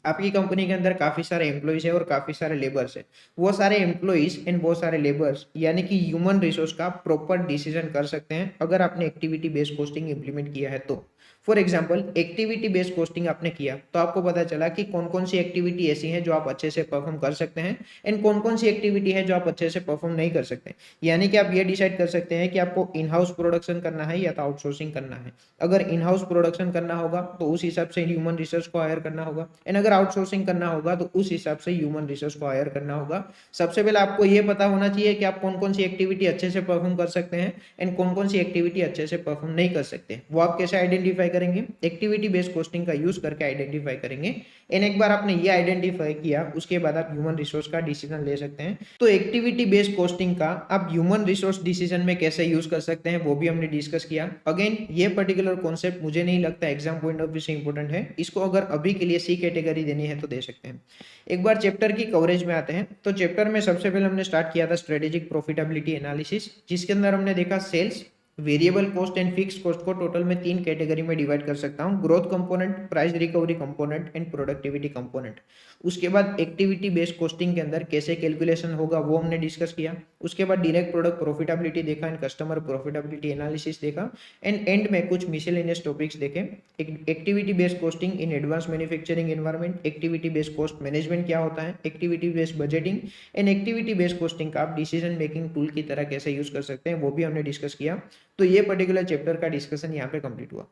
आपकी कंपनी के अंदर काफी सारे एम्प्लॉइज है और काफी सारे लेबर्स है, वो सारे एम्प्लॉइज एंड वो सारे लेबर्स यानी कि ह्यूमन रिसोर्स का प्रॉपर डिसीजन कर सकते हैं अगर आपने एक्टिविटी बेस्ड कॉस्टिंग इंप्लीमेंट किया है तो। For example activity based costing आपने किया तो आपको पता चला कि कौन कौन सी एक्टिविटी ऐसी है जो आप अच्छे से परफॉर्म कर सकते हैं एंड कौन कौन सी एक्टिविटी है जो आप अच्छे से परफॉर्म नहीं कर सकते। यानी कि आप ये डिसाइड कर सकते हैं कि आपको इन हाउस प्रोडक्शन करना है या तो आउटसोर्सिंग करना है। अगर इन हाउस प्रोडक्शन करना होगा तो उस हिसाब से ह्यूमन रिसोर्स को हायर करना होगा, एंड अगर आउटसोर्सिंग करना होगा तो उस हिसाब से ह्यूमन रिसोर्स को हायर करना होगा। सबसे पहले आपको ये पता होना चाहिए कि आप कौन कौन सी एक्टिविटी अच्छे से परफॉर्म कर सकते हैं एंड कौन कौन सी एक्टिविटी अच्छे से परफॉर्म नहीं कर सकते। वो आप कैसे आइडेंटिफाई करेंगे? एक्टिविटी बेस्ड कॉस्टिंग का यूज करके आइडेंटिफाई करेंगे। एंड एक बार आपने ये आइडेंटिफाई किया उसके बाद आप ह्यूमन रिसोर्स का डिसीजन ले सकते हैं। तो एक्टिविटी बेस्ड कॉस्टिंग का आप ह्यूमन रिसोर्स डिसीजन में कैसे यूज कर सकते हैं वो भी हमने डिस्कस किया। अगेन ये पर्टिकुलर कॉन्सेप्ट मुझे नहीं लगता एग्जाम पॉइंट ऑफ व्यू से इंपॉर्टेंट है, इसको अगर अभी के लिए सी कैटेगरी देनी है तो दे सकते हैं। एक बार चैप्टर की कवरेज में आते हैं, तो चैप्टर में सबसे पहले हमने स्टार्ट किया था स्ट्रेटेजिक प्रॉफिटेबिलिटी एनालिसिस, जिसके अंदर हमने देखा sales, variable cost and fix cost को टोटल में 3 कैटेगरी में डिवाइड कर सकता हूं, growth component, price recovery component and productivity component. उसके बाद एक्टिविटी बेस्ड कॉस्टिंग के अंदर कैसे कैलकुलेशन होगा वो हमने डिस्कस किया। उसके बाद डायरेक्ट प्रोडक्ट प्रॉफिटेबिलिटी देखा एंड कस्टमर प्रॉफिटेबिलिटी एनालिसिस देखा एंड एंड में कुछ मिसलेनियस टॉपिक्स देखे। Activity based costing in advance manufacturing environment, activity based cost management क्या होता है, activity based budgeting and activity based costing का आप डिसीजन मेकिंग टूल की तरह कैसे यूज कर सकते हैं वो भी हमने डिस्कस किया। तो ये पर्टिकुलर चैप्टर का डिस्कशन यहाँ पे कंप्लीट हुआ।